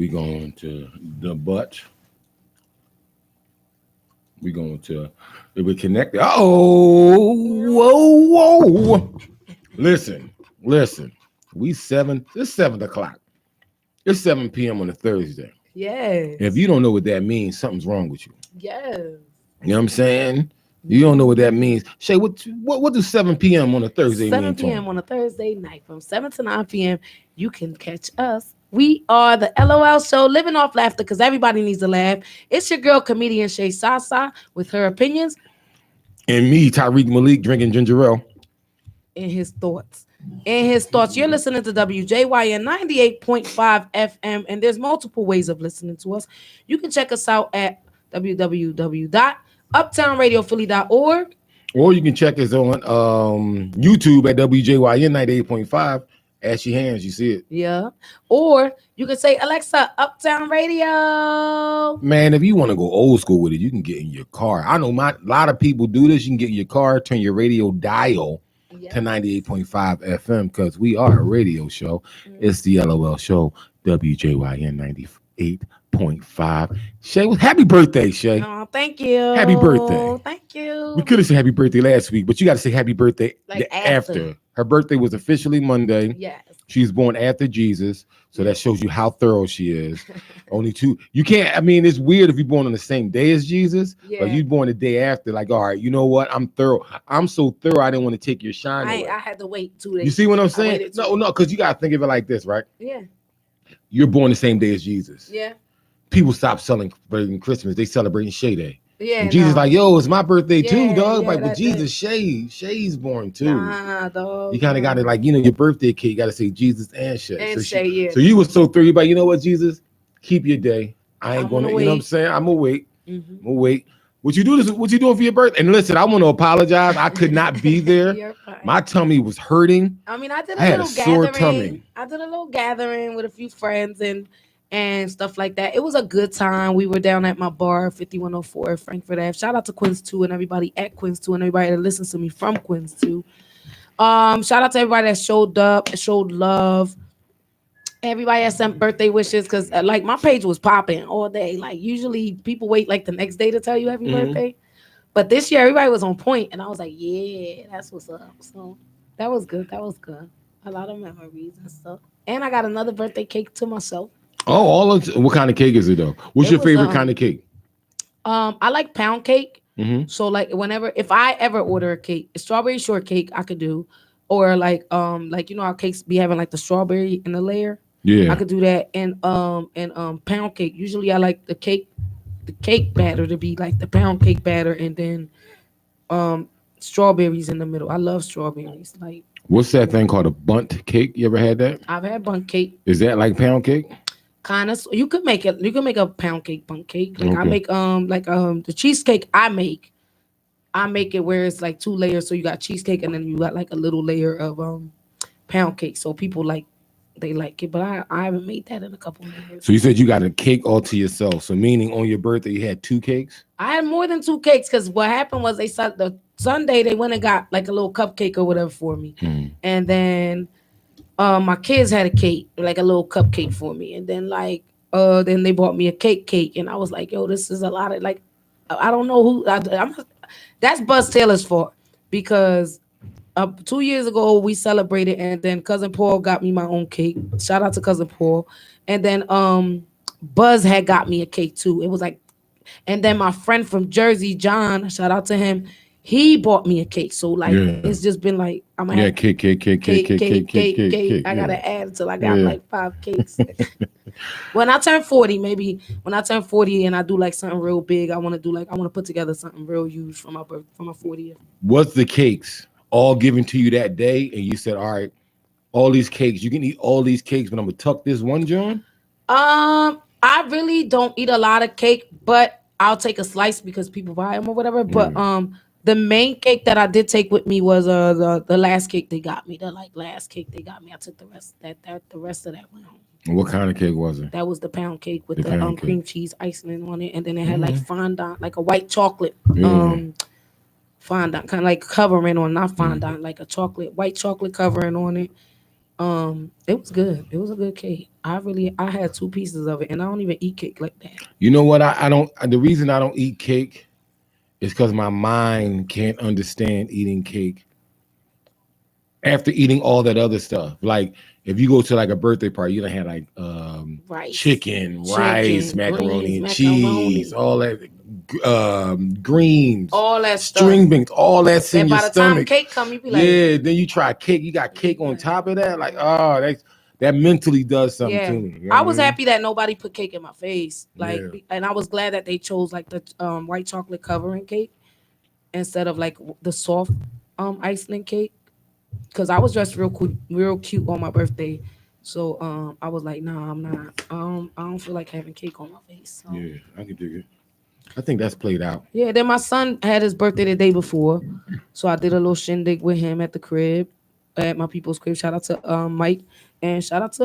We going to the butt. We going to if we connect. Oh, whoa. Listen. We 7. It's 7:00. It's 7 p.m. on a Thursday. Yes. If you don't know what that means, something's wrong with you. Yes. You know what I'm saying? You don't know what that means. Shay, what does 7 p.m. on a Thursday mean? 7 p.m. on a Thursday night from 7 to 9 p.m. You can catch us. We are the LOL show, living off laughter because everybody needs to laugh. It's your girl, comedian Shay Sasa, with her opinions. And me, Tyreek Malik, drinking ginger ale. In his thoughts. You're listening to WJYN 98.5 FM, and there's multiple ways of listening to us. You can check us out at www.uptownradiophilly.org. Or you can check us on YouTube at WJYN 98.5. Ask your hands, you see it. Yeah. Or you can say, Alexa, Uptown Radio. Man, if you want to go old school with it, you can get in your car. I know a lot of people do this. You can get in your car, turn your radio dial to 98.5 FM because we are a radio show. It's the LOL show, WJYN 98.5. Shay, happy birthday, Shay. Oh, thank you. Happy birthday. Thank you. We could have said happy birthday last week, but you got to say happy birthday after. Her birthday was officially Monday. Yes. She was born after Jesus, so that shows you how thorough she is. Only 2. You can't. I mean, it's weird if you're born on the same day as Jesus, but you're born the day after. Like, all right, you know what? I'm thorough. I'm so thorough. I didn't want to take your shine away. I had to wait 2 days. You see what I'm saying? No, because you gotta think of it like this, right? Yeah. You're born the same day as Jesus. Yeah. People stop celebrating Christmas. They celebrating Shay Day. Yeah, and Jesus like, yo, it's my birthday too, dog. Yeah, like, but Jesus, Shay's born too. Nah, dog. You kind of got to, like, your birthday cake, you got to say Jesus and Shay. And Shay, So you were so thrilled, but you know what, Jesus? Keep your day. I ain't gonna, you know what I'm saying? I'm gonna wait. I'm gonna wait. What you doing for your birthday? And listen, I want to apologize. I could not be there. My tummy was hurting. I mean, I had a sore tummy. I did a little gathering with a few friends and stuff like that. It was a good time. We were down at my bar, 5104 Frankfurt Ave. Shout out to Quinns 2 and everybody at Quinns 2 and everybody that listens to me from Quinns 2. Shout out to everybody that showed up, showed love. Everybody that sent birthday wishes because like my page was popping all day. Like usually people wait like the next day to tell you happy birthday. But this year everybody was on point and I was like, yeah, that's what's up. So that was good. A lot of memories and stuff. And I got another birthday cake to myself. Oh, what kind of cake is it though? What's your favorite kind of cake? I like pound cake. So like if I ever order a cake, a strawberry shortcake I could do, or like how cakes be having like the strawberry in the layer. Yeah, I could do that. And pound cake. Usually I like the cake batter to be like the pound cake batter, and then strawberries in the middle. I love strawberries. Like, what's that thing called, a bundt cake? You ever had that? I've had bundt cake. Is that like pound cake? Kind of. You could make it. You can make a pound cake, bundt cake. Like I make the cheesecake I make it where it's like 2 layers. So you got cheesecake and then you got like a little layer of pound cake. So people they like it, but I haven't made that in a couple of years. So you said you got a cake all to yourself. So meaning on your birthday you had 2 cakes? I had more than 2 cakes because what happened was the Sunday they went and got like a little cupcake or whatever for me, and then my kids had a cake, like a little cupcake for me, and then then they bought me a cake, and I was like, yo, this is a lot of like, I don't know who. That's Buzz Taylor's fault because 2 years ago we celebrated, and then cousin Paul got me my own cake. Shout out to cousin Paul, and then Buzz had got me a cake too. It was like, and then my friend from Jersey, John, shout out to him. He bought me a cake, so like it's just been like I'm gonna have cake. I gotta add until I got like 5 cakes. When I turn 40 and I do like something real big, I want to put together something real huge for my 40th. What's the cakes all given to you that day, and you said, all right, all these cakes, you can eat all these cakes, but I'm gonna tuck this one, John? I really don't eat a lot of cake, but I'll take a slice because people buy them or whatever. But the main cake that I did take with me was the last cake they got me. I took the rest of that went home. What kind of cake was it? That was the pound cake with the cream cheese icing on it, and then it had like fondant, like a white chocolate fondant, kind of like covering on, not fondant, like a white chocolate covering on it. It was good. It was a good cake. I had 2 pieces of it, and I don't even eat cake like that. You know what? I don't. The reason I don't eat cake is because my mind can't understand eating cake after eating all that other stuff. Like if you go to like a birthday party, you don't have like Rice, chicken, rice, macaroni greens, and macaroni, cheese, all that greens, all that string stuff. beans, all that's in And your by the time stomach. cake come, you be like, Yeah, then you try cake. You got cake on top of that. Like, oh, that mentally does something yeah. to me. You know I what was mean? happy that nobody put cake in my face. Like, Yeah. and I was glad that they chose like the white chocolate covering cake instead of like the soft icing cake. Cause I was dressed real cute on my birthday. So I was like, nah, I'm not. I don't feel like having cake on my face. So. Yeah, I can dig it. I think that's played out. Yeah, then my son had his birthday the day before. So I did a little shindig with him at the crib, at my people's crib. Shout out to Mike and shout out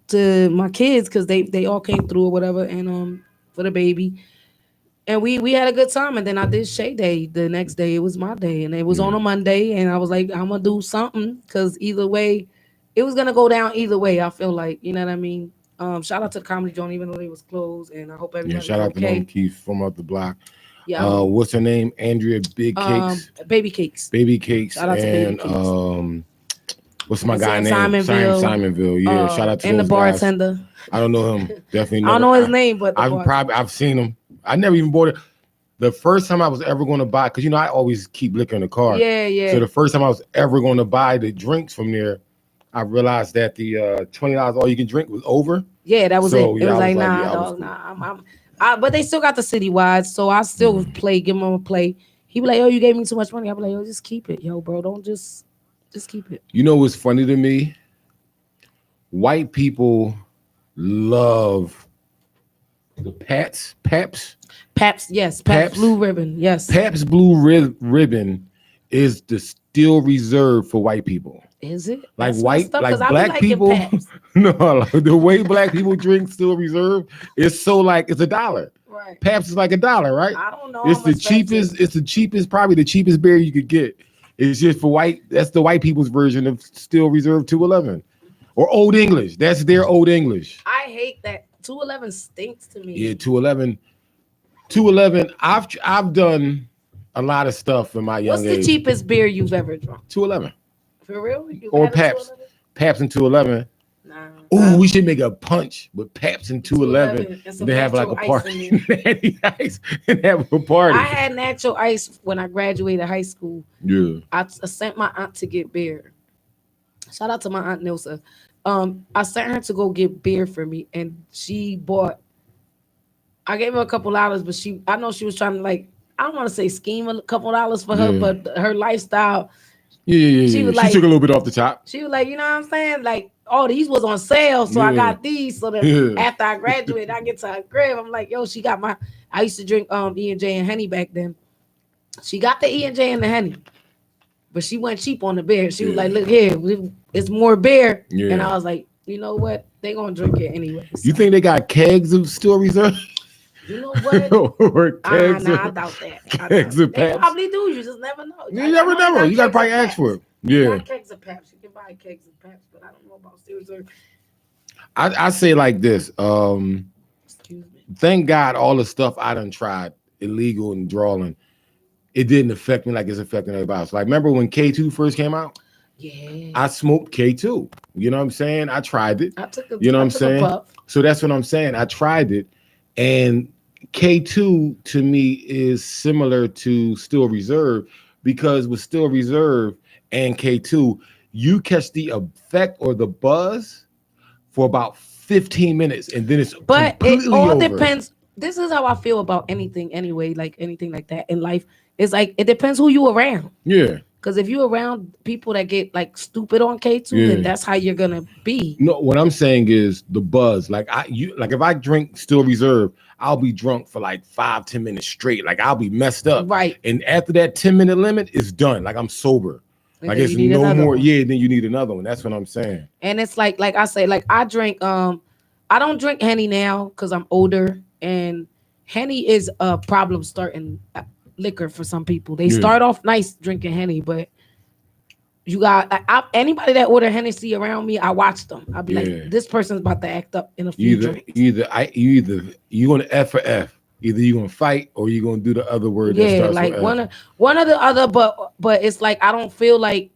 to my kids because they all came through or whatever and for the baby. And we had a good time. And then I did Shay Day the next day. It was my day. And it was on Yeah. a Monday. And I was like, I'm gonna do something because either way, it was gonna go down either way. I feel like, you know what I mean? Shout out to the Comedy Joint, even though they was closed. And I hope Yeah, everybody's shout out to Norm okay. Keith from up the block. Yeah. What's her name? Andrea Big Cakes. Baby Cakes. Baby Cakes. Shout out to Baby And Cakes. what's my It's guy in name? Simonville. Simonville. Yeah, shout out to And the those guys. bartender. I don't know him. Definitely I never. don't know his name, but I've seen him. I never even bought it. The first time I was ever going to buy, because you know I always keep liquor in the car. Yeah. So the first time I was ever going to buy the drinks from there, I realized that the $20 all you can drink was over. Yeah, that was So, it. yeah, It was I like, was like, nah, yeah, I was dog, cool. nah. But they still got the citywide, so I still play, give him a play. He be like, yo, you gave me too much money. I be like, yo, just keep it, yo, bro. Don't just keep it. You know what's funny to me? White people love the Paps. Pabst, yes, Pabst Blue Ribbon, yes. Pabst Blue Ribbon is the still reserved for white people. Is it? Like That's white, messed up, like 'cause I be black liking people. Pabst. No, like the way black people drink still reserved is so like it's $1. Right. Pabst is like $1, right? I don't know. It's how the much cheapest. It's the cheapest, probably the cheapest beer you could get. It's just for white. That's the white people's version of still reserved 211 or Old English. That's their Old English. I hate that 211 stinks to me. Yeah, 211. 211. I've done a lot of stuff in my young What's age. the cheapest beer you've ever drunk? 211 For real? You've or had a Pabst. 211? Pabst and 211. Nah. Oh, we should make a punch with Pabst and 211 and and then have like a natural ice party. in there. Natty Ice and have a party. I had natural ice when I graduated high school. Yeah. I sent my aunt to get beer. Shout out to my aunt Nilsa. I sent her to go get beer for me, and she bought. I gave her a couple dollars, but I know she was trying to like. I don't want to say scheme a couple dollars for her, but her lifestyle. Yeah. She was she like, took a little bit off the top. She was like, you know what I'm saying? Like, oh, these was on sale, so I got these. So that after I graduated, I get to her crib. I'm like, yo, she got my. I used to drink E&J and Henny back then. She got the E&J and the Henny, but she went cheap on the beer. She was like, look here, it's more beer. Yeah. And I was like, you know what? They gonna drink it anyway. So. You think they got kegs of still reserve? You know what? Or kegs I doubt that. Kegs of They Pabst. probably do. You just never know. You never know. You gotta probably ask for it. Yeah. Not kegs of Pabst. You can buy kegs of Pabst, but I don't know about still reserve. I say like this. Excuse me. Thank God all the stuff I done tried, illegal and drawing, it didn't affect me like it's affecting everybody else. Like, remember when K2 first came out? Yeah. I smoked K2. You know what I'm saying? I tried it. I took a, you know what I'm a saying? puff. So that's what I'm saying. I tried it. And K2 to me is similar to Still Reserve because with Still Reserve and K2, you catch the effect or the buzz for about 15 minutes and then it's but completely it all over. depends. This is how I feel about anything anyway, like anything like that in life. It's like it depends who you around. Yeah. Because if you're around people that get like stupid on K2, then that's how you're gonna be. No, what I'm saying is the buzz. Like if I drink Still Reserve, I'll be drunk for like 5-10 minutes straight. Like I'll be messed up. Right. And after that 10-minute limit, it's done. Like I'm sober. And like it's no more. Yeah, then you need another one. That's what I'm saying. And it's like I say, like I drink I don't drink Henny now because I'm older, and Henny is a problem starting liquor for some people. They start off nice drinking Henny, but you got anybody that order Hennessy around me, I watch them. I'll be like, this person's about to act up in a few drinks. You gonna F for F. Either you gonna fight or you gonna do the other word that starts like with F. one or the other, but it's like I don't feel like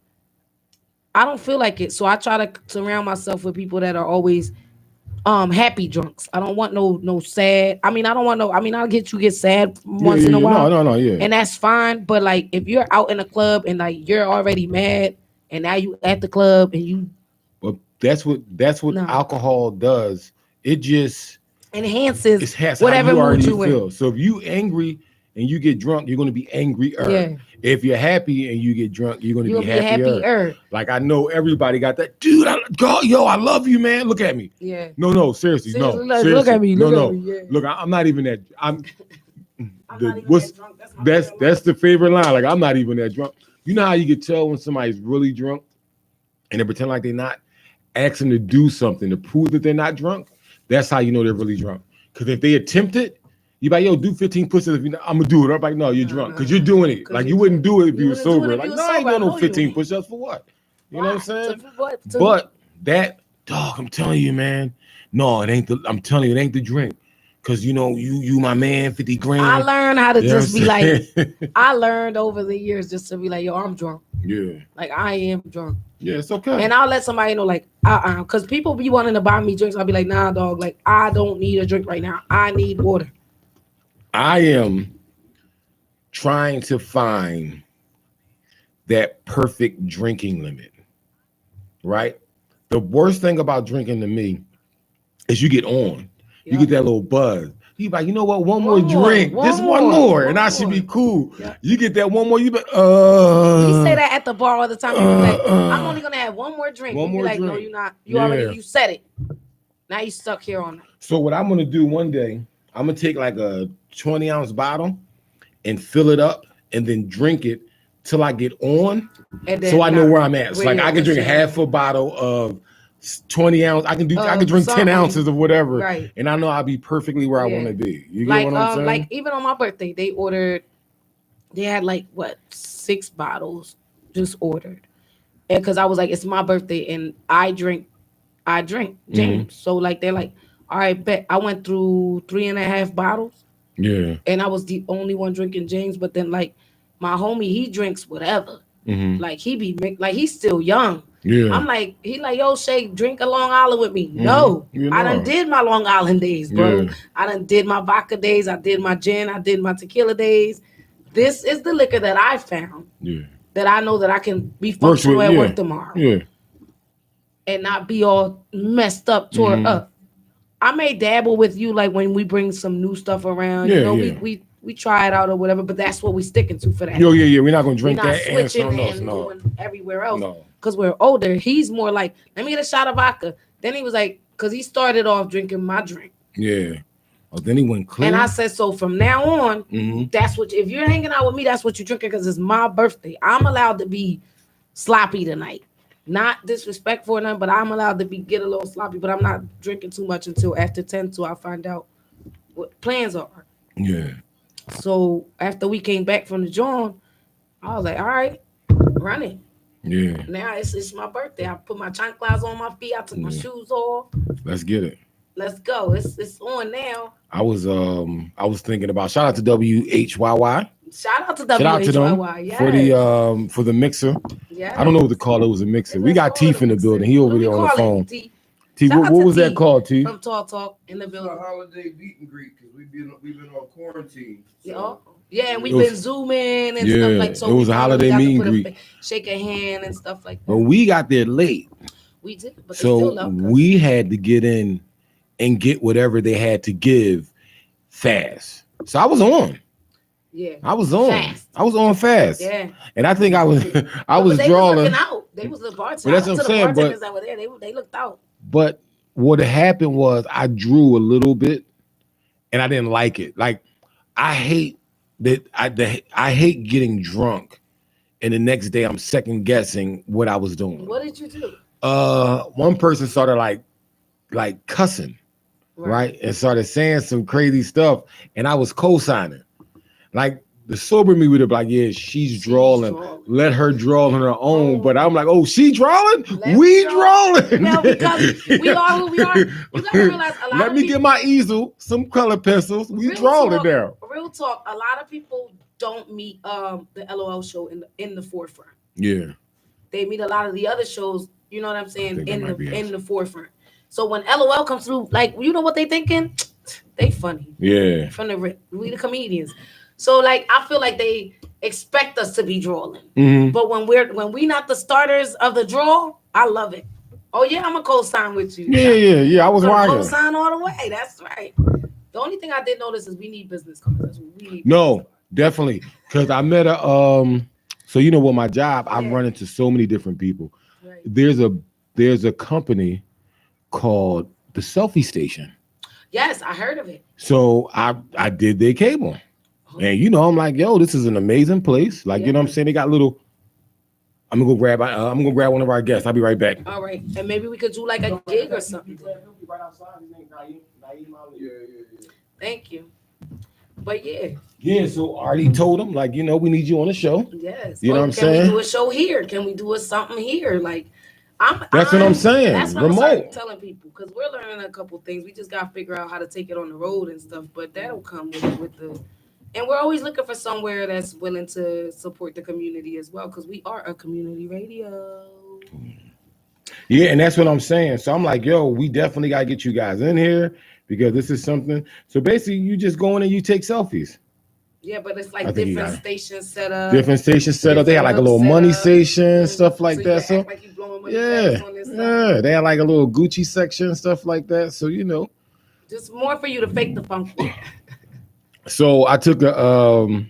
it. So I try to surround myself with people that are always happy drunks. I don't want no sad. I mean, I'll get sad once in a while. No, yeah. And that's fine. But like if you're out in a club and like you're already mad and now you at the club and you that's what alcohol does. It just enhances whatever mood you feel. In. So if you angry and you get drunk, you're gonna be angrier. Yeah. If you're happy and you get drunk, you're gonna be happier. Like I know everybody got that. Dude, I love you, man. Look at me. Yeah. No, seriously, no. Seriously. Look at me. Look at me. Yeah. Look, I'm not even that. That's the favorite line. Like I'm not even that drunk. You know how you can tell when somebody's really drunk and they pretend like they're not? Ask them to do something to prove that they're not drunk. That's how you know they're really drunk. Because if they attempt it, you like, yo, do 15 push-ups. I'm gonna do it. I'm like, no, you're drunk because you're doing it. Like you wouldn't do it if you were sober. Like, no, I ain't doing no 15 push-ups for what? You know what I'm saying? But that dog, I'm telling you, man. No, it ain't. I'm telling you, it ain't the drink. Cause you know, you my man, 50 grand. I learned how to just be like. I learned over the years just to be like, yo, I'm drunk. Yeah. Like I am drunk. Yeah, it's okay. And I'll let somebody know, like, because people be wanting to buy me drinks. I'll be like, nah, dog. Like I don't need a drink right now. I need water. I am trying to find that perfect drinking limit. Right. The worst thing about drinking to me is you get on. You get that little buzz. You like, you know what? One more drink. Just one more. And I should be cool. Yep. You get that one more. You be, You say that at the bar all the time. You be like, I'm only going to have one more drink. One more like, drink. No, you're not. You said it. Now you stuck here all night. So what I'm going to do one day, I'm going to take like a 20-ounce bottle and fill it up and then drink it till I get on. So I know where I'm at. So like I can drink half a bottle of 20 ounce. I can drink 10 ounces of whatever. Right. And I know I'll be perfectly where I want to be. You get what I'm saying? Like even on my birthday, they had like 6 bottles just ordered. And because I was like, it's my birthday and I drink James. Mm-hmm. So like they're like, all right, bet. I went through 3.5 bottles. Yeah. And I was the only one drinking James, but then like my homie, he drinks whatever. Mm-hmm. Like he's still young. Yeah. I'm like, he like, yo, Shay, drink a Long Island with me. Mm-hmm. No, I done did my Long Island days, bro. Yeah. I done did my vodka days. I did my gin. I did my tequila days. This is the liquor that I found. Yeah. That I know that I can be functional at work tomorrow. Yeah. And not be all messed up, tore up. I may dabble with you like when we bring some new stuff around. Yeah, we try it out or whatever, but that's what we sticking to for that. Yeah. We're not gonna drink that and something else. Going everywhere else. No. Because we're older. He's more like, let me get a shot of vodka. Then he was like, because he started off drinking my drink. Yeah. Oh, then he went clean. And I said, so from now on, that's what if you're hanging out with me, that's what you're drinking because it's my birthday. I'm allowed to be sloppy tonight. Not disrespectful or nothing, but I'm allowed to get a little sloppy, but I'm not drinking too much until after 10 till I find out what plans are. Yeah. So after we came back from the joint, I was like, all right, run it. Yeah. Now it's my birthday. I put my chanclas on my feet. I took my shoes off. Let's get it. Let's go. It's on now. I was thinking about shout out to WHYY. Shout out to WHYY. Yes. For the mixer. Yeah. I don't know what to call it. It was a mixer. We got Teef in the building. He over there on the phone. T, what was that called, T? From Talk in the building. It's a holiday meet and greet because we've been on quarantine. So. Yeah, and we've been zooming and stuff like so. It was a holiday meet and greet. Shake a hand and stuff like that. But we got there late. We did, but so we had to get in and get whatever they had to give fast. So I was on. Yeah, I was on. Fast. I was on fast. Yeah, and I think I was they drawing. Was looking out. They was the bartenders. But that's what I'm saying. But that were there, they looked out. But what happened was I drew a little bit, and I didn't like it. Like I hate that. I hate getting drunk, and the next day I'm second guessing what I was doing. What did you do? One person started like cussing, right? And started saying some crazy stuff, and I was co-signing. Like the sober me would have like, yeah, she's drawing. Let her draw on her own. But I'm like, oh, she drawing? We drawing. Well, because we are who we are. You gotta realize a lot Let of me people, get my easel, some color pencils. We drawing it down. Real talk, a lot of people don't meet the LOL show in the forefront. Yeah. They meet a lot of the other shows, you know what I'm saying, in the forefront. So when LOL comes through, like, you know what they thinking? They funny. Yeah. From the rip. We the comedians. So like I feel like they expect us to be drawing. Mm-hmm. But when we not the starters of the draw, I love it. Oh yeah, I'm a co-sign with you. Yeah. I was watching. Co-sign all the way. That's right. The only thing I did notice is we need business cards. That's what we need. No, definitely. Because I met a so you know what, my job, I've run into so many different people. Right. There's a company called the Selfie Station. Yes, I heard of it. So I did their cable. And you know, I'm like, yo, this is an amazing place. Like, you know what I'm saying? They got little. I'm gonna go grab one of our guests. I'll be right back. All right. And maybe we could do like a gig or something. Right outside. Yeah. Thank you. But yeah. Yeah, so Artie told him, like, you know, we need you on the show. Yes. You know what I'm saying? Can we do a show here? Can we do something here? Like, that's what I'm saying. That's what remote. I'm telling people, because we're learning a couple things. We just gotta figure out how to take it on the road and stuff. But that'll come with the. And we're always looking for somewhere that's willing to support the community as well, because we are a community radio. Yeah, and that's what I'm saying. So I'm like, yo, we definitely gotta get you guys in here because this is something. So basically, you just go in and you take selfies. Yeah, but it's like different stations set up. Different stations set up. They had like a little money station, stuff like that. So like you blowing money yeah, they had like a little Gucci section, stuff like that. So you know, just more for you to fake the function. So I took a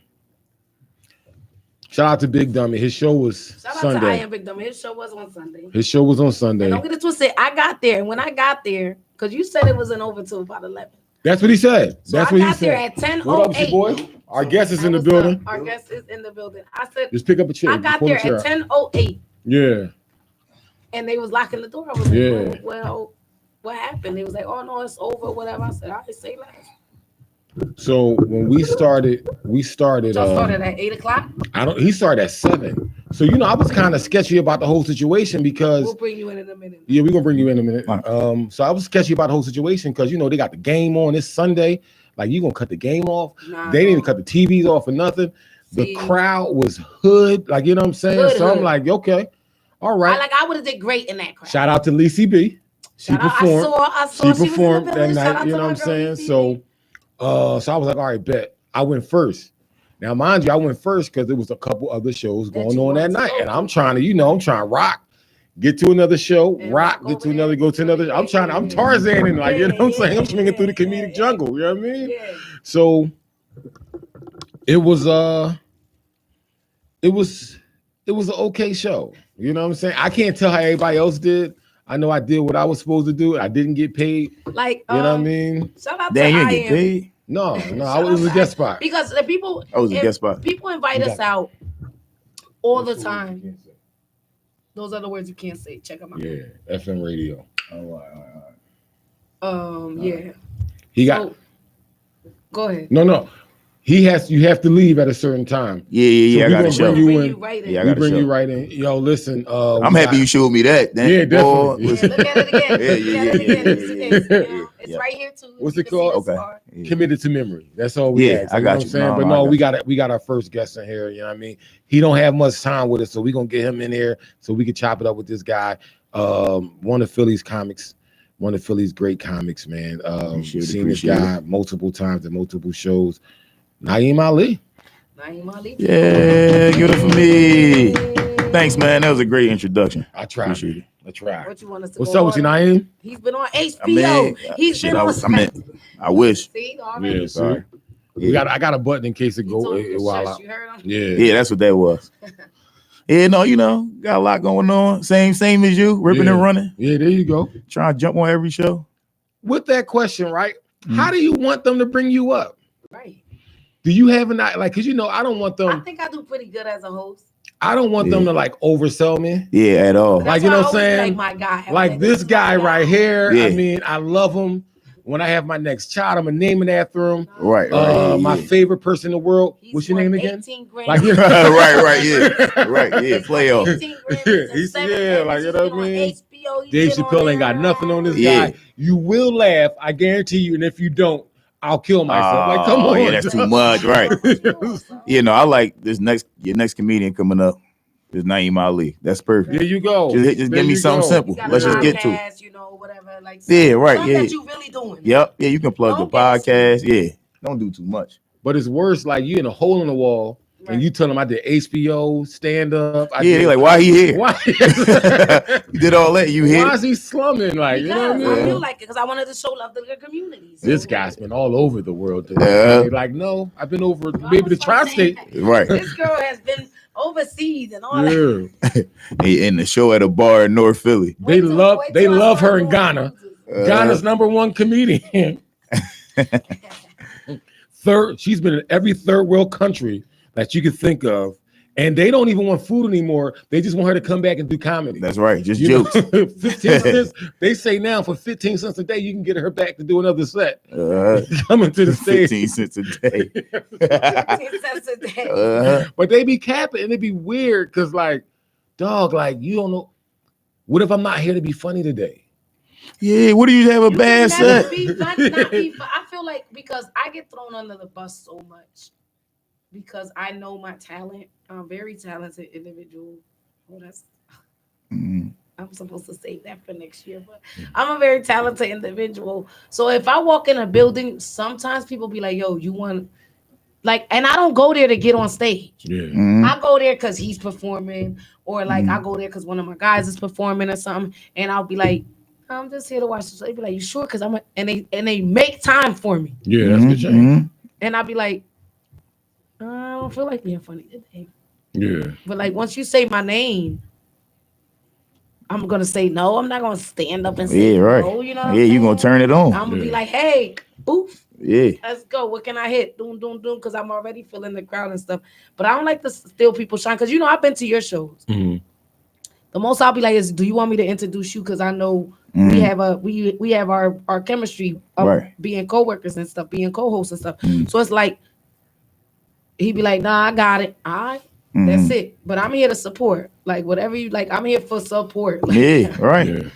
shout out to Big Dummy. His show was shout Sunday. Out to I Am Big Dummy. His show was on Sunday. His show was on Sunday. And don't get it twisted. I got there, and when I got there, because you said it wasn't over till about 11. That's what he said. So That's I what he got there said. at 10:08. What up, your boy? Our guest is in the building. Our guest is in the building. I said, just pick up a chair. I got there at 10:08. Yeah. And they was locking the door. I was like, well, what happened? They was like, oh no, it's over, whatever. I said, all right, say less. So when we started. Y'all started at 8:00? He started at 7. So you know, I was kind of sketchy about the whole situation because we'll bring you in a minute. Yeah, we're gonna bring you in a minute. So I was sketchy about the whole situation because you know they got the game on this Sunday. Like, you gonna cut the game off? Nah, they didn't cut the TVs off or nothing. The crowd was hood, like, you know what I'm saying? Hood. I'm like, okay, all right. I would have did great in that crowd. Shout out to Lacey B. She performed. I saw she performed that night. You know what I'm saying? So I was like, all right, bet. I went first. Now, mind you, I went first because there was a couple other shows going on that night, and I'm trying to rock. Get to another show, rock, go to another. I'm Tarzan and like, you know what I'm saying? I'm swinging through the comedic jungle, you know what I mean? Yeah. So it was an okay show. You know what I'm saying? I can't tell how everybody else did. I know I did what I was supposed to do. I didn't get paid. Like, you know what I mean? Shout out to I Am. Get paid? No, I was a guest spot. Because the people, I was a guest spot. People invite us out all the time. Those are the words you can't say. Check them out. Yeah, FM radio. All right. Yeah. He got. Go ahead. No. You have to leave at a certain time. Yeah. So I got to show you in. Right in. Yeah, I got to bring you right in. Yo, listen. I'm happy you showed me that. Then. Yeah, definitely. Yeah, look at it again. Yeah. It's right here too. What's it called? Okay. Committed to memory. That's all we have. I got you. Saying? But no, we got our first guest in here. You know what I mean? He don't have much time with us, so we're gonna get him in here so we can chop it up with this guy. One of Philly's comics, one of Philly's great comics, man. Seen this guy multiple times at multiple shows. Naeem Ali. Yeah, give it for me. Thanks, man. That was a great introduction. I tried. Appreciate it. I tried. What you want us to What's up with you, Naeem? He's been on HBO. I wish. See, yeah, sorry. I got a button in case it go while out. You heard him? Yeah, that's what that was. Yeah, no, got a lot going on. Same as you, ripping and running. Yeah, there you go. Trying to jump on every show. With that question, right? How do you want them to bring you up? Right. Do you have an like? Because I don't want them. I think I do pretty good as a host. I don't want them to like oversell me. Yeah, at all. Like, you know what I'm saying? Like my guy. Like this guy right here. Yeah. I mean, I love him. when I have my next child, I'm gonna name it after him. Right. My favorite person in the world. What's your name again? 18 Like, Grammys. right, yeah. Right, yeah. Playoff. 18 Grammys and 7 like, you know what I mean? HBO, he's Dave been Chappelle on ain't got there. nothing on this Yeah. guy. You will laugh, I guarantee you. And if you don't, I'll kill myself. Like, come on. Yeah, that's too much, right? You know, I like your next comedian coming up is Naeem Ali. That's perfect. There you go. Just There give me you something go. simple. Let's just get to it. Podcast, you know, whatever. Like, Yeah, right. something Yeah. that you really doing. Yep. Yeah, you can plug Don't the podcast. Yeah. Don't do too much. But it's worse, like you in a hole in the wall Right. and you tell them I did HBO, stand up. Yeah, they like, why he here? Why? You did all that. You Why here? is he slumming? Like, you know what I Because I mean? feel like it, because I wanted to show love to the community. So, This guy's been all over the world today. Yeah. He's like, no, I've been over maybe the tri-state. Right. This girl has been overseas and all that. Yeah. In the show at a bar in North Philly. They love her in Ghana. Uh-huh. Ghana's #1 comedian. She's been in every third world country that you could think of. And they don't even want food anymore. They just want her to come back and do comedy. That's right. Just You know, jokes. 15 cents. They say now for 15 cents a day, you can get her back to do another set. Coming to the stage. 15 cents a day. 15 cents a day. But they be capping and it be weird because, like, dog, like, you don't know. What if I'm not here to be funny today? Yeah, what do you have a bad set? I feel like because I get thrown under the bus so much because I know my talent. I'm a very talented individual. Oh, that's I'm supposed to save that for next year, but I'm a very talented individual. So if I walk in a building, sometimes people be like, yo, you want like, and I don't go there to get on stage. Yeah. I go there because he's performing, or like I go there because one of my guys is performing or something, and I'll be like, I'm just here to watch the show. They be like, you sure? Because and they make time for me. Yeah, that's good shame. And I'll be like, I don't feel like being funny today. Yeah. But like once you say my name, I'm gonna say no. I'm not gonna stand up and say no. You know? What you're gonna turn it on. I'm gonna be like, hey, boof. Yeah. Let's go. What can I hit? Doom, doom, doom. Because I'm already feeling the crowd and stuff. But I don't like to steal people's shine. Because you know I've been to your shows. Mm-hmm. The most I'll be like is, do you want me to introduce you? Because I know we have our chemistry of being co-workers and stuff, being co-hosts and stuff. So it's like he'd be like, nah, I got it. All right. That's it. But I'm here to support. Like whatever you like, I'm here for support. Like, Yeah.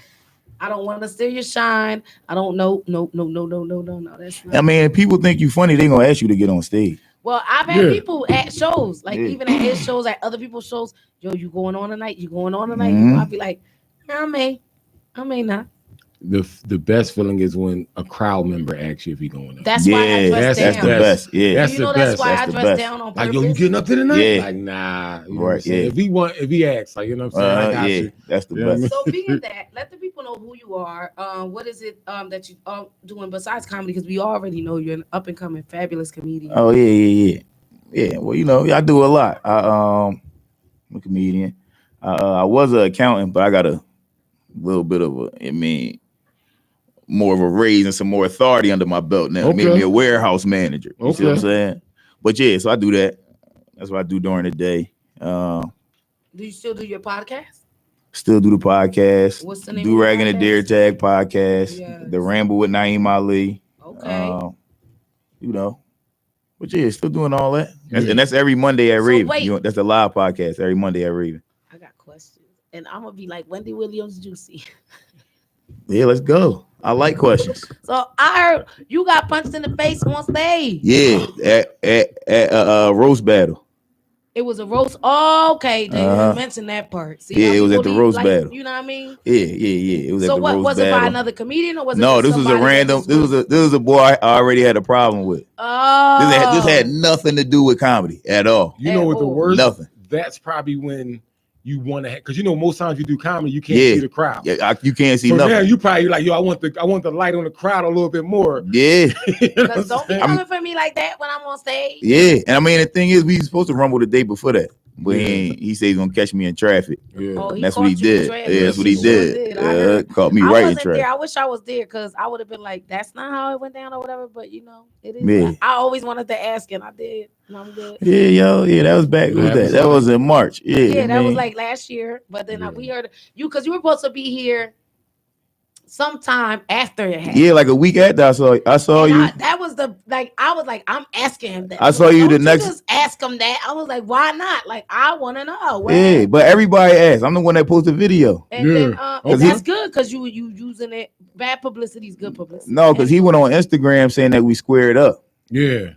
I don't want to steal your shine. I don't know. No. That's not. I mean, people think you funny, they gonna ask you to get on stage. Well, I've had people at shows, like even at his shows, at other people's shows. Yo, you going on tonight? You going on tonight? I'll be like, I may not. The best feeling is when a crowd member asks you if you're going up. That's why I dress down. That's the best. Yeah, that's the best. That's why I dress down on purpose. Like, yo, you getting up there tonight? Yeah. Like, nah. You know Right. Yeah. If he asks, like, you know what I'm saying? I got you. That's the best. So being that, let the people know who you are. What is it that you are doing besides comedy? Because we already know you're an up and coming fabulous comedian. Oh yeah. Well, you know, I do a lot. I'm a comedian. I was an accountant, but I got a little bit of more of a raise and some more authority under my belt now. Made me a warehouse manager. You see what I'm saying? But yeah, so I do that. That's what I do during the day. Do you still do your podcast? Still do the podcast. What's the name? Do Rag and the Dare Tag podcast. Yes. The Ramble with Naeem Ali. Okay. You know. But yeah, still doing all that. And that's every Monday at Raven. That's a live podcast every Monday at Raven. I got questions. And I'm going to be like Wendy Williams Juicy. Yeah, let's go. I like questions. So I heard you got punched in the face on stage. Yeah, at roast battle. It was a roast. Oh, okay. They didn't mention that part. See, yeah, it was at the roast battle. You know what I mean? Yeah. It was so at the roast battle. Was it by another comedian or was it? No, this was a random. This was a boy I already had a problem with. Oh, this had nothing to do with comedy at all. You know what the worst? Nothing. That's probably when you want to, because you know most times you do comedy, you can't see the crowd. Yeah, you can't see so nothing. Now you probably like, yo, I want the light on the crowd a little bit more. Yeah. Because don't be coming for me like that when I'm on stage. Yeah, and I mean the thing is, we was supposed to rumble the day before that, but he said he's gonna catch me in traffic. Yeah, that's what he did. Yeah, that's what he did. Caught me right in traffic. There. I wish I was there because I would have been like, that's not how it went down or whatever. But you know, it is. Yeah. I always wanted to ask, and I did. And I'm good. Yeah, that was back. That was in March. Yeah, that was like last year. But then we heard you because you were supposed to be here sometime after it happened. Yeah, like a week after I saw And you. that was I was like, I'm asking him that. I saw you the Don't next. Just ask him that. I was like, why not? Like, I want to know. Yeah, but everybody asked. I'm the one that posted video. And then, Okay. that's good because you using it. Bad publicity is good publicity. No, because he went on Instagram saying that we squared up. Yeah.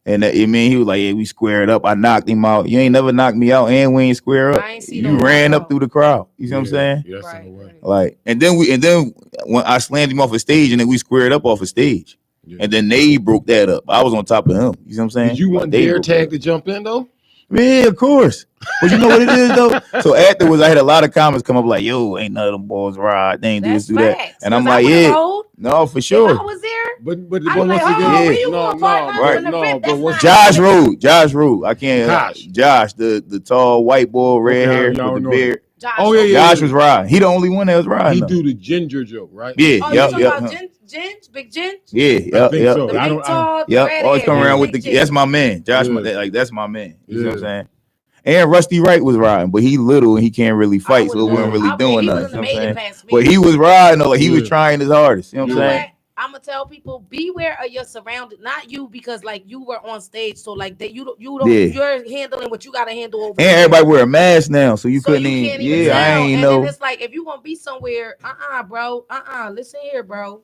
And that, he was like, yeah, we squared up. I knocked him out. You ain't never knocked me out, and we ain't square up. I ain't see You no ran knock up through the crowd. You see what I'm Yeah. saying? Yes, Right, in a way. right. Like, and then when I slammed him off a stage, and then we squared up off a stage. Yeah. And then they broke that up. I was on top of him. You see what I'm saying? Did you want They Dare broke Tag it to jump in though? up. Yeah, of course. But you know what it is though? So afterwards, I had a lot of comments come up like, yo, ain't none of them boys ride. They ain't do this, do that. facts, And I'm 'cause I like, would've yeah. rolled. No, for If sure. I was there, But I'd once be like, again, oh, where you going, partner? right, Doing the no, rip, but that's once not- Josh Road. I can't. Josh, the tall white boy, red Okay, hair y'all with the know beard. Josh, Oh, yeah. Josh was riding. He the only one that was riding. he though. do the ginger joke, right? Yeah, Oh, yep, you talking yep. about Ginge, Big Ginge? Yeah, I yep, think yep. so. The I big don't. tall, the Yep, red always come hair, around with Big the. Ginge. That's my man, Josh. Yeah. That's my man. You see what I'm Yeah. saying? And Rusty Wright was riding, but he little and he can't really fight, so it would've wasn't known. really I- doing he nothing. wouldn't You know have what I'm made it saying? past me. But he was riding though, like he was Yeah. trying his hardest. You know You what know I'm saying? what? I'm gonna tell people beware of your surroundings. Not you, because like you were on stage, so like that you don't Yeah. you're handling what you gotta handle over And there. everybody wear a mask now, so you So couldn't you even. can't even Yeah, tell. I ain't and know. then it's like if you gonna be somewhere, bro, listen here, bro.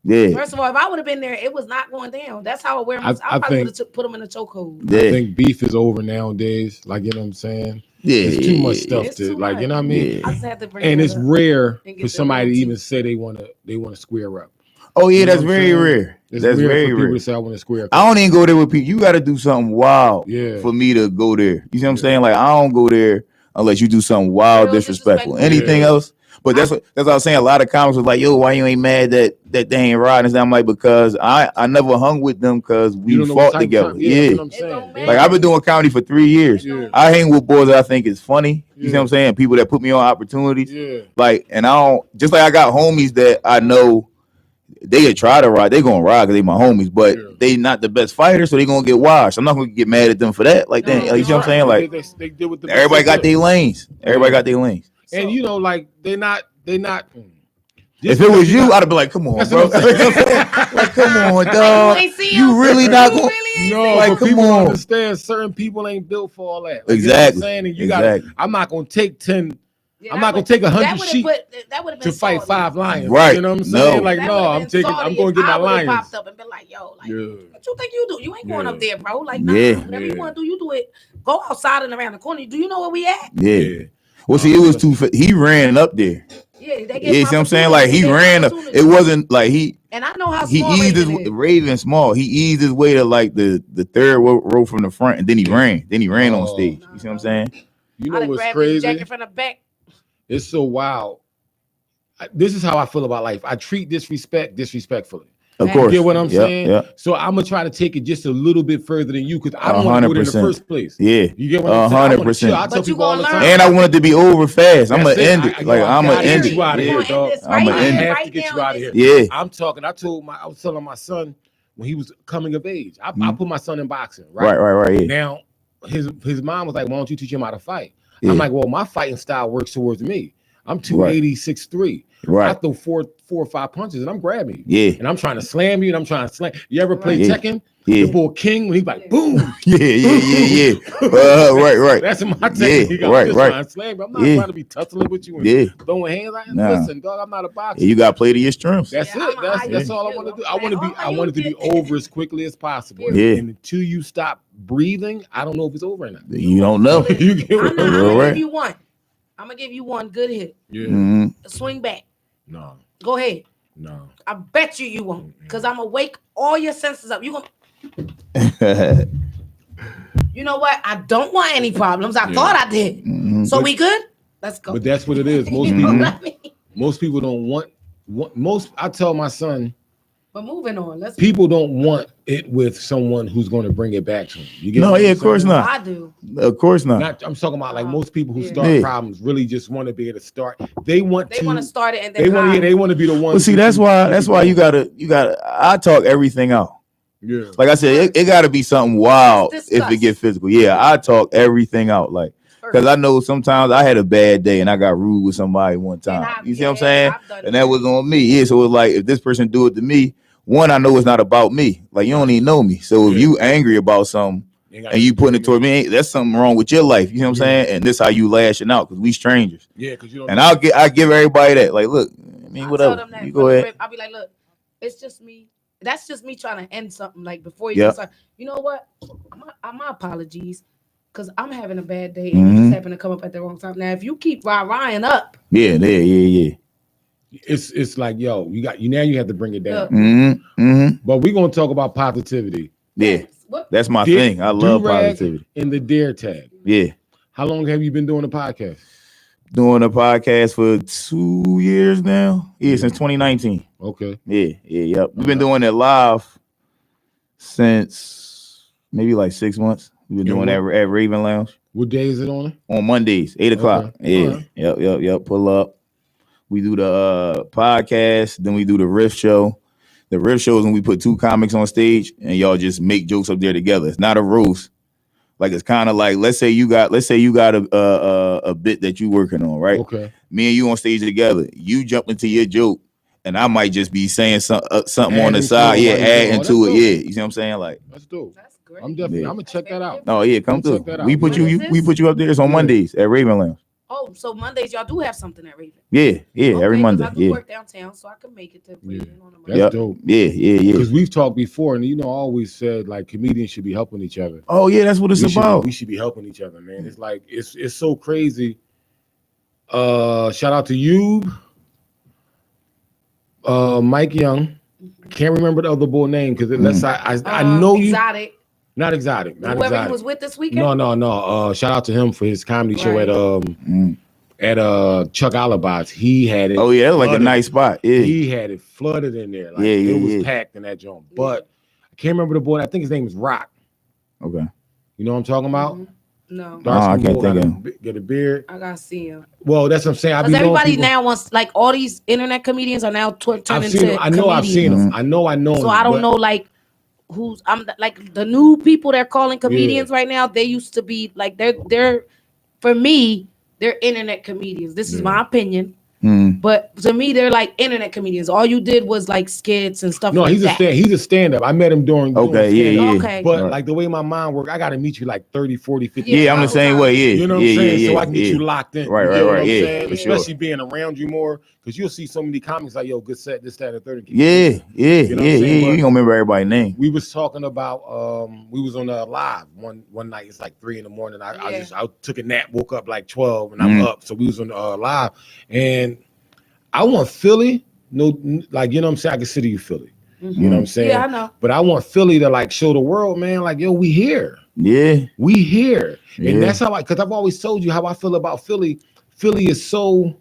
Yeah, First of all, if I would have been there, it was not going down. That's how I wear my. I I probably think- would have put him in a chokehold. yeah, I think beef is over nowadays. Like, you know what I'm saying? yeah. It's too much stuff It's to too like. You know what I much. mean? Yeah. I just had to bring And that it's up. rare And get for the somebody to real even tea. say they want to square up. Oh yeah, You know that's what I'm very saying? rare. It's That's rare very for people rare. to say I want to square up. I don't even go there with people. You got to do something wild Yeah. for me to go there. You see what I'm Yeah. saying? Like I don't go there unless you do something wild, Real disrespectful. disrespectful. Anything Yeah. else? But that's what I was saying. A lot of comments was like, "Yo, why you ain't mad that they ain't riding?" And I'm like, because I never hung with them because You we don't know what fought type of together. time- Yeah, that's what I'm It saying. don't Yeah. like I've been doing comedy for 3 years. Yeah. I hang with boys that I think is funny. You see Yeah. what I'm saying? People that put me on opportunities. Yeah. Like, and I don't just like I got homies that I know they had tried to ride. They gonna ride because they my homies, but Yeah. they not the best fighters, so they gonna get washed. I'm not gonna get mad at them for that. Like No, that, like, you know what I'm saying? Like they did what the best everybody they got could. their lanes. Everybody Yeah. got their lanes. And you know, like they not. If it was you, I'd have been like, "Come on, That's bro." what I'm saying. Like, come on, Like, dog. you ain't see You him? really not You gonna? really ain't No, see him? Like, but come people don't on. understand certain people ain't built for all that. Like, Exactly. You know what I'm saying? And you Exactly. got. I'm not gonna take 10 Yeah, I'm that not gonna would- take 100 that would've sheep that would've to been fight salty. 5 lions. Right. You know what I'm No. saying? Like, That no, would've I'm been taking. salty I'm going to if get my I would've lions. popped up and been like, yo, like, Yeah. what you think you do? You ain't going Yeah. up there, bro. Like, nah, Yeah. whatever you Yeah. want to do, you do it. Go outside and around the corner. Do you know where we at? Yeah. Well, see, it was too. He ran up there. Yeah, they Yeah, see what I'm saying? Like he ran up. It wasn't like he. And I know how He small eased Raven his is. Raven small. He eased his way to like the third row from the front, and then he ran. Then he ran on Oh. stage. You see what I'm saying? You I'd know have what's grabbed his crazy? jacket from the back. It's so wild. This is how I feel about life. I treat disrespect disrespectfully. Of You course. You get what I'm Yep, saying? yep. So I'm gonna try to take it just a little bit further than you because I don't want to go there in the 100%. first place. Yeah. You get what I'm saying? I wanna 100%. chill. I tell But you people all the gonna time. learn. And I want it to be over fast. I'm That's gonna it. end it. Like I I'm gonna gotta end get it. you out of You here, gonna dog. end this I'ma right end now, it. I have right to get now you out in of this- here. Yeah. I'm talking. I was telling my son when he was coming of age. I put my son in boxing, Right. Yeah. Now his mom was like, "Why don't you teach him how to fight?" Yeah. I'm like, "Well, my fighting style works towards me. I'm 280, 6'3". I Right. throw four or five punches and I'm grabbing you. Yeah. And I'm trying to slam you and I'm trying to slam. You ever play Yeah. Tekken? Yeah. The boy King when he's like, boom. Yeah. Right. That's my Yeah, technique. I'm right. just trying to slam you. I'm not Yeah. trying to be tussling with you and Yeah. throwing hands. Like, Nah. listen, dog, I'm not a boxer. You gotta play to your strengths. That's Yeah, it. I'm a That's high all I you. want to do. I'm like, I want it to be you over as quickly as possible. Yeah. And until you stop breathing, I don't know if it's over or not. You don't know. You get what I'm I'm gonna Right. give you one. I'm gonna give you one good hit. Yeah. Mhm. Swing back. No. Go ahead. No. I bet you won't, because I'm gonna wake all your senses up. You gonna, you know what? I don't want any problems. I Yeah. thought I did. Mhm. So we good? Let's go. But that's what it is. Most You know people, what I mean? most people don't want most. I tell my son, But moving on. Let's. people don't want it with someone who's going to bring it back to them. You get No, what yeah, I'm of course saying? not. I do. Of course not. I'm talking about like most people who Yeah. start Yeah. problems really just want to be able to start. They want They want to to. start it and then They want to. hide. They want to be the ones. Well, see, that's why you gotta. I talk everything out. Yeah. Like I said, it gotta be something wild Let's if it discuss. get physical. Yeah, I talk everything out. Like because I know sometimes I had a bad day and I got rude with somebody one time. You see what I'm saying? And that was on me. Yeah, so it's like if this person do it to me, one, I know it's not about me. Like you don't even know me. So if you angry about something and you putting it toward me, that's something wrong with your life. You know what I'm saying? And this how you lashing out because we strangers. Yeah, because you don't. And I give everybody that. Like, look, I mean, whatever. You go ahead. I'll be like, look, it's just me. That's just me trying to end something. Like before you start, you know what? My apologies, because I'm having a bad day and you just happen to come up at the wrong time. Now, if you keep Ryan up, yeah. It's like, yo, you have to bring it down. But we're gonna talk about positivity. Yeah, that's my thing. I love positivity. In the dare tag. Yeah. How long have you been doing the podcast? Doing a podcast for 2 years now. Yeah, since 2019. Okay. Yep. We've been doing it live since maybe like 6 months. We've been doing that at Raven Lounge. What day is it on? On Mondays, 8 o'clock. Okay. Yeah. Right. Yep. Pull up. We do the podcast, then we do the riff show. The riff show is when we put two comics on stage and y'all just make jokes up there together. It's not a roast. Like it's kind of like let's say you got a bit that you working on, right? Okay. Me and you on stage together. You jump into your joke, and I might just be saying something on the side. Yeah, adding to it. Yeah, you see what I'm saying? Like that's dope. That's great. I'm gonna check that out. Oh yeah, come through. We put you up there. It's on Mondays at Raven Lounge. Oh, so Mondays y'all do have something at Raven? Yeah, every Monday. I do work downtown, so I can make it to Raven on a Monday. That's dope. Yeah. Because we've talked before, and I always said like comedians should be helping each other. Oh yeah, that's what it's about. We should be helping each other, man. It's like it's so crazy. Shout out to you, Mike Young. Can't remember the other boy name because unless I know you. Exotic. Not exotic. Not whoever exotic. he was with this weekend. No. Shout out to him for his comedy show at Chuck Alibot's. He had it. Oh yeah, like a nice spot. Yeah, he had it flooded in there. Like, it was packed in that joint. But I can't remember the boy. I think his name is Rock. Okay. You know what I'm talking about? No. I can't think of him. Get a beard. I gotta see him. Well, that's what I'm saying. Because everybody now wants, like, all these internet comedians are now turned into. I've seen him. I know him. So I don't know, like. Like the new people they're calling comedians right now. They used to be like they're for me they're internet comedians. This is my opinion, but to me they're like internet comedians. All you did was like skits and stuff. No, like he's a stand-up. I met him during. Okay. Okay, but like the way my mind works, I got to meet you like 30, 40, 50. Yeah, I'm the same way. Yeah, you know what I'm saying. So I can get you locked in. Right. Yeah, especially being around you more because you'll see so many comics like, yo, good set, this, that, and 30. Yeah. You don't remember everybody's name. We was talking about we was on live one night. It's like 3 a.m. I took a nap, woke up like 12, and I'm up. So we was on live, and I want Philly. No, like you know what I'm saying. I consider you Philly. You know what I'm saying? Yeah, I know. But I want Philly to like show the world, man. Like yo, we here. Yeah, we here, and that's how because I've always told you how I feel about Philly. Philly is so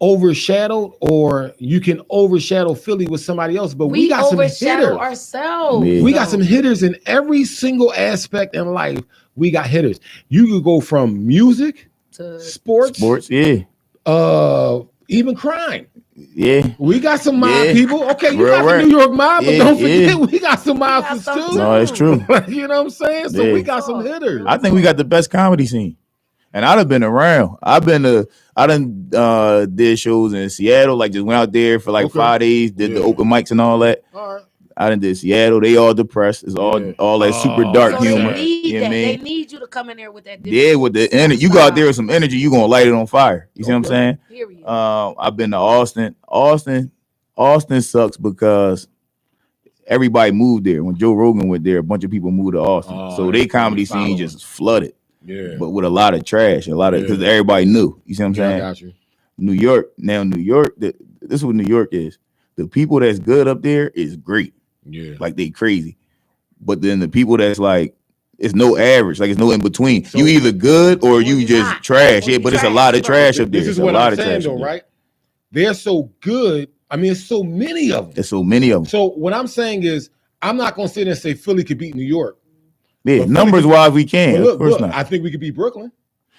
overshadowed, or you can overshadow Philly with somebody else, but we got some hitters ourselves. We got some hitters in every single aspect in life. We got hitters. You could go from music to sports, even crime. Yeah, we got some mob people. Okay, you got the New York mob, but don't forget we got some mobsters too. No, it's true. You know what I'm saying? So we got some hitters. I think we got the best comedy scene. And I'd have been around. I done did shows in Seattle, like just went out there for like 5 days, did the open mics and all that. All right. I done did Seattle. They all depressed. It's all that super dark humor. They need you to come in there with that. Yeah, with the energy. You go out there with some energy, you gonna light it on fire. You see what I'm saying? Period. I've been to Austin. Austin sucks because everybody moved there. When Joe Rogan went there, a bunch of people moved to Austin. So their comedy scene just flooded. Yeah, but with a lot of trash, because everybody knew. You see what I'm saying? I got you. New York, this is what New York is. The people that's good up there is great. Yeah, like they crazy. But then the people that's like, it's no average, like it's no in between. So, you either good or you just trash. Yeah, but it's a lot of trash up there. This is what I'm saying though, right? They're so good. I mean, it's so many of them. There's so many of them. So what I'm saying is, I'm not gonna sit there and say Philly could beat New York. Yeah, numbers wise we can. Of course not. I think we could beat Brooklyn.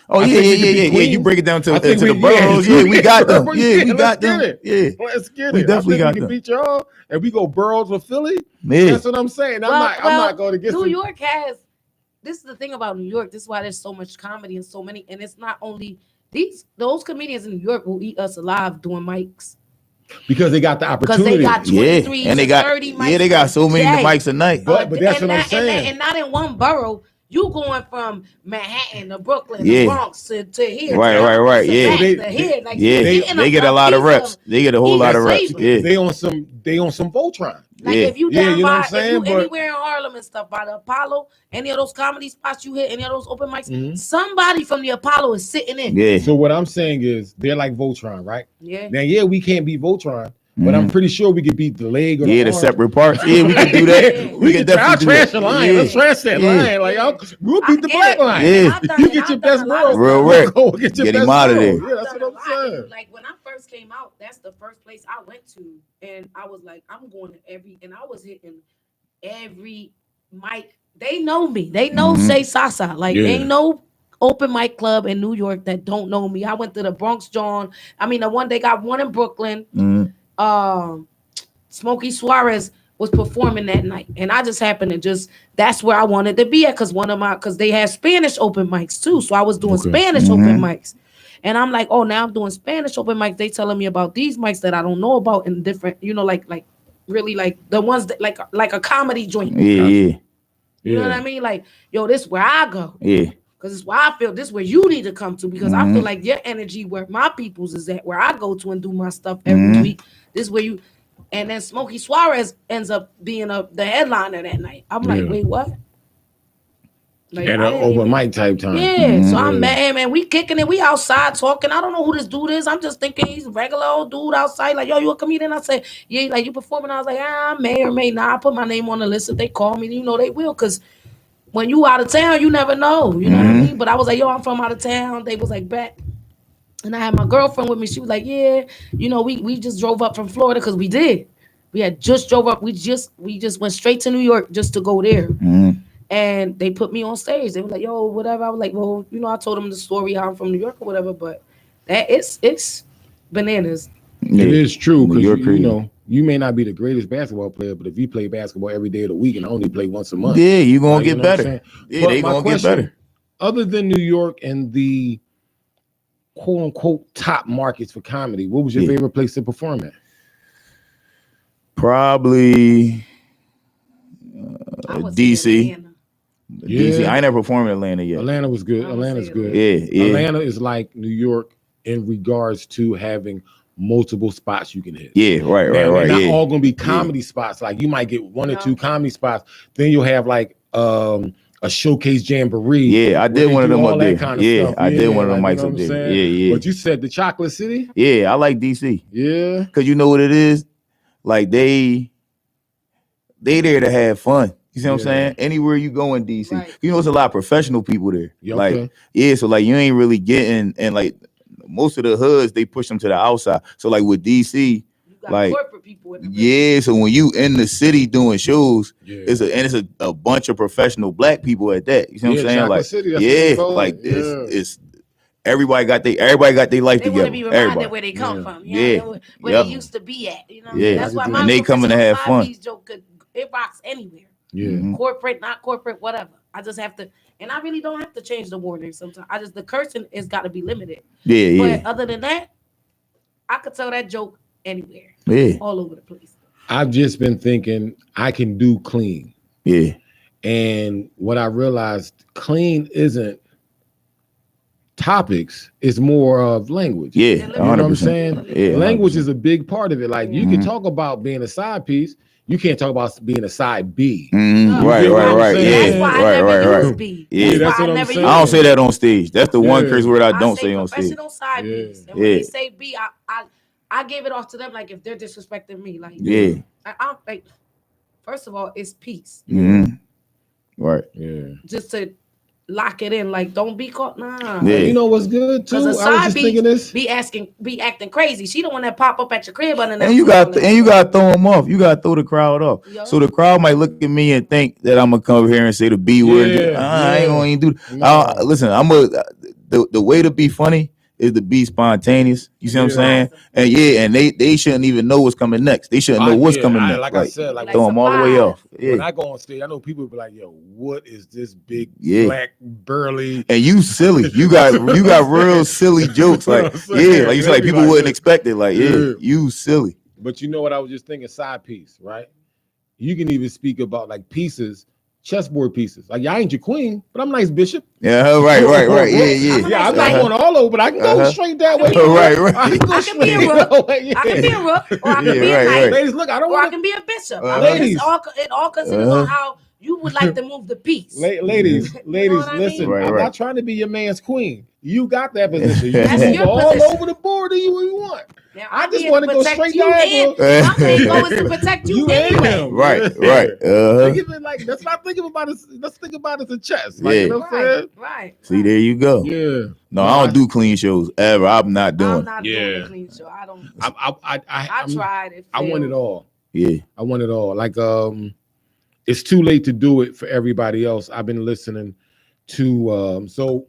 Oh yeah. You break it down to the boroughs. Yeah, we got them. Yeah, we got them. Yeah, let's get it. We definitely got them. We can them. beat y'all, and we go boroughs with Philly. Yeah, that's what I'm saying. I'm not going to get New York has this is the thing about New York. This is why there's so much comedy and so many. And it's not only those comedians in New York will eat us alive doing mics. Because they got the Because opportunity. they got 23 and to they got 30 mics. they got so many mics a night. But that's what I'm saying. And not in one borough. You going from Manhattan to Brooklyn, Yeah. to Bronx to here. Right. To Yeah. back They- to here. Like, They get a lot of reps. They get a whole lot of reps. Yeah. They on some Voltron. Like Yeah. if you Yeah, down you know what I'm by, if saying? you But- anywhere in Harlem and stuff by the Apollo, any of those comedy spots you hit, any of those open mics, Mhm. somebody from the Apollo is sitting in. Yeah. So what I'm saying is they're like Voltron, right? Yeah. Now, yeah, we can't beat Voltron, but I'm pretty sure we could beat the leg or Yeah, the the arm. separate parts. Yeah, we can do that. We can definitely I'll do trash that. the line. Yeah. Let's trash that Yeah. line. Like, we'll beat the get black it. line. Yeah. I've done You it. get your I've done best a lot of girl. Real stuff. rap. Go get your Get best him out of girl. there. Yeah, that's I've what done I'm a lot. saying. Like when I first came out, that's the first place I went to, and I was like, I'm going to and I was hitting every mic. They know me. They know Say Sasa. Like Yeah. ain't no open mic club in New York that don't know me. I went to the Bronx John. I mean, the one they got one in Brooklyn. Smokey Suarez was performing that night, and I just happened to that's where I wanted to be at because they had Spanish open mics too. So I was doing Spanish open mics. And I'm like, oh, now I'm doing Spanish open mics. They telling me about these mics that I don't know about in different, like really like the ones that like a comedy joint. Yeah. You know what I mean? Like, yo, this is where I go. Yeah. Because it's where I feel this is where you need to come to. Because I feel like your energy where my people's is at, where I go to and do my stuff every week. This is where you, and then Smokey Suarez ends up being the headliner that night. I'm like, wait, what? Like, At an open mic type time. yeah, so I'm mad, man. We kicking it. We outside talking. I don't know who this dude is. I'm just thinking he's a regular old dude outside. Like, yo, you a comedian? I said, yeah. Like, you performing? I was like, I may or may not. I put my name on the list. If they call me, you know they will. Because when you out of town, you never know. You know what I mean? But I was like, yo, I'm from out of town. They was like, bet. And I had my girlfriend with me. She was like, yeah, we just drove up from Florida because we did. We had just drove up. We just went straight to New York just to go there. And they put me on stage. They were like, yo, whatever. I was like, well, I told them the story how I'm from New York or whatever, but that it's bananas. It is true New because York you may not be the greatest basketball player, but if you play basketball every day of the week and only play once a month, Yeah, you gonna like, get know what I'm better. saying? Yeah, But they my gonna get question, better. Other than New York and the quote unquote top markets for comedy, what was your favorite place to perform at? Probably I would say DC. Atlanta. DC. Yeah. I ain't never performed in Atlanta yet. Atlanta was good. I would Atlanta's say good. Yeah. Atlanta is like New York in regards to having multiple spots you can hit. Yeah, right. They're not Yeah. all gonna be comedy spots. Like you might get one or two comedy spots. Then you'll have like a showcase jamboree. Yeah, I did one of them up there. Kind of Yeah, stuff. I did one of them like, mics you know up what I'm there. saying? Yeah. But you said the Chocolate City? Yeah, I like DC. Yeah. Cause you know what it is? Like they there to have fun. You see what I'm saying? Anywhere you go in DC, Right. it's a lot of professional people there. Yeah, like, okay. so like you ain't really getting, and like most of the hoods, they push them to the outside. So like with DC, You got like corporate people in the so when you in the city doing shows, Yeah. it's a bunch of professional black people at that. You see what I'm saying? Chocolate Like, City, that's what they call like it. it's everybody got their life They want together. to be reminded Everybody. where they come from. Yeah. Where they used to be at. You know what I mean? Yeah. That's why And my they coming to have fun. joke it rocks anywhere. Yeah. Mhm. Corporate, not corporate, whatever. I just have to, and I really don't have to change the warning sometimes. The cursing has got to be limited. Yeah. But other than that, I could tell that joke anywhere, Yeah. all over the place. I've just been thinking I can do clean. Yeah. And what I realized, clean isn't topics, it's more of language. Yeah. You know You know what I'm 100%. saying? Yeah. Language is a big part of it. Like you can Mhm. talk about being a side piece, you can't talk about being a side B. Mhm. No. Right. You get what I'm Right. saying? Yeah. That's why I Right. never use Right. B. Yeah. That's That's why what I I'm never saying. use I don't say that on stage. That's the one Yeah. curse word I don't say say on stage. professional side Yeah. piece. And when Yeah. they say B, I gave it off to them like if they're disrespecting me. Like Yeah. I'm like, first of all, it's peace. Mhm. Right. Yeah. Just to lock it in. Like, don't be caught. Nah. Yeah. You know what's good too? I Because a was side just B thinking this. be acting crazy. She the one that pop up at your crib under that. And you got to throw them off. You got to throw the crowd off. Yeah. So the crowd might look at me and think that I'm gonna come over here and say the B word. I ain't gonna even do. No. Listen, the way to be funny is to be spontaneous. You see what I'm Yeah. saying? And and they shouldn't even know what's coming next. They shouldn't know what's coming next. Like I said, like throw them all the way off. When Yeah. I go on stage, I know people be like, "Yo, what is this big Yeah. black burly?" And you silly. You got real silly jokes. Like, like you said, like people wouldn't expect it. Like, you silly. But you know what I was just thinking? Side piece, right? You can even speak about like pieces, chessboard pieces. Like, I ain't your queen, but I'm nice, Bishop. Yeah, right. Yeah, I'm not going all over, but I can go straight that way. Right. I can be a rook. I can be a rook, or I can be a knight. Ladies, look, I don't or want I can be a bishop. Ladies, it all considers on how you would like to move the piece. Ladies, I listen. mean? I'm not trying to be your man's queen. You got that position. You That's can your move all position. over the board. Do you want? Now, I just want to go straight diagonal. My main goal is to protect you anyway. Right. Think of it like let's not think about it. Let's think about it as a chess. Like, you know what I'm saying? Right. See, there you go. Yeah. No, I don't do clean shows ever. I'm not doing. I'm not doing a clean show. I don't. I tried it. I want it all. Yeah. I want it all. Like it's too late to do it for everybody else. I've been listening to so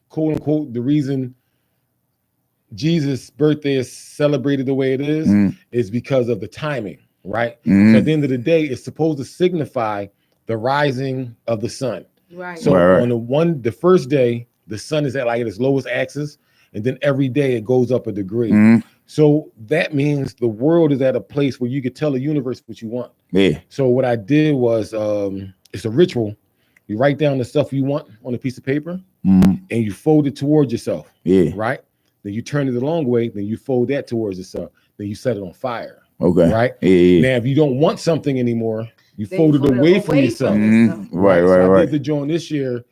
quote unquote the reason Jesus' birthday is celebrated the way it is because of the timing, right? So at the end of the day, it's supposed to signify the rising of the sun. Right. So on the first day, the sun is at like its lowest axis, and then every day it goes up a degree. So that means the world is at a place where you could tell the universe what you want. Yeah. So what I did was it's a ritual. You write down the stuff you want on a piece of paper and you fold it towards yourself. Yeah. Right? Then you turn it the long way, then you fold that towards yourself. Then you set it on fire. Okay. Right? Yeah. Now, if you don't want something anymore, you fold it away from yourself. Right. So I did the joint this year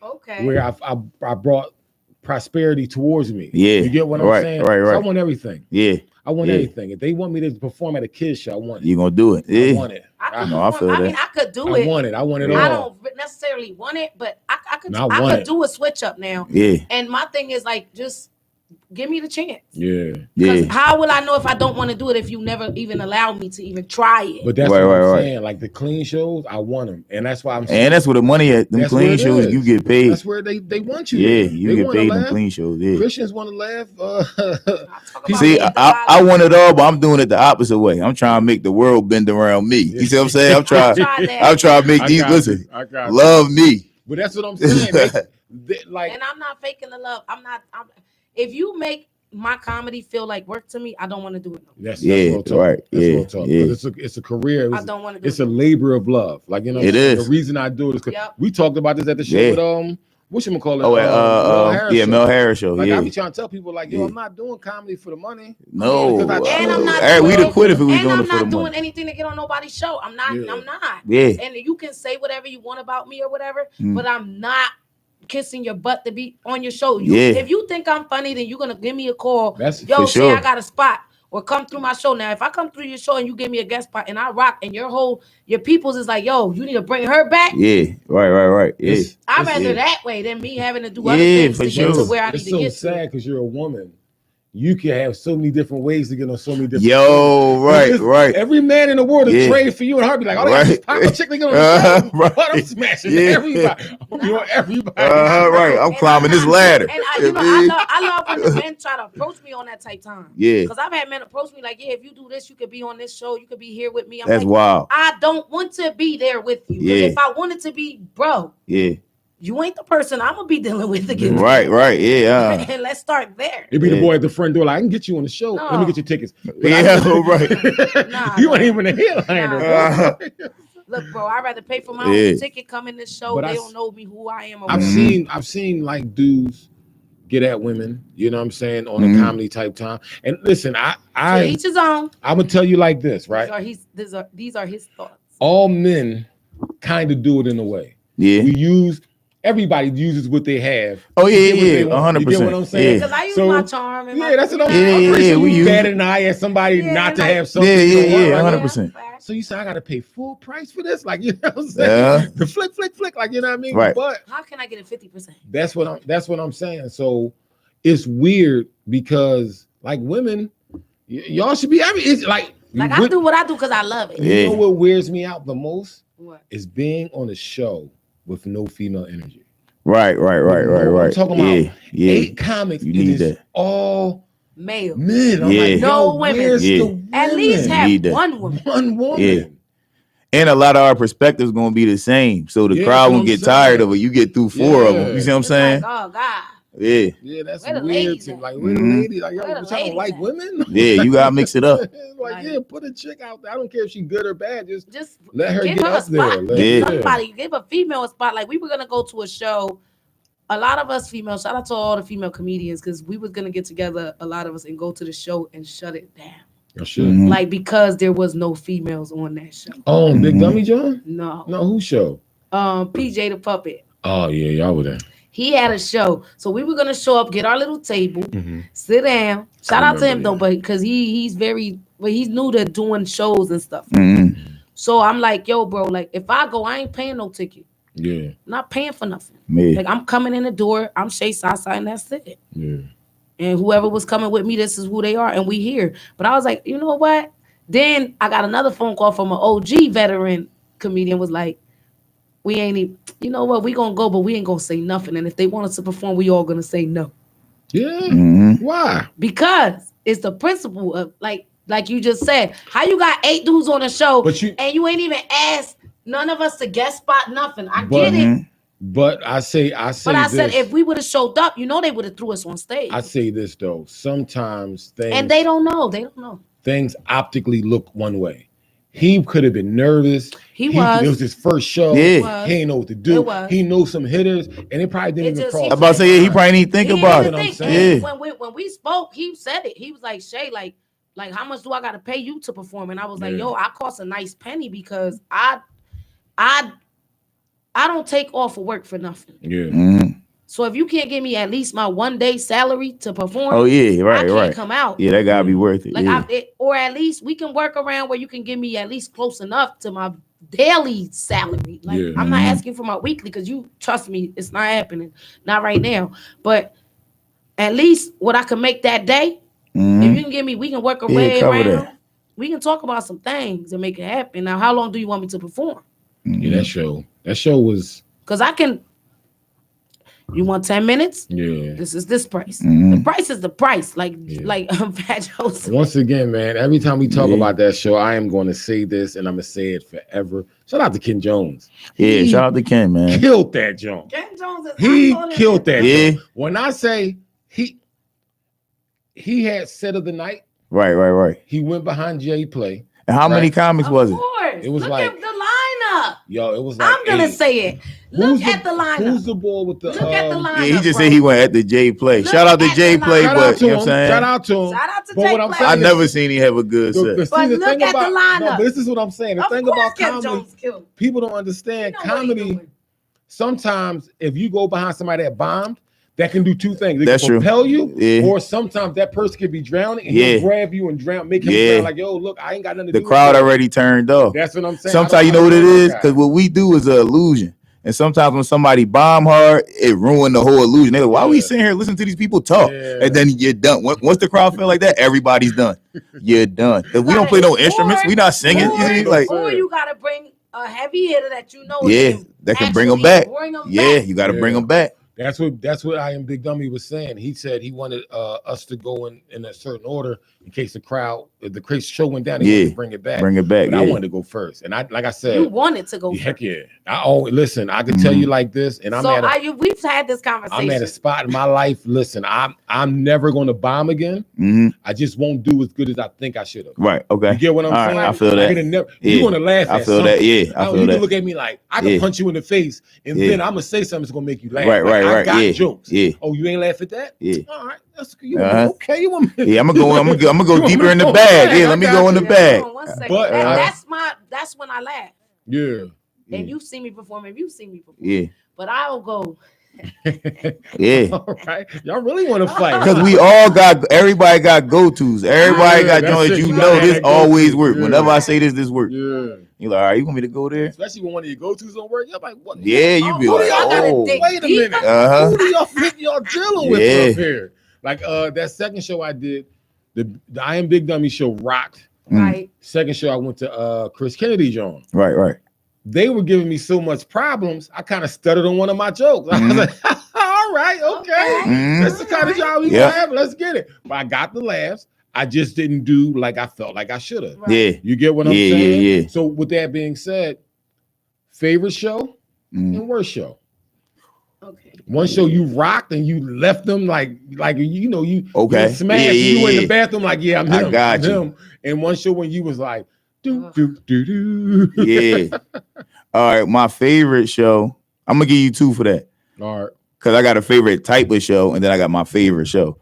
where I brought prosperity towards me. Yeah. You get what I'm saying? Right. So I want everything. Yeah. I want everything. If they want me to perform at a kid's show, I want it. You gonna do it? Yeah. I want it. I feel that. I mean, I could do it. I want it. I want it all. I don't necessarily want it, but I could do a switch up now. Yeah. And my thing is like, just give me the chance. Yeah. Because how will I know if I don't want to do it if you never even allowed me to even try it? But that's what I'm saying. Like the clean shows, I want them, and that's why I'm saying. And that's where the money at. Them clean shows, you get paid. That's where they want you. Yeah, you get paid in clean shows. Yeah. Christians want to laugh. See, I want it all, but I'm doing it the opposite way. I'm trying to make the world bend around me. You see what I'm saying? I'm trying to make these listen. Love me. But that's what I'm saying. Like, and I'm not faking the love. If you make my comedy feel like work to me, I don't want to do it. That's real talk. Right. That's real talk. It's a career. I don't want to do it. It's a labor of love. Like, you know, it is. The reason I do it is because we talked about this at the show with whatchamacallit? Mel Harris show. Like, I be trying to tell people, like, yo, I'm not doing comedy for the money. No. And I'm not we'd have quit if we was doing it for the money. And I'm not doing anything to get on nobody's show. I'm not. Yeah. And you can say whatever you want about me or whatever, but I'm not kissing your butt to be on your show. If you think I'm funny, then you're gonna give me a call. Say I got a spot, or come through my show. Now, if I come through your show and you give me a guest spot and I rock, and your people's is like, yo, you need to bring her back. Yeah, right. Yeah, I'd rather that way than me having to do other things to get to where I need to get. It's so sad because you're a woman. You can have so many different ways to get on so many different things. Right. Every man in the world is trade for you and her. Be like, oh, they got this chick to get on the show. Right. I'm smashing everybody. You know, everybody. Right. I'm climbing this ladder. And I love when the men try to approach me on that type time. Yeah. Because I've had men approach me like, yeah, if you do this, you could be on this show. You could be here with me. I'm That's like, wild. I don't want to be there with you. Yeah. If I wanted to be, bro. Yeah. You ain't the person I'm gonna be dealing with again. Right, yeah. And let's start there. It'd be the boy at the front door, like, I can get you on the show. Let me get your tickets. Right. You ain't even a headliner. Look, bro, I'd rather pay for my own ticket, come in this show. But they don't know me, who I am. I've seen like dudes get at women, you know what I'm saying, on a comedy type time. And listen, to each his own. I'm gonna tell you like this, right? These are his thoughts. All men kind of do it in a way. Yeah. Everybody uses what they have. Oh yeah, 100%. You get what I'm saying? Because I use my charm. And that's what I'm saying. We use better than I ask somebody not to have something. Yeah, 100%. So you say I gotta pay full price for this? Like, you know what I'm saying? The flick, like, you know what I mean? Right. But how can I get it 50%? That's what I'm saying. So it's weird because like women, y'all should be. I mean, it's like I do what I do because I love it. You know what wears me out the most? What? Is being on a show with no female energy. Right. I'm talking about Yeah. 8 comics. You It need is that. male. all men. I'm Yeah. like, No yo, women. where's Yeah. the women? At least You have need that. one woman. one woman. Yeah. And a lot of our perspectives gonna be the same, so the Yeah, crowd that's won't what get I'm tired saying. of it. You get through 4 of them. You Yeah. see what I'm It's saying? like, oh God. Yeah. Yeah, that's Where the weird. ladies To, at? like, where the Mhm. lady? Like, yo, Where the which I don't ladies like at? women. Yeah, you gotta mix it up. Like, Like- yeah, put a chick out there. I don't care if she's good or bad. Just Just let her give get her a up there. spot. Let- Give Yeah. somebody, give a female a spot. Like we were gonna go to a show. A lot of us females, shout out to all the female comedians, because we was gonna get together, a lot of us, and go to the show and shut it down. Oh, shit. Mhm. Like because there was no females on that show. Oh, Big Mhm. Dummy John? No. No, who show? PJ the Puppet. Oh, yeah, y'all were there. He had a show. So we were gonna show up, get our little table, sit down. Shout out to him remember, though, but because he's new to doing shows and stuff. Mhm. So I'm like, yo, bro, like if I go, I ain't paying no ticket. Yeah, Not paying for nothing. Yeah. Like I'm coming in the door, I'm Shay Sasa, and that's it. yeah. And whoever was coming with me, this is who they are, and we here. But I was like, you know what? Then I got another phone call from an OG veteran comedian, was like, we ain't even, you know what, we gonna go, but we ain't gonna say nothing. And if they want us to perform, we all gonna say no. Yeah. Mhm. Why? Because it's the principle of like you just said, how you got 8 dudes on the show But you, and you ain't even asked none of us to guest spot nothing. I But- get it. Mhm. but I say But I this. said if we would have showed up, you know they would have threw us on stage. I say this though. Sometimes things And they don't know. They don't know. things optically look one way. He could have been nervous. He was. It was his first show. Yeah. He ain't know what to do. It was. He knows some hitters, and it probably didn't It even just- cross. he I'm about to say, yeah, he probably didn't think He about didn't it. think. saying. And when we spoke, he said it. He was like, Shay, like how much do I gotta pay you to perform? And I was like, Yeah. yo, I cost a nice penny because I don't take off of work for nothing. Yeah. Mhm. So if you can't give me at least my 1 day salary to perform, Oh yeah, I right, can't right. come out. Yeah, that gotta be worth it. Like Yeah. or at least we can work around where you can give me at least close enough to my daily salary. Like Yeah. I'm not Mhm. asking for my weekly because you trust me, it's not happening, not right now. But at least what I can make that day, Mhm. if you can give me, we can work Yeah, cover around. that. We can talk about some things and make it happen. Now, how long do you want me to perform? Yeah, that show was Because I can. You want 10 minutes? yeah. This is this price. Mhm. The price is the price. Like Yeah. Fat Joe said. Once again, man, every time we talk Yeah. about that show, I am going to say this and I'm going to say it forever. Shout out to Ken Jones. Yeah, He shout out to Ken, man. killed that joint. Ken Jones is He I told him killed that. Yeah. joint. When I say he had set of the night, Right. he went behind Jay Play. And how many Right. comics Of was it? course. It was Look like- at the lineup. Yo, it was like I'm gonna 8. say it. Look at the lineup. Who's the boy with the Look at the lineup. Yeah, he just bro. said he went at the J Play. Look Shout out to at J the Play, lineup. Shout but out to you know him. what I'm saying? Shout out to him. Shout out to But Jay what I'm Play. saying I is- never seen him have a good set. But the look thing at the about lineup. no, but this is what I'm saying. The Of thing course about Ken comedy, Jones killed. people don't You understand know what he comedy. doing. Sometimes if you go behind somebody that bombed, that can do two things. It That's can true. propel you, Yeah. or sometimes that person could be drowning and Yeah. he'll grab you and drown, make him Yeah. drown like, yo, look, I ain't got nothing to The do crowd with it. already turned off. That's what I'm saying. Sometimes you know what it is? Because what we do is an illusion. And sometimes when somebody bomb hard, it ruined the whole illusion. They're like, why are we Yeah. sitting here listening to these people talk? Yeah. And then you're done. Once the crowd feel like that, everybody's done. You're done. 'Cause we don't play no instruments. We not singing. You see, like, Or you gotta bring a heavy hitter that you know. yeah, that can bring them back. Yeah, you got to bring Yeah. them back. That's what I Am Big Dummy was saying. He said he wanted us to go in a certain order in case the crazy show went down. He wanted to bring it back. Bring it back. But I Yeah. wanted to go first, and like I said, You wanted to go. heck yeah. I always listen. I can tell you like this, and So we've had this conversation. I'm at a spot in my life. Listen, I'm never going to bomb again. Mhm. I just won't do as good as I think I should have. Right. Okay. You get what I'm All right, saying? I feel that. You're Yeah. going to laugh I at feel something. that. Yeah. I Now, feel you that. can look at me like I can Yeah. punch you in the face, and Yeah. then I'm gonna say something that's gonna make you laugh. Right, Like, right. I got Yeah. jokes. Yeah. Oh, you ain't laugh at that? Yeah. All right, that's you. Uh-huh. Okay, you want me? Yeah, I'm gonna go You deeper in the want bag. me? Yeah, let me I go got in the you. bag. Hold on one second. But, That's when I laugh. Yeah. And you've seen me perform. And you've seen me perform. Yeah. But I'll go. Yeah. All right, y'all really want to fight? Because everybody got go-tos. Everybody Yeah, got that's joints it. you You know gotta have this that always go-to. work. Yeah. Whenever I say this work. Yeah. You're like, all right, you want me to go there? Especially when one of your go-tos don't work. You're like, what? Yeah, you be Oh, like, y'all gotta oh. dig Wait a deep. minute. Uh-huh. Who do y'all think y'all dealing with Yeah. up here? Like that second show I did, the I Am Big Dummy show rocked. Mm. Right. Second show I went to Chris Kennedy John. Right. they were giving me so much problems. I kind of stuttered on one of my jokes. I was like, all right, okay. That's the kind of job we have. Let's get it. But I got the laughs. I just didn't do like I felt like I should have. Right. Yeah. You get what I'm saying? Yeah. So with that being said, favorite show and worst show. Okay. One show you rocked and you left them like you know you Okay. smashed and you were in the bathroom like I'm him. I got I'm you. him. And one show when you was like do do do do. Yeah. All right. My favorite show. I'm gonna give you two for that. All right. Because I got a favorite type of show and then I got my favorite show.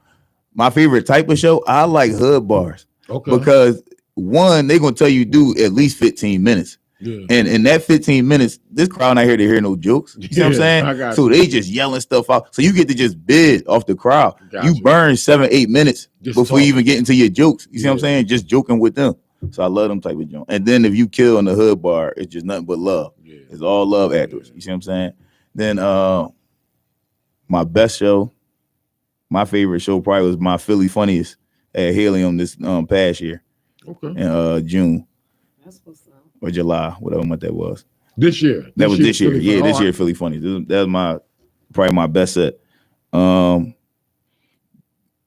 My favorite type of show, I like hood bars. Okay. Because one, they're gonna tell you do at least 15 minutes. Yeah. And in that 15 minutes, this crowd not here to hear no jokes. You see what I'm saying? So they just yelling stuff out. So you get to just bid off the crowd. You burn 7-8 minutes just before you even get into your jokes. You see what I'm saying? Just joking with them. So I love them type of jokes. And then if you kill in the hood bar, it's just nothing but love. Yeah. It's all love afterwards. You see what I'm saying? Then my best show, my favorite show probably was my Philly Funniest at Helium this past year. Okay. In June. That's what's up. Or July, whatever month that was. This year. That was this year. Yeah, this year Philly Funny. That was probably my best set. And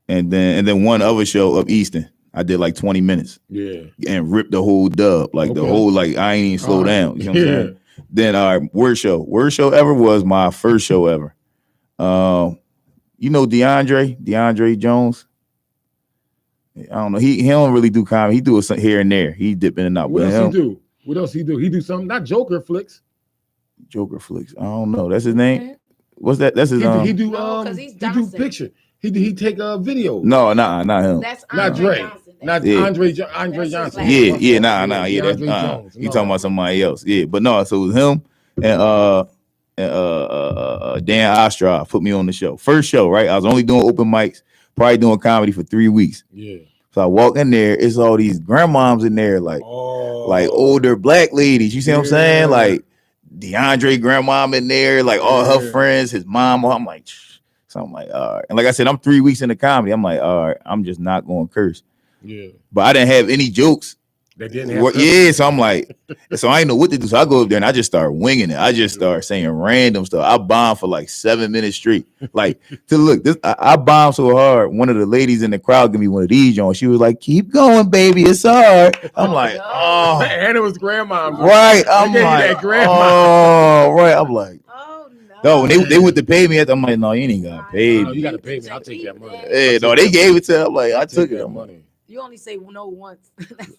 then one other show of Easton. I did like 20 minutes. Yeah. And ripped the whole dub. Like the whole, like I ain't even slow down. You know what I'm saying? Then Worst show. Worst show ever was my first show ever. You know DeAndre Jones? I don't know. He don't really do comedy. He do it here and there. He dip in and out. What else he do? What else he do? He do something, not Joker flicks. Joker flicks. I don't know. That's his name. What's that? That's his He do picture. He take a video. No, not him. That's not Dre. Johnson. Not Andre Johnson. Yeah. That's you talking about somebody else. Yeah, but no. So it was him and Dan Ostroff put me on the show. First show, right? I was only doing open mics, probably doing comedy for 3 weeks. Yeah. So I walk in there, it's all these grandmoms in there, like older black ladies. You see what I'm saying? Like DeAndre grandmom in there, like all her friends, his mom. I'm like, so I'm like, all right. And like I said, I'm 3 weeks into comedy. I'm like, all right, I'm just not going to curse. Yeah. But I didn't have any jokes. They didn't have so I'm like, so I didn't know what to do. So I go up there and I just start winging it. I just start saying random stuff. I bombed for like 7 minutes straight. Like, to look, I bombed so hard. One of the ladies in the crowd gave me one of these on. She was like, "Keep going, baby. It's hard." I'm like, oh. And it was grandma. Right. I'm like, oh, right. I'm like, no, when they went to pay me, I'm like, no, you ain't gotta pay me. You gotta pay me. I'll take that money. Yeah, no, they gave it to her. I'm like, I took that money. You only say no once.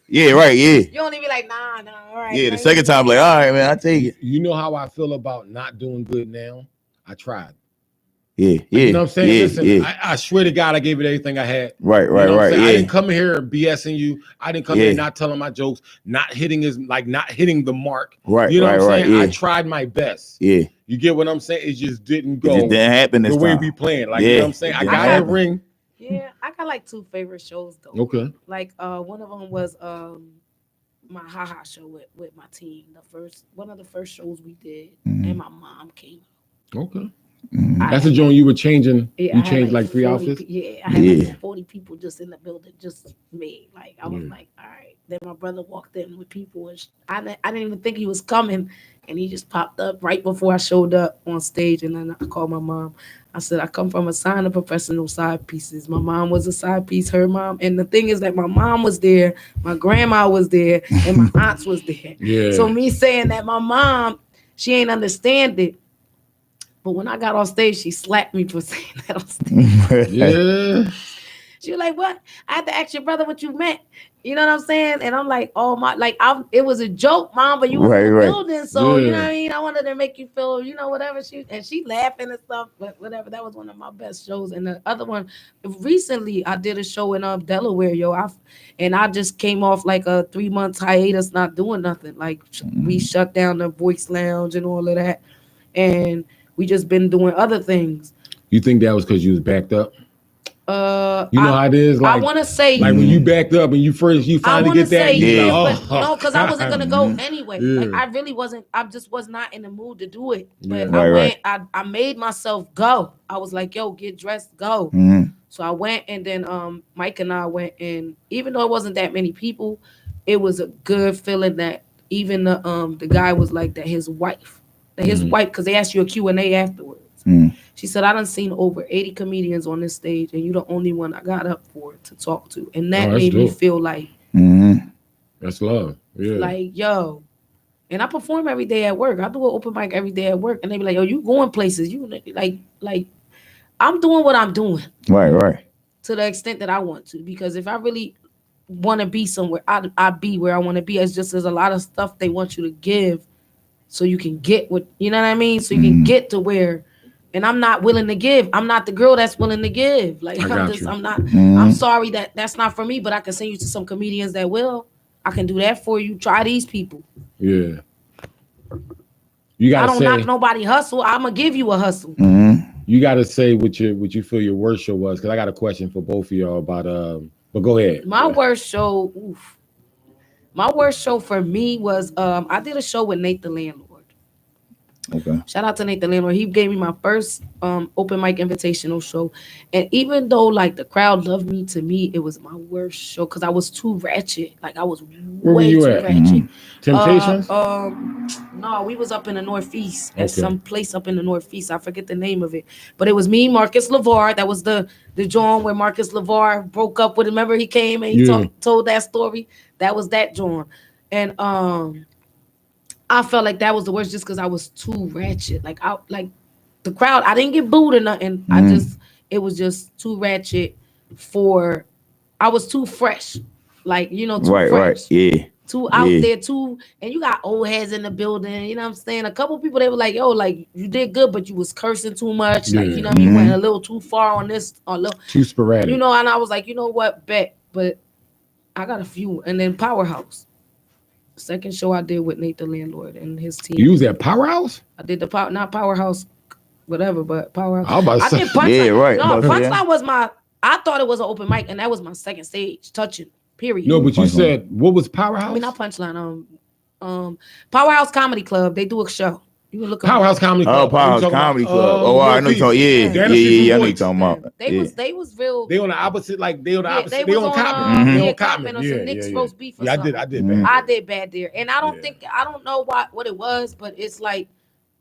Yeah, right. Yeah. You only be like, nah, all right. Yeah, the second time, like, all right, man, I take it. You know how I feel about not doing good now? I tried. Yeah. You know what I'm saying? Yeah, listen, I swear to God, I gave it everything I had. Right. You know Yeah. I didn't come here BSing you. I didn't come here not telling my jokes, not hitting the mark. Right. You know what I'm saying? Yeah. I tried my best. Yeah. You get what I'm saying? It just didn't go. It just didn't happen this the way time. we playing. Like, you know what I'm saying? I got a ring. Yeah, I got like 2 favorite shows though. Okay. Like one of them was my haha show with my team. One of the first shows we did, and my mom came. Okay. That's a joint you were changing. You changed like 3 outfits. I had like 40 people just in the building, just me. Like I was like, all right. Then my brother walked in with people, and I didn't even think he was coming, and he just popped up right before I showed up on stage. And then I called my mom. I said, I come from a sign of professional side pieces. My mom was a side piece, her mom. And the thing is that my mom was there, my grandma was there, and my aunts was there. Yeah. So me saying that my mom, she ain't understand it. But when I got on stage, she slapped me for saying that on stage. Yeah. She was like, "What? I had to ask your brother what you meant." You know what I'm saying? And I'm like, "Oh my!" Like, it was a joke, Mom, but you were in the building, so you know what I mean. I wanted to make you feel, whatever. She laughing and stuff, but whatever. That was one of my best shows. And the other one, recently, I did a show in Delaware, and I just came off like a 3 months hiatus, not doing nothing. Like we shut down the Voice Lounge and all of that, and we just been doing other things. You think that was because you was backed up? You know how it is. Like, I want to say, like when you backed up and you finally get that. No, because I wasn't gonna go anyway. Like I really wasn't. I just was not in the mood to do it. But I made myself go. I was like, "Yo, get dressed, go." So I went, and then Mike and I went, and even though it wasn't that many people, it was a good feeling that even the guy was like that his wife, because they asked you a Q&A afterwards. She said, I done seen over 80 comedians on this stage, and you the only one I got up for to talk to. And that made me feel like, that's love. Yeah. Like, yo. And I perform every day at work. I do an open mic every day at work. And they be like, yo, you going places. You like I'm doing what I'm doing. Right. To the extent that I want to. Because if I really want to be somewhere, I'd be where I want to be. It's just there's a lot of stuff they want you to give so you can get what, you know what I mean? So you can get to where. And I'm not willing to give. I'm not the girl that's willing to give. Like, I'm not. I'm sorry that's not for me, but I can send you to some comedians that will. I can do that for you. Try these people. Yeah. You gotta I don't knock nobody hustle. I'm gonna give you a hustle. You gotta say what you feel your worst show was, because I got a question for both of y'all about but go ahead. My worst show, my worst show for me was I did a show with Nate the Landlord. Okay. Shout out to Nate the Landlord. He gave me my first open mic invitational show. And even though like the crowd loved me, to me, it was my worst show because I was too ratchet. Like I was way too ratchet. Temptations? No, we was up in the Northeast at some place up in the Northeast. I forget the name of it. But it was me, Marcus LeVar. That was the John where Marcus LeVar broke up with him. Remember he came and he told that story? That was that John. And I felt like that was the worst just because I was too ratchet. Like the crowd, I didn't get booed or nothing. It was just too ratchet I was too fresh. Like, too fresh. Right, yeah. Too out there, and you got old heads in the building, you know what I'm saying? A couple people, they were like, yo, like, you did good, but you was cursing too much. Like, you know what I mean? Went a little too far on this, or a little too sporadic. and I was like, you know what, bet. But I got a few. And then Powerhouse. Second show I did with Nate the Landlord and his team. You was at Powerhouse? I did not Powerhouse, whatever, but Powerhouse. I did Punchline. Yeah, right. No, Punchline was I thought it was an open mic, and that was my second stage, touching, period. No, but you said, what was Powerhouse? I mean, not Punchline. Powerhouse Comedy Club, they do a show. You can look up Powerhouse Comedy Club. Oh, Powerhouse Comedy Club. I know you're talking. Yeah, I know you're talking about. They was real. They on the opposite, like they on the opposite. They on Coppin. They on Coppin. Yeah, some Nick's roast beef. I did bad. I did bad there, and I don't know what it was, but it's like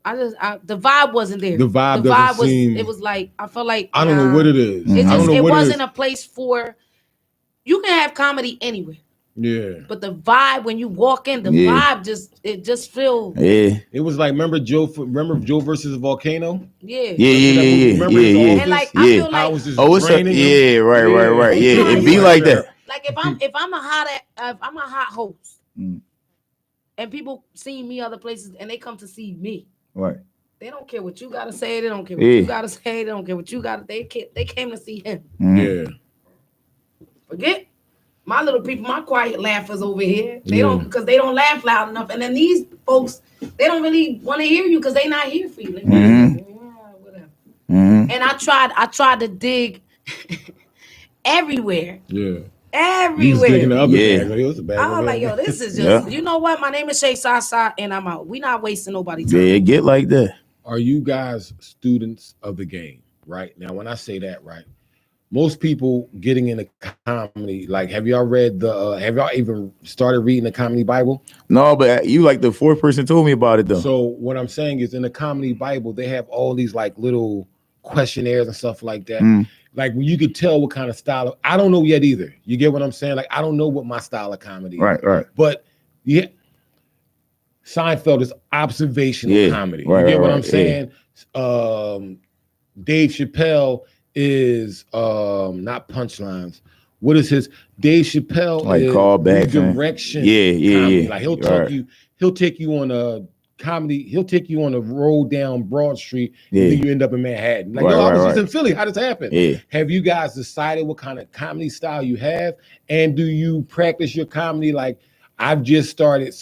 the vibe wasn't there. The vibe was. Seem, it was like I felt like I don't know what it is. It wasn't a place for. You can have comedy anywhere. Yeah. But the vibe when you walk in, the vibe just feel. Yeah. It was like remember Joe versus the Volcano? Yeah. Yeah. And like I feel like it's right. Yeah, it be like that. Like if I'm a hot host, and people see me other places and they come to see me. Right. They don't care what you gotta say. They don't care what you gotta say. They don't care what you gotta. They came to see him. Yeah. Forget my little people, my quiet laughers over here. They don't, because they don't laugh loud enough. And then these folks, they don't really want to hear you because they're not here for you. Like, whatever. And I tried to dig everywhere. Yeah. Everywhere. I was like, yo, this is just, you know what? My name is Shay Sasa, and I'm out. We not wasting nobody's time. Yeah, get like that. Are you guys students of the game? Right now, when I say that, right, most people getting into comedy, like, have y'all even started reading the comedy Bible? No, but you like the fourth person told me about it though. So what I'm saying is, in the comedy Bible, they have all these like little questionnaires and stuff like that. Like when you could tell what kind of style I don't know yet either. You get what I'm saying? Like I don't know what my style of comedy is. Right. But yeah, Seinfeld is observational comedy. You get what I'm saying? Dave Chappelle is not punchlines. What is his Dave Chappelle like is callback direction? Yeah. Like he'll take you on a comedy, he'll take you on a road down Broad Street and then you end up in Manhattan. Like, I was just in Philly. How does that happen? Yeah. Have you guys decided what kind of comedy style you have? And do you practice your comedy? Like I just started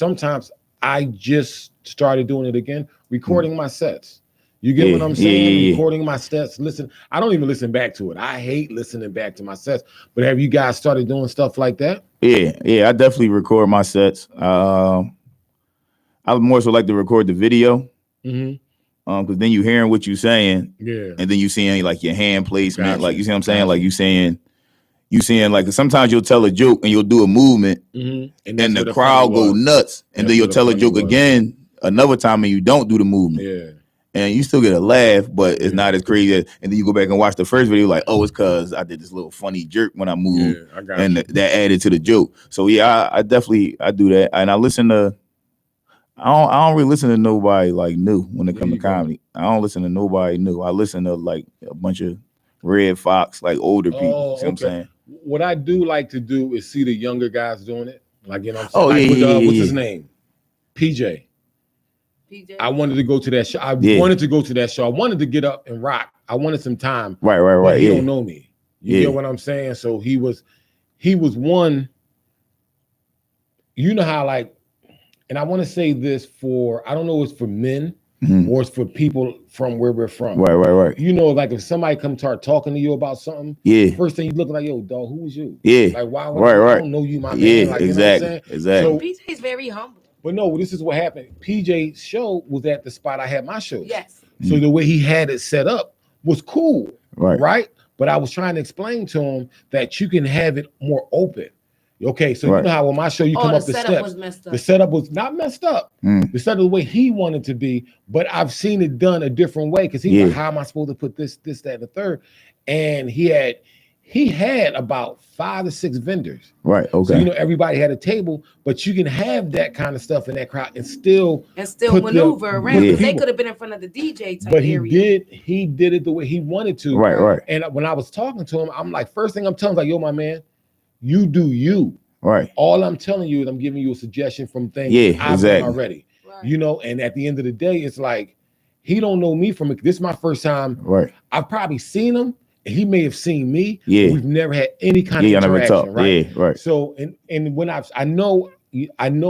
doing it again, recording my sets. You get what I'm saying? Recording my sets. Listen, I don't even listen back to it. I hate listening back to my sets. But have you guys started doing stuff like that? Yeah, I definitely record my sets. I more so like to record the video, because then you hearing what you saying, and then you seeing like your hand placement, like you see what I'm saying, like you saying You seeing like sometimes you'll tell a joke and you'll do a movement and and the crowd go nuts, and then you'll tell a joke again another time and you don't do the movement. Yeah. And you still get a laugh, but it's not as crazy as, and then you go back and watch the first video, like, oh, it's because I did this little funny jerk when I moved, and that added to the joke. So yeah, I definitely do that, and I listen to. I don't really listen to nobody like new when it comes to comedy. I don't listen to nobody new. I listen to like a bunch of Red Fox, like older people. See what I'm saying? What I do like to do is see the younger guys doing it. Like, you know what I'm saying? Oh, like what's his name? PJ. I wanted to go to that show. I wanted to go to that show. I wanted to get up and rock. I wanted some time. Right. But he don't know me. You get what I'm saying? So he was one. You know how, like, and I want to say this for, I don't know, it's for men or it's for people from where we're from. Right. You know, like if somebody come start talking to you about something, first thing you look like, yo, dog, who is you? Yeah. Like, why I don't know you, my man. Like, exactly. You know what I'm saying? Exactly. So, PJ's very humble. But no, this is what happened. PJ's show was at the spot I had my show. Yes. So the way he had it set up was cool. Right. But I was trying to explain to him that you can have it more open. Okay, so you know how on my show you come up the steps. Was messed up. The setup was not messed up. The setup the way he wanted to be, but I've seen it done a different way because he's like, how am I supposed to put this, that, and the third? And he had about 5 to 6 vendors. Right. Okay. So, you know, everybody had a table, but you can have that kind of stuff in that crowd and still maneuver around. They could have been in front of the DJ type area. He did it the way he wanted to. Right. And when I was talking to him, I'm like, first thing I'm telling him, like, yo, my man, you do you. Right. All I'm telling you is I'm giving you a suggestion from things I've done already. Right. You know, and at the end of the day, it's like he don't know me from it. This is my first time. Right. I've probably seen him. And he may have seen me. Yeah. We've never had any kind of interaction. Right. Yeah. Right. So and when I know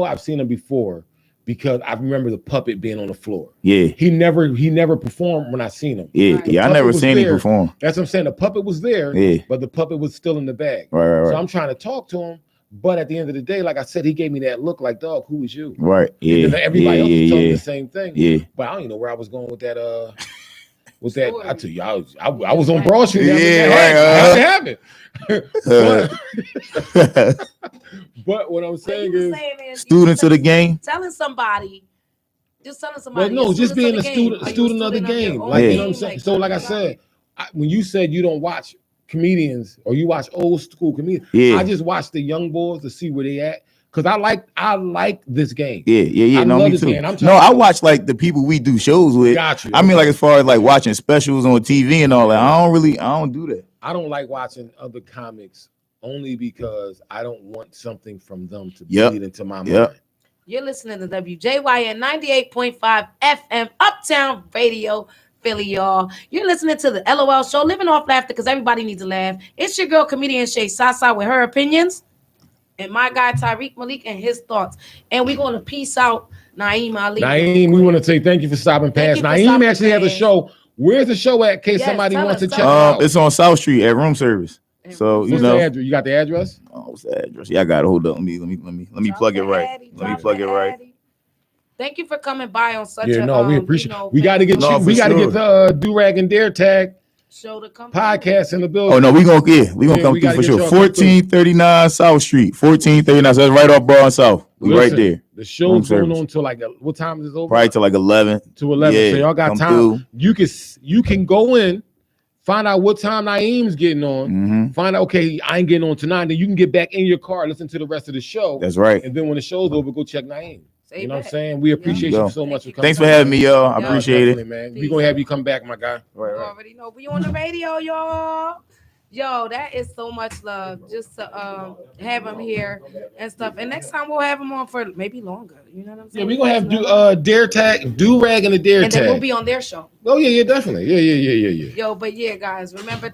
I've seen him before because I remember the puppet being on the floor. Yeah. He never performed when I seen him. Yeah. Right. I never seen him perform. That's what I'm saying. The puppet was there. Yeah. But the puppet was still in the bag. Right. So I'm trying to talk to him. But at the end of the day, like I said, he gave me that look like, dog, who is you? Right. Yeah. And everybody else was telling me the same thing. Yeah. But I don't even know where I was going with that. Was that I tell you, I was on Broad Street. It. But what I'm saying is, students of the game. Telling somebody. But no, just being a student of the game. Like, you know what I'm saying? So like I said, when you said you don't watch comedians or you watch old school comedians, I just watch the young boys to see where they at. Cause I like this game. Yeah. No, me too. I watch like the people we do shows with. Got you. I mean, like as far as like watching specials on TV and all that, I don't do that. I don't like watching other comics only because I don't want something from them to bleed into my mind. You're listening to WJYN 98.5 FM Uptown Radio. Philly, y'all. You're listening to the LOL show, living off laughter because everybody needs to laugh. It's your girl, comedian Shay Sasa with her opinions. And my guy Tariq Malik and his thoughts. And we're going to peace out Naeem Ali. Naeem, we want to say thank you for stopping past. Naeem actually has a show. Where's the show at? In case somebody wants to check it out. It's on South Street at room service. So you know, you got the address? Oh, what's the address? Yeah, I got it. Hold up. Let me plug it right. Let me plug it right. Thank you for coming by on such we appreciate we got to get we got to get the Do-Rag and Dare Tag show to come podcast in the building. Oh no, we gonna come through for sure. 1439 South Street, 1439. So that's right off Broad South. We right there. The show's going on till like what time is it over? Probably till like 11. To 11. Yeah, so y'all got time. Through. You can go in, find out what time Naeem's getting on. Find out, okay, I ain't getting on tonight. Then you can get back in your car, listen to the rest of the show. That's right. And then when the show's over, go check Naeem. You know what I'm saying? We appreciate you so much for coming. Thanks for having me, y'all. I appreciate it, man. We're gonna have you come back, my guy. Right. You already know we on the radio, y'all. Yo, that is so much love just to have him here and stuff. And next time we'll have him on for maybe longer. You know what I'm saying? Yeah, we're gonna have Dare Tag, Do-Rag and the Dare Tag. And then we'll be on their show. Oh, yeah, definitely. Yeah. Yo, but yeah, guys, remember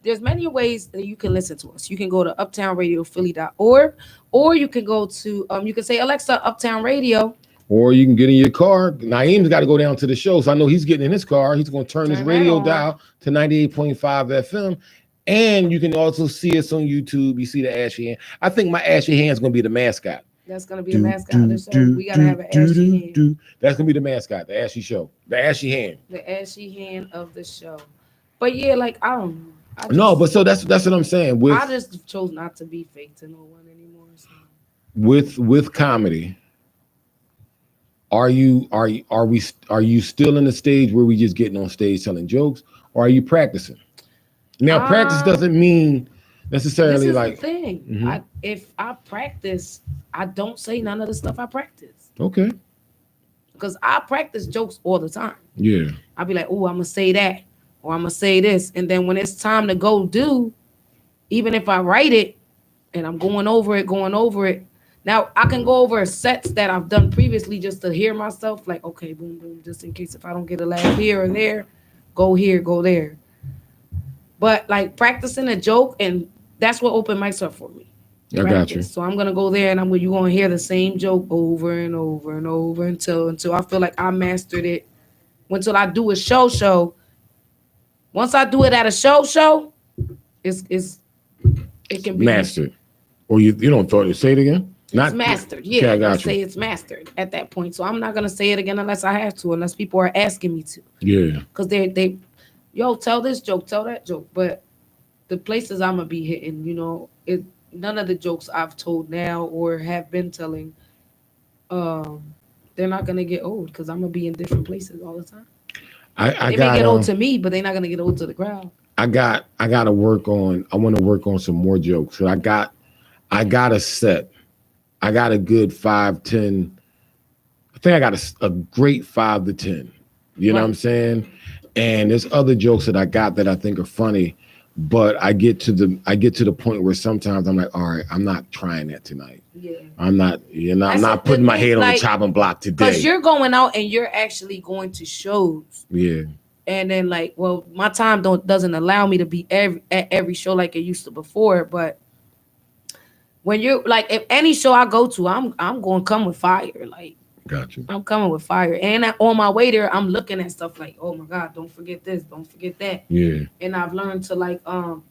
there's many ways that you can listen to us. You can go to uptownradiophilly.org, or you can go to you can say, Alexa, Uptown Radio. Or you can get in your car. Naeem's got to go down to the show. So I know he's getting in his car. He's going to turn his radio dial to 98.5 FM. And you can also see us on YouTube. You see the ashy hand. I think my ashy hand is going to be the mascot. That's going to be the mascot of the show. We got to have an ashy hand. That's going to be the mascot, the ashy show. The ashy hand. The ashy hand of the show. But yeah, like, I don't know. No, but so that's what I'm saying. I just chose not to be fake to no one anymore. So. With comedy, are you still in the stage where we just getting on stage telling jokes, or are you practicing? Now, practice doesn't mean necessarily this is like the thing. Mm-hmm. If I practice, I don't say none of the stuff I practice. Okay. Because I practice jokes all the time. Yeah. I'll be like, oh, I'm gonna say that, or I'm gonna say this, and then when it's time to go do, even if I write it and I'm going over it. Now I can go over sets that I've done previously just to hear myself, like, okay, boom, boom, just in case if I don't get a laugh here or there, go here, go there. But like practicing a joke, and that's what open mics are for me. I got you. So I'm gonna go there and you're gonna hear the same joke over and over and over until I feel like I mastered it. Until I do a show. Once I do it at a show, it can be mastered. Or you don't thought say it again? It's mastered. Yeah, okay, I got you. Say it's mastered at that point. So I'm not gonna say it again unless I have to, unless people are asking me to. Yeah. Because they tell this joke, tell that joke. But the places I'm gonna be hitting, none of the jokes I've told now or have been telling, they're not gonna get old because I'm gonna be in different places all the time. They may get old to me, but they're not gonna get old to the crowd. I want to work on some more jokes. So I got a set. I got a good 5-10. I think I got a great 5 to 10. You know what I'm saying? And there's other jokes that I got that I think are funny, but I get to the point where sometimes I'm like, all right, I'm not trying that tonight. Yeah. I'm not putting my head on the chopping block today. Because you're going out and you're actually going to shows. Yeah. And then my time doesn't allow me to be at every show like it used to before. But when you're like, if any show I go to, I'm going to come with fire. Like, got you. I'm coming with fire. And on my way there, I'm looking at stuff like, oh my God, don't forget this, don't forget that. Yeah. And I've learned to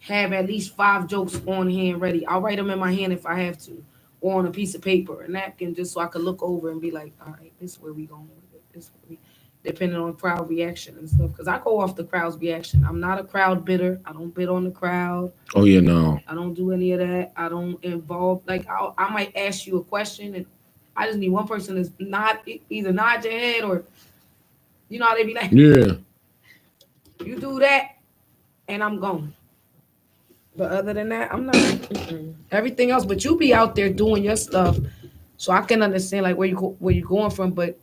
have at least 5 jokes on hand ready. I'll write them in my hand if I have to, or on a piece of paper or a napkin, just so I could look over and be like, all right, this is where we going with it. This is where we, depending on crowd reaction and stuff. Because I go off the crowd's reaction. I'm not a crowd bidder. I don't bid on the crowd. Oh yeah, no. I don't do any of that. I don't involve. Like I might ask you a question and I just need one person to either nod your head or, how they be like, yeah, you do that, and I'm gone. But other than that, I'm not. Everything else, but you be out there doing your stuff, so I can understand like where you're going from. But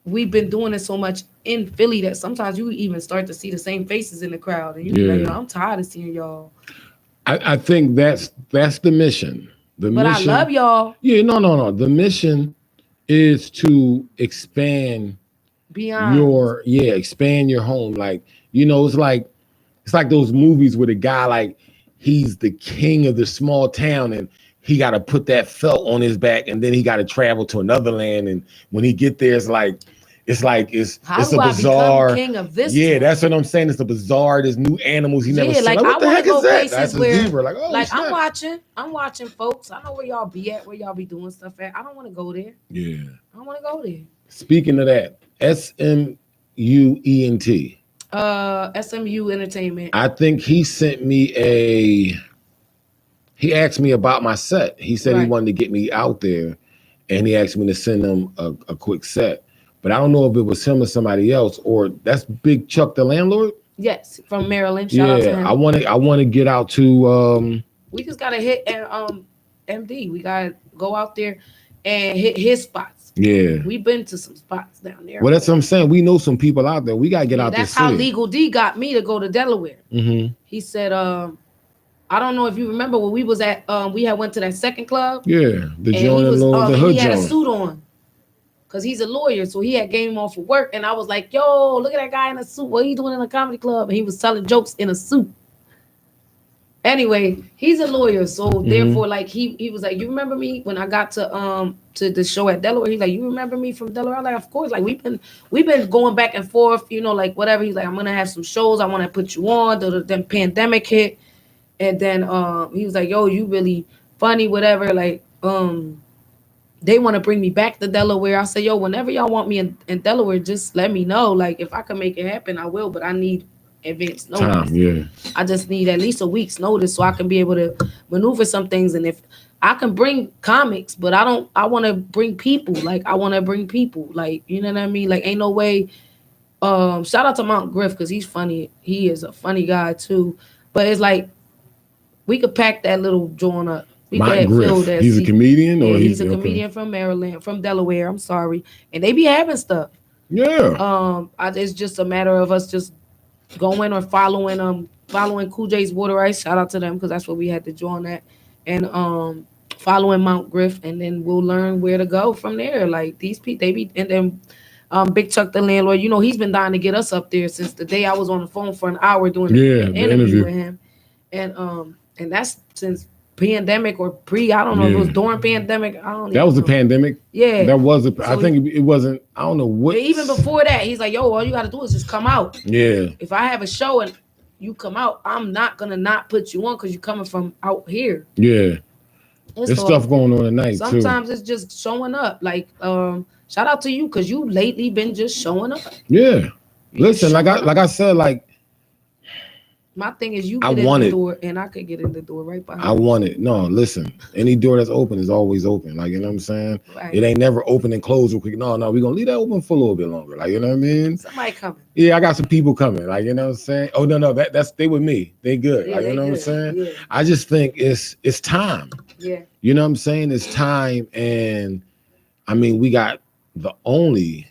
we've been doing it so much in Philly that sometimes you even start to see the same faces in the crowd, and you be like, I'm tired of seeing y'all. I think that's the mission. But mission, I love y'all. Yeah, no. The mission is to expand beyond expand your home. Like, it's like those movies where the guy, like, he's the king of the small town and he got to put that felt on his back and then he got to travel to another land. And when he get there, it's a bizarre king of this town? Town? That's what I'm saying. It's a bizarre. There's new animals he never seen. Like, what the heck is that? That's a zebra. Like, oh, I'm watching folks. I know where y'all be at, where y'all be doing stuff at. I don't want to go there. Yeah. I don't want to go there. Speaking of that, SMUENT. SMU Entertainment. I think he sent me he asked me about my set. He said he wanted to get me out there and he asked me to send him a quick set. But I don't know if it was him or somebody else, or that's Big Chuck the landlord. Yes, from Maryland. Shout out to him. I want to get out to. We just gotta hit MD. We gotta go out there and hit his spots. Yeah, we've been to some spots down there. Well, that's what I'm saying. We know some people out there. We gotta get out there. That's how Legal D got me to go to Delaware. Mm-hmm. He said, I don't know if you remember when we was at we had went to that second club. Yeah, the joint the hood he had joint. A suit on. Cause he's a lawyer, so he had game off of work, and I was like, "Yo, look at that guy in a suit. What he doing in a comedy club?" And he was telling jokes in a suit. Anyway, he's a lawyer, so therefore, like he was like, "You remember me when I got to the show at Delaware?" He's like, "You remember me from Delaware?" I'm like, "Of course." Like we've been going back and forth, like whatever. He's like, "I'm gonna have some shows. I want to put you on." Then pandemic hit, and then he was like, "Yo, you really funny, whatever." Like they want to bring me back to Delaware. I said, yo, whenever y'all want me in Delaware, just let me know. Like, if I can make it happen, I will. But I need advance notice. Yeah. I just need at least a week's notice so I can be able to maneuver some things. And if I can bring comics, but I want to bring people. Like, I want to bring people. Like, you know what I mean? Like, ain't no way. Shout out to Mount Griff because he's funny. He is a funny guy too. But it's like we could pack that little joint up. We Mount could fill Griff. that He's a seat. comedian, Yeah, or he's a okay. comedian from Maryland, from Delaware. I'm sorry, and they be having stuff. Yeah. It's just a matter of us just going or following Cool J's Water Ice. Shout out to them because that's what we had to join at, and following Mount Griff, and then we'll learn where to go from there. Like these people, they be, and then Big Chuck the landlord, you know, he's been dying to get us up there since the day I was on the phone for an hour doing an interview with him, and that's since pandemic or pre, I don't know if it was during pandemic. I don't know. That was the pandemic. Yeah, that was so I think it wasn't. I don't know what. Even before that, he's like, "Yo, all you got to do is just come out." Yeah. If I have a show and you come out, I'm not gonna not put you on because you're coming from out here. Yeah. There's stuff going on at night. Sometimes it's just showing up. Like, shout out to you because you lately been just showing up. Yeah. Listen, like I said, like. My thing is you get in the door and I could get in the door right behind. I want it. No, listen. Any door that's open is always open. Like, you know what I'm saying? Right. It ain't never open and close real quick. No, we're gonna leave that open for a little bit longer. Like, you know what I mean? Somebody coming. Yeah, I got some people coming. Like, you know what I'm saying? Oh, no, that's they with me. They good. Yeah, like, you know good. what I'm saying? Yeah. I just think it's time. Yeah. You know what I'm saying? It's time. And I mean, we got the only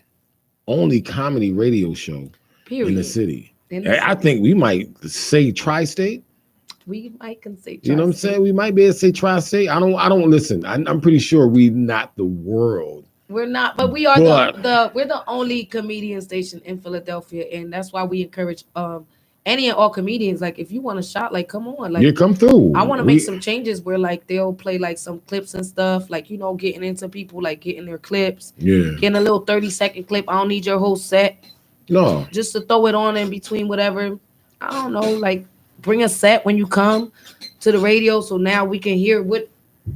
comedy radio show in the city. I think we might say tri-state. We might can say tri-state. You know what I'm saying? We might be able to say tri-state. I don't listen. I'm pretty sure we're not the world. We're not, but we are we're the only comedian station in Philadelphia, and that's why we encourage any and all comedians. Like, if you want a shot, like, come on, like, you come through. I want to make some changes where, like, they'll play like some clips and stuff, like, you know, getting into people, like getting their clips, getting a little 30-second clip. I don't need your whole set. No, just to throw it on in between whatever. I don't know, like, bring a set when you come to the radio, so now we can hear what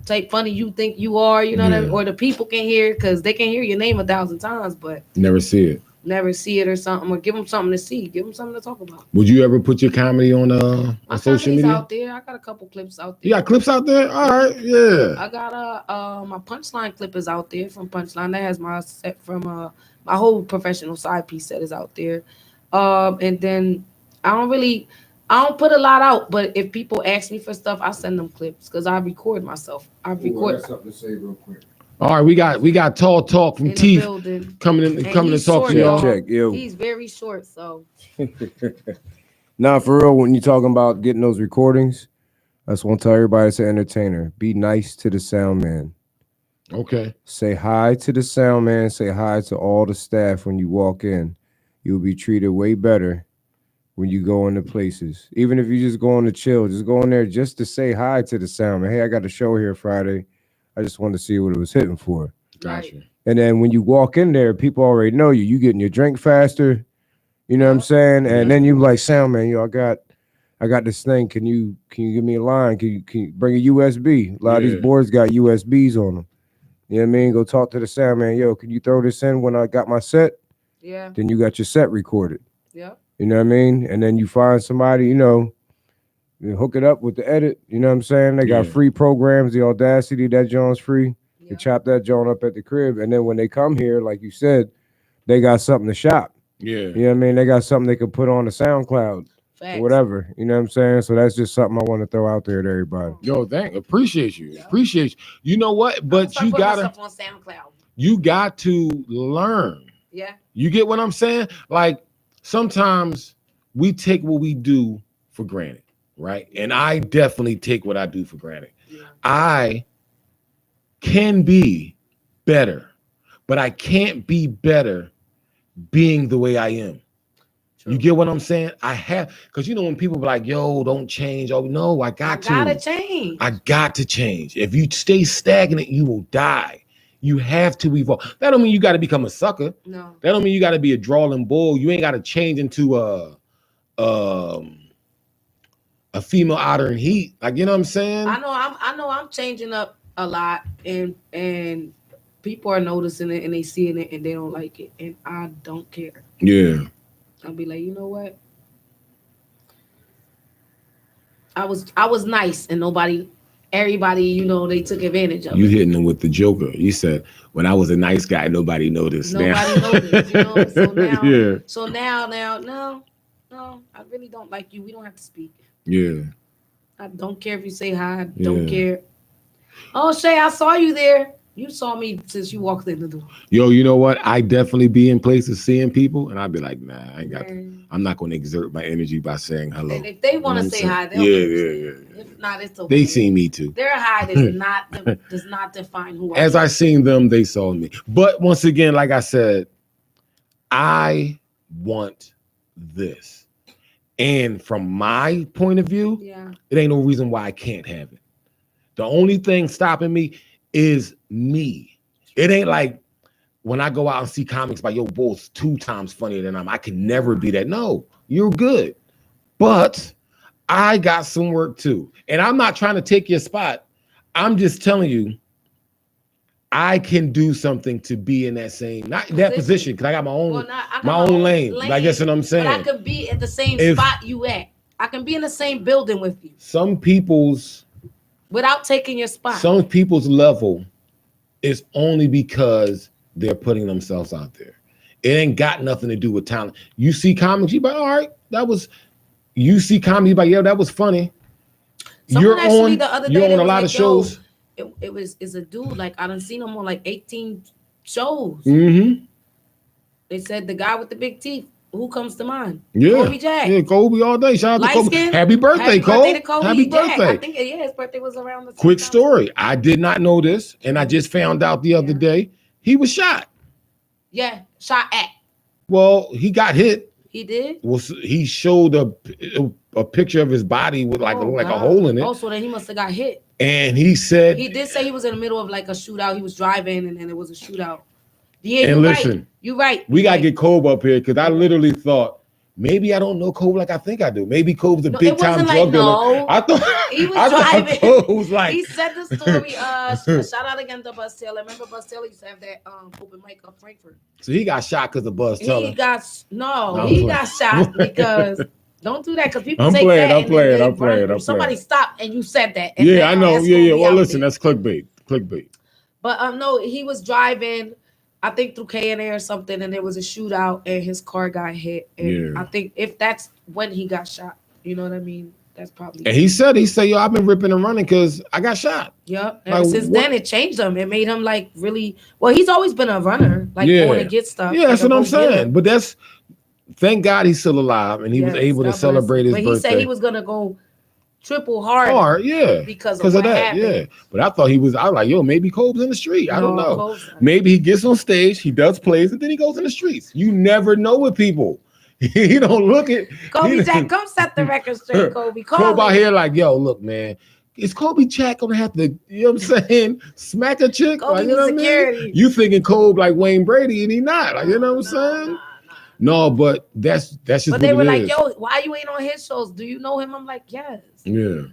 type funny you think you are, you know what I mean? Or the people can hear, because they can hear your name 1,000 times, but never see it or something, or give them something to see, give them something to talk about. Would you ever put your comedy on social media? Out there, I got a couple clips out there. You got clips out there? All right, yeah. I got my Punchline clip is out there from Punchline. That has my set from my whole professional side piece set is out there. And then I don't put a lot out, but if people ask me for stuff, I send them clips because I record myself. I record. Something to say real quick. All right, we got Tall Talk from Teeth coming to talk to y'all. Check, he's very short, so. Nah, for real, when you're talking about getting those recordings, I just want to tell everybody as an entertainer, be nice to the sound man. Okay. Say hi to the sound man. Say hi to all the staff when you walk in. You'll be treated way better when you go into places. Even if you just go on to chill, just go in there just to say hi to the sound man. Hey, I got a show here Friday. I just wanted to see what it was hitting for. Gotcha. And then when you walk in there, people already know you. You getting your drink faster. You know what I'm saying? And then you like, sound man, yo, I got this thing. Can you give me a line? Can you bring a USB? A lot of these boards got USBs on them. You know what I mean? Go talk to the sound man. Yo, can you throw this in when I got my set? Yeah. Then you got your set recorded. Yeah. You know what I mean? And then you find somebody, you know, you hook it up with the edit. You know what I'm saying? They got free programs, the Audacity, that joint's free. You chop that joint up at the crib. And then when they come here, like you said, they got something to shop. Yeah. You know what I mean? They got something they can put on the SoundCloud. Or whatever, you know what I'm saying? So that's just something I want to throw out there to everybody. Yo, appreciate you. Appreciate you. You know what? But you gotta on SoundCloud. You got to learn. Yeah. You get what I'm saying? Like, sometimes we take what we do for granted, right? And I definitely take what I do for granted. Yeah. I can be better, but I can't be better being the way I am. You get what I'm saying? I have, because you know when people be like, yo, don't change. Oh, no, I gotta change. I got to change. If you stay stagnant, you will die. You have to evolve. That don't mean you got to become a sucker. No. That don't mean you got to be a drawling bull. You ain't got to change into a female otter in heat. Like, you know what I'm saying? I know I'm changing up a lot, and people are noticing it and they seeing it and they don't like it, and I don't care. Yeah. I'll be like, you know what? I was nice and everybody, they took advantage of You it. hitting them with the Joker. You said, when I was a nice guy, nobody noticed. Nobody noticed, So now, no, I really don't like you. We don't have to speak. Yeah. I don't care if you say hi. I don't care. Oh, Shay, I saw you there. You saw me since you walked in the door. Yo, you know what? I definitely be in places seeing people, and I'd be like, nah, I ain't got. I'm not going to exert my energy by saying hello. And if they want to say hi, they'll yeah. If not, it's okay. They see me too. Their hi does not define who I am. As I seen them, they saw me. But once again, like I said, I want this. And from my point of view, it ain't no reason why I can't have it. The only thing stopping me is me. It ain't like when I go out and see comics like, yo, Bull's 2 times funnier than I can never be that. No, you're good. But I got some work too. And I'm not trying to take your spot. I'm just telling you, I can do something to be in that same, not that position, because I got my own lane. Like that's what I'm saying. But I could be at the same spot you at. I can be in the same building with you. Some people's without taking your spot. Some people's level is only because they're putting themselves out there. It ain't got nothing to do with talent. You see comics, you be like, all right, you see comedy, you be like, yeah, that was funny. Someone actually the other day, you're on a lot of shows. It's a dude, like I done seen him on like 18 shows. Mm-hmm. They said the guy with the big teeth. Who comes to mind? Yeah. Kobe Jack. Yeah, Kobe all day. Shout out to Kobe. Skin. Happy birthday, Cole. Happy birthday. I think, his birthday was around the same Quick time. story. I did not know this, and I just found out the other day. He was shot. Yeah, shot at. Well, he got hit. He did? Well, he showed a picture of his body with like a hole in it. Oh, so then he must have got hit. And he said... He did say he was in the middle of like a shootout. He was driving, and then it was a shootout. Yeah, and listen, you're right. We gotta get Kobe up here because I literally thought maybe I don't know Kobe like I think I do. Maybe Kobe's a big time drug dealer. No. I thought he was driving. Kobe was like, he said the story. Shout out again to Buzz Taylor. Remember Buzz Taylor used to have that open mic up Frankfurt. So he got shot because of Buzz Taylor. He got shot because. Don't do that because people I'm take playing, that. I'm playing. Somebody stopped and you said that. Yeah, I know. Yeah. Well, listen, that's clickbait. But no, he was driving. I think through K&A or something, and there was a shootout, and his car got hit. And I think if that's when he got shot, you know what I mean? That's probably. And he said, yo, I've been ripping and running because I got shot. Yep. And since then, it changed him. It made him like really. Well, he's always been a runner, like going to get stuff. Yeah, that's what I'm saying. But thank God he's still alive, and he was able to celebrate his birthday. But he said he was gonna go triple hard, because of that, happened. Yeah. But I was like, yo, maybe Kobe's in the street. I don't know. Maybe he gets on stage, he does plays, and then he goes in the streets. You never know with people. He don't look at Kobe Jack. Come set the record straight, Kobe. Kobe out here like, yo, look, man. Is Kobe Jack gonna have to, you know what I'm saying, smack a chick? Kobe like, you know what I mean? You thinking Kobe like Wayne Brady, and he not. Like, you know what I'm saying? No, but that's just. But they were like, "Yo, why you ain't on his shows? Do you know him?" I'm like, "Yes." Yeah.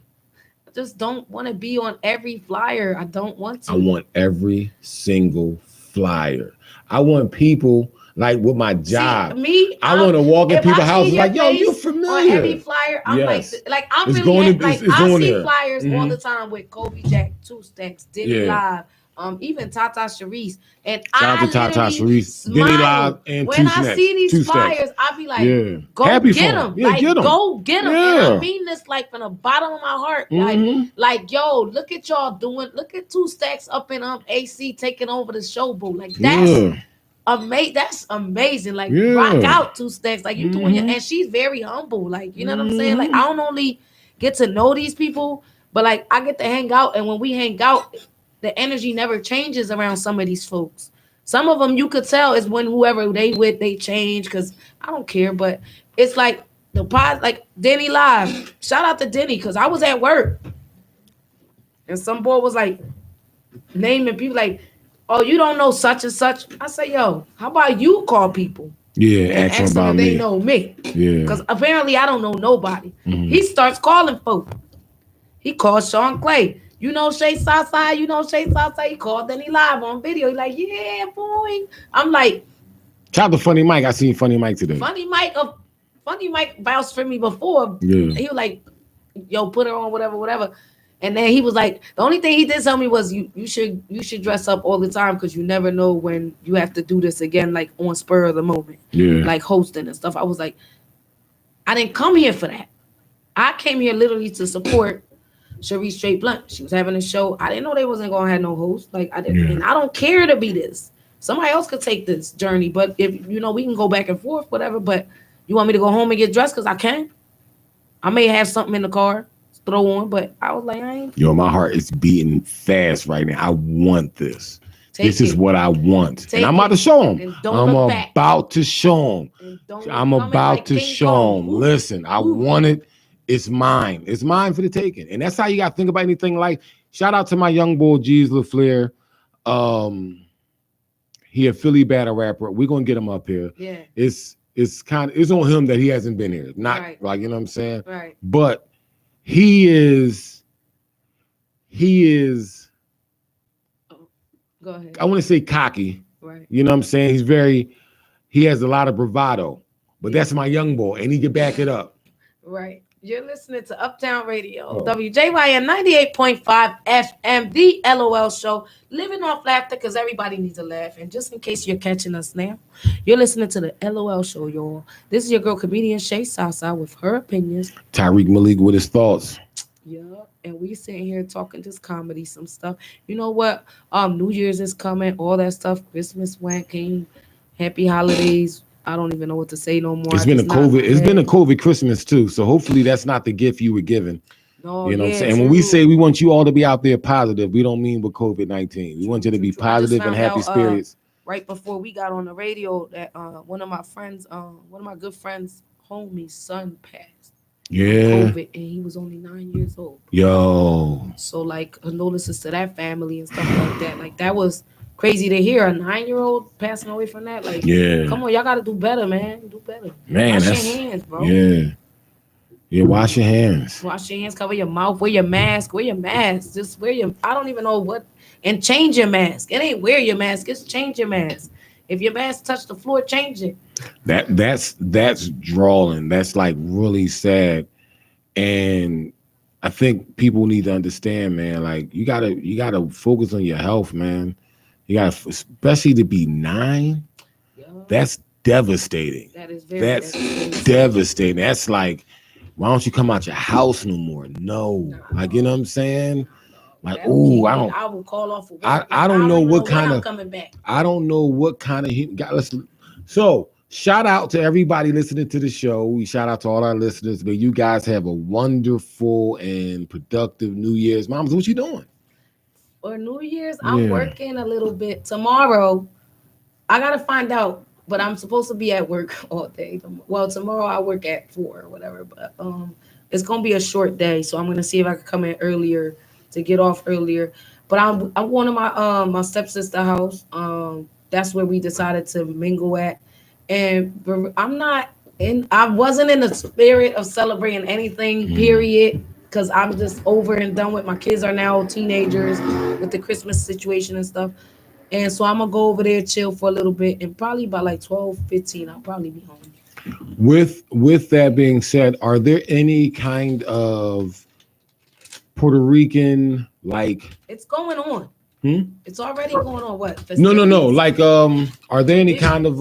I just don't want to be on every flyer. I don't want to. I want every single flyer. I want people like with my job. I want to walk in people's houses like, "Yo, you familiar?" On every flyer, I'm yes. like I'm it's really I see flyers all the time with Kobe Jack, 2 Stacks, Diddy Live. Even Tata Sharice, and shout out to Tata Sharice, Diddy Live, and when I see these flyers, I be like, "Go Happy get them! Yeah, like, get them. Go get them!" Yeah. And I mean this like from the bottom of my heart, like, yo, look at y'all doing. Look at 2 Stacks up in AC taking over the show booth. Like that's amazing. That's amazing. Like rock out 2 Stacks. Like you doing your, and she's very humble. Like you know what I'm saying. Like I don't only get to know these people, but like I get to hang out, and when we hang out, the energy never changes around some of these folks. Some of them you could tell is when whoever they with, they change because I don't care. But it's like the pod, like Denny Live. Shout out to Denny because I was at work and some boy was like naming people like, "Oh, you don't know such and such." I say, "Yo, how about you call people?" Yeah, and ask them if they know me. Yeah, because apparently I don't know nobody. He starts calling folks. He calls Sean Clay. You know Shay Southside, He called Denny Live on video. He like, yeah, boy. I'm like, shout out to Funny Mike. I seen Funny Mike today. Funny Mike bounced for me before. Yeah. He was like, yo, put her on, whatever. And then he was like, the only thing he did tell me was you should dress up all the time because you never know when you have to do this again, like on spur of the moment. Yeah. Like hosting and stuff. I was like, I didn't come here for that. I came here literally to support Cherie Straight Blunt. She was having a show. I didn't know they wasn't gonna have no host. Like I didn't, and I don't care to be this. Somebody else could take this journey, but if we can go back and forth, whatever. But you want me to go home and get dressed because I can? I may have something in the car. Throw on, but I was like, I ain't. Yo, my heart is beating fast right now. I want this. This is what I want. And I'm about to show him. I'm about to show him. I'm about to show him. Listen, I want it. It's mine. It's mine for the taking. And that's how you got to think about anything. Like, shout out to my young boy, Jeez LaFleur. He a Philly battle rapper. We're going to get him up here. Yeah. It's on him that he hasn't been here. Not like, you know what I'm saying? Right. But he is go ahead. I want to say cocky. Right. You know what I'm saying? He has a lot of bravado. But that's my young boy, and he can back it up. Right. You're listening to Uptown Radio, WJYN 98.5 FM, the LOL show, living off laughter because everybody needs a laugh. And just in case you're catching us now, you're listening to the LOL show, y'all. This is your girl, comedian Shay Sasa, with her opinions. Tariq Malik with his thoughts. Yeah, and we sitting here talking just comedy, some stuff. You know what? New Year's is coming, all that stuff. Christmas came. Happy holidays. I don't even know what to say no more. It's been a COVID Christmas too. So hopefully that's not the gift you were given. No, you know what I'm saying? When we say we want you all to be out there positive, we don't mean with COVID-19. We want you to be positive and happy spirits. Right before we got on the radio, that one of my good friends, homie's son passed. Yeah. COVID, and he was only 9 years old. Yo. So like condolences to that family and stuff like that. Like that was crazy to hear, a 9-year-old passing away from that. Like, come on, y'all gotta do better, man. Do better. Man, wash your hands, bro. Yeah, wash your hands. Wash your hands, cover your mouth, wear your mask. Just wear your, I don't even know what, and change your mask. It ain't wear your mask, it's change your mask. If your mask touch the floor, change it. That's drawling. That's like really sad. And I think people need to understand, man, like you gotta focus on your health, man. You got, especially to be 9. That's devastating. That is devastating. That's like, why don't you come out your house no more? No. Like, you know what I'm saying? Like, I will call off. I don't know what kind of coming back. I don't know what kind of So shout out to everybody listening to the show. We shout out to all our listeners. May you guys have a wonderful and productive New Year's. Moms, what you doing? Or New Year's, I'm working a little bit. Tomorrow, I gotta find out, but I'm supposed to be at work all day. Well, tomorrow I work at 4 or whatever, but it's gonna be a short day, so I'm gonna see if I can come in earlier to get off earlier. But I'm going to my stepsister house. That's where we decided to mingle at, and I wasn't in the spirit of celebrating anything. Period. Because I'm just over and done with. My kids are now teenagers with the Christmas situation and stuff. And so I'm going to go over there, chill for a little bit. And probably by like 12:15, I'll probably be home. With that being said, are there any kind of Puerto Rican, like... It's going on. It's already going on. What? No. Like, are there any kind of,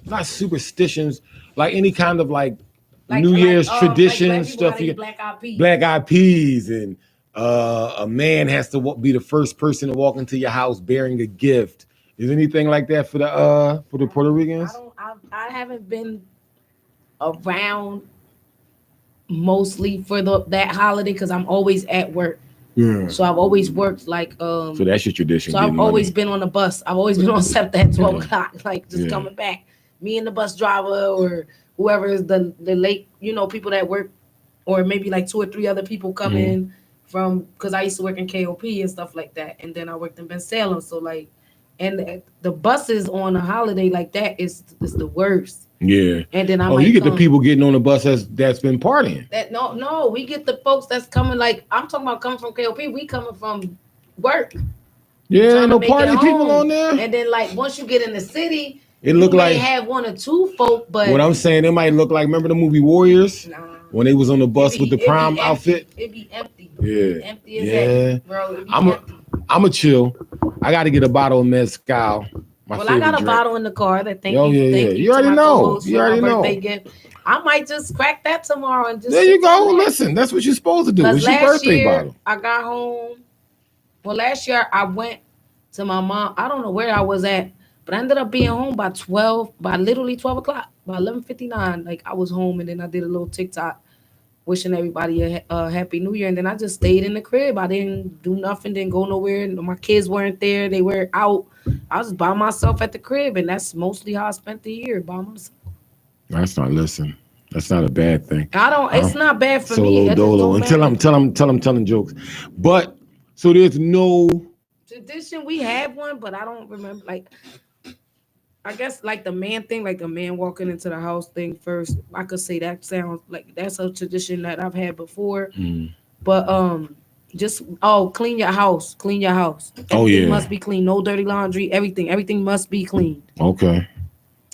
not superstitions, like any kind of like New Year's tradition stuff? Black eyed peas, and a man has to be the first person to walk into your house bearing a gift. Is anything like that for the Puerto Ricans? I haven't been around mostly for that holiday because I'm always at work. Yeah. So I've always worked like so that's your tradition. So I've always been on the bus. I've always been on set at 12 o'clock, like just coming back. Me and the bus driver or whoever is the late, people that work, or maybe like 2 or 3 other people come in from, because I used to work in KOP and stuff like that, and then I worked in Ben Salem. So like, and the buses on a holiday like that is the worst. Yeah. And then you get the people getting on the bus that's been partying. No, we get the folks that's coming, like I'm talking about coming from KOP. We coming from work. Yeah, no party people on there. And then like once you get in the city, it look like have 1 or 2 folk, but what I'm saying, it might look like, remember the movie Warriors? Nah. when they was on the bus It with the be prom empty. outfit. It be empty. Yeah. Empty as Yeah. heck, bro. It be empty. I'm a chill. I got to get a bottle of mezcal. My Well, favorite I got a drink. bottle in the car that thank Oh, you. yeah, Thank yeah. you. You already to my know. co-host You for already my know. birthday gift. I might just crack that tomorrow and just. There you go. There. Listen, that's what you're supposed to do. Because It's your last birthday year bottle. I got home. Well, last year I went to my mom. I don't know where I was at, but I ended up being home by literally 12 o'clock, by 11:59. Like I was home, and then I did a little TikTok wishing everybody a happy new year, and then I just stayed in the crib. I didn't do nothing, didn't go nowhere. My kids weren't there; they were out. I was by myself at the crib, and that's mostly how I spent the year, by myself. That's not listen. That's not a bad thing. I don't. It's not bad for me. Solo It just dolo don't until matter. I'm telling jokes. But so there's no Tradition. We have one, but I don't remember. Like, I guess like the man thing, like the man walking into the house thing first. I could say that sounds like that's a tradition that I've had before. But just clean your house. Clean your house. Everything must be clean. No dirty laundry. Everything must be clean. Okay.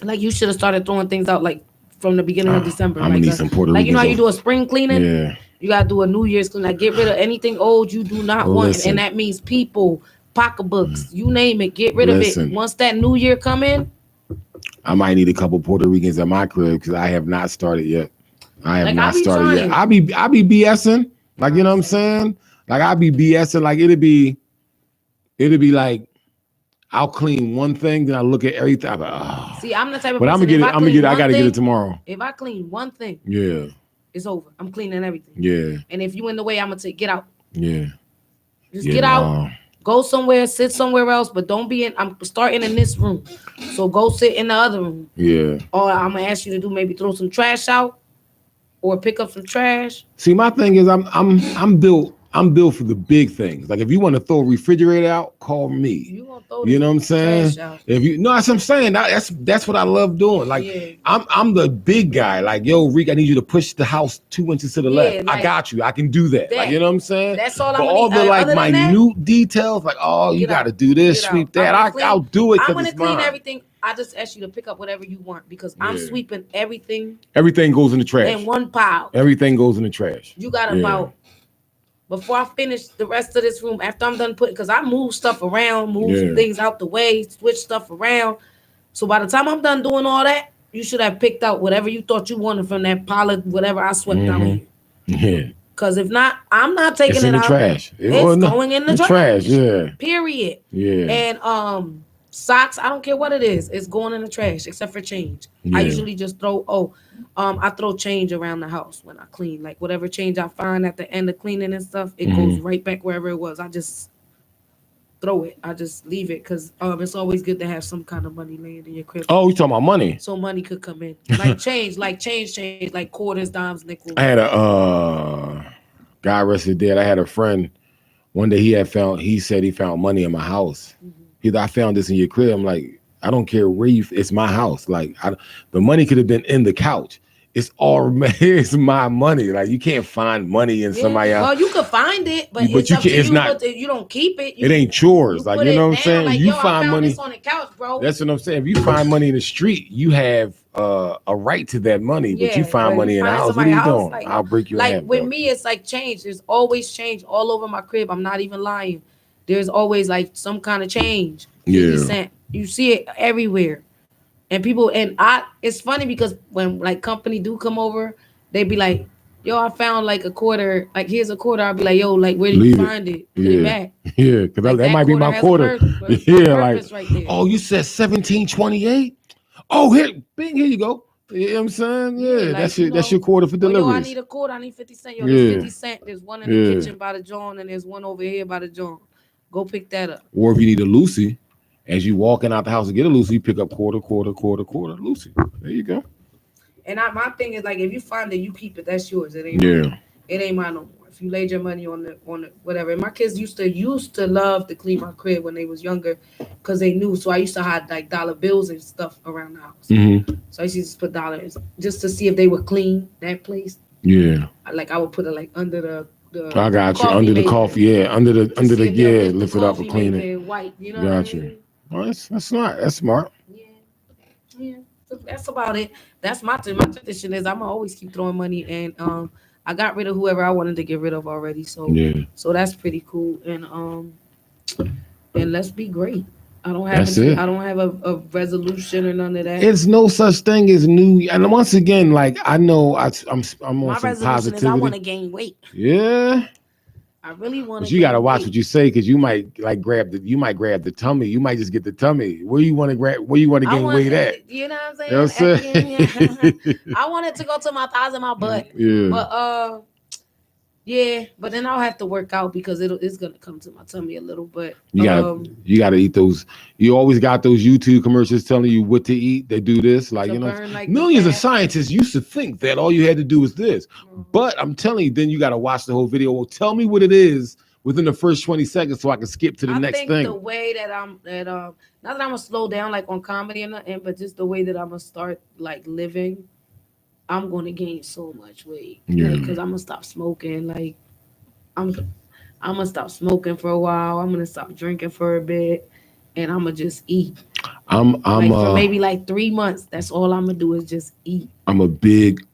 Like you should have started throwing things out like from the beginning of December. I'm gonna need some Puerto Like you know how Ricans you do a spring cleaning? Yeah. You gotta do a New Year's clean. Like get rid of anything old you do not want. Listen. And that means people, pocketbooks, you name it, get rid of Listen. it. Once that new year come in, I might need a couple Puerto Ricans at my crib because I have not started yet. I have Like, not I be started yet. trying. I be BSing. Like, you know what I'm saying? Like I be BSing. Like it'll be like I'll clean one thing, then I look at everything. I'm like, oh. see, I'm the type of But I'm person. gonna get it. I gotta get it tomorrow. If I clean one thing, Yeah. it's over. I'm cleaning everything. Yeah. And if you in the way, I'm gonna get out. Yeah. Just get out. Go somewhere, sit somewhere else, but don't be in. I'm starting in this room, so go sit in the other room. Yeah. Or I'm gonna ask you to do maybe throw some trash out, or pick up some trash. See, my thing is I'm built for the big things. Like if you want to throw a refrigerator out, call me. You know what I'm saying? If you that's what I'm saying. That's what I love doing. Like I'm the big guy. Like, yo, Reek, I need you to push the house 2 inches to the left. like, I got you. I can do that. Like, you know what I'm saying? That's all but I'm all the like minute details, like, oh, you got to do this, sweep that. I'll do it. I'm gonna it's clean mine. everything. I just ask you to pick up whatever you want because I'm sweeping everything. Everything goes in the trash. In one pile. Everything goes in the trash. You got about before I finish the rest of this room, after I'm done putting, because I move stuff around, move things out the way, switch stuff around. So by the time I'm done doing all that, you should have picked out whatever you thought you wanted from that pile of whatever I swept down here. Yeah. Because if not, I'm not taking it's it in the out. trash. It's going in the trash. Yeah. Period. Yeah. And socks, I don't care what it is, it's going in the trash except for change. I usually just throw I throw change around the house when I clean. Like whatever change I find at the end of cleaning and stuff, it goes right back wherever it was. I just throw it. I just leave it because it's always good to have some kind of money laying in your crib. Oh, you talking about money? So money could come in. Like change, like quarters, dimes, nickels. I had a guy arrested dead. I had a friend one day he said he found money in my house. I found this in your crib. I'm like, I don't care where it's my house. Like the money could have been in the couch. It's my money. Like you can't find money in somebody else. Well, you could find it, but you you don't keep it. It ain't yours. Like you know what I'm saying? Like, you I find found money this on the couch, bro. That's what I'm saying. If you find money in the street, you have a right to that money. But you find money in the house. What are you doing? Like, I'll break you in half. Like with me, it's like change. There's always change all over my crib. I'm not even lying. There's always like some kind of change. Yeah. You see it everywhere. And people, it's funny because when like company do come over, they be like, yo, I found like a quarter, like here's a quarter. I'll be like, yo, like where did you find it? Put it back. Yeah, because like, that might be my quarter. Yeah, like, right there. Oh, you said 1728? Oh, here you go. You know what I'm saying? Yeah, like, that's your quarter for delivery. Yo, I need a quarter, I need 50 cents. Yo, there's 50 cents. There's one in the kitchen by the John, and there's one over here by the John. Go pick that up. Or if you need a Lucy, as you walking out the house to get a Lucy, you pick up quarter, Lucy. There you go. And my thing is like, if you find it, you keep it. That's yours. It ain't mine. It ain't mine no more. If you laid your money on the whatever. And my kids used to love to clean my crib when they was younger, because they knew. So I used to hide like dollar bills and stuff around the house. So I used to just put dollars just to see if they were clean that place. Yeah. Like I would put it like under the I got you under the coffee. Under the lift it up and clean it. White, you know. Got you. Well, that's smart. That's smart. Yeah. that's about it. That's my tradition is I'm gonna always keep throwing money, and I got rid of whoever I wanted to get rid of already. So so that's pretty cool. And let's be great. I don't have I don't have a resolution or none of that. It's no such thing as new. And once again, like I know I'm on my some resolution positivity. is I want to gain weight. Yeah. I really want to. But you gotta watch what you say because you might grab the tummy. You might just get the tummy. Where you want to grab? Where you want to gain weight at? You know what I'm saying? You know what I'm saying? I want it to go to my thighs and my butt. Yeah. But yeah, but then I'll have to work out because it's gonna come to my tummy a little. But you gotta eat those. You always got those YouTube commercials telling you what to eat. They do this, like millions of scientists used to think that all you had to do was this. But I'm telling you, then you gotta watch the whole video. Well, tell me what it is within the first 20 seconds so I can skip to the next thing. The way that not that I'm gonna slow down like on comedy and nothing, but just the way that I'm gonna start like living. I'm going to gain so much weight because I'm gonna stop smoking. Like I'm gonna stop smoking for a while. I'm gonna stop drinking for a bit, and I'm gonna just eat. I'm for maybe like 3 months. That's all I'm gonna do is just eat. I'm a big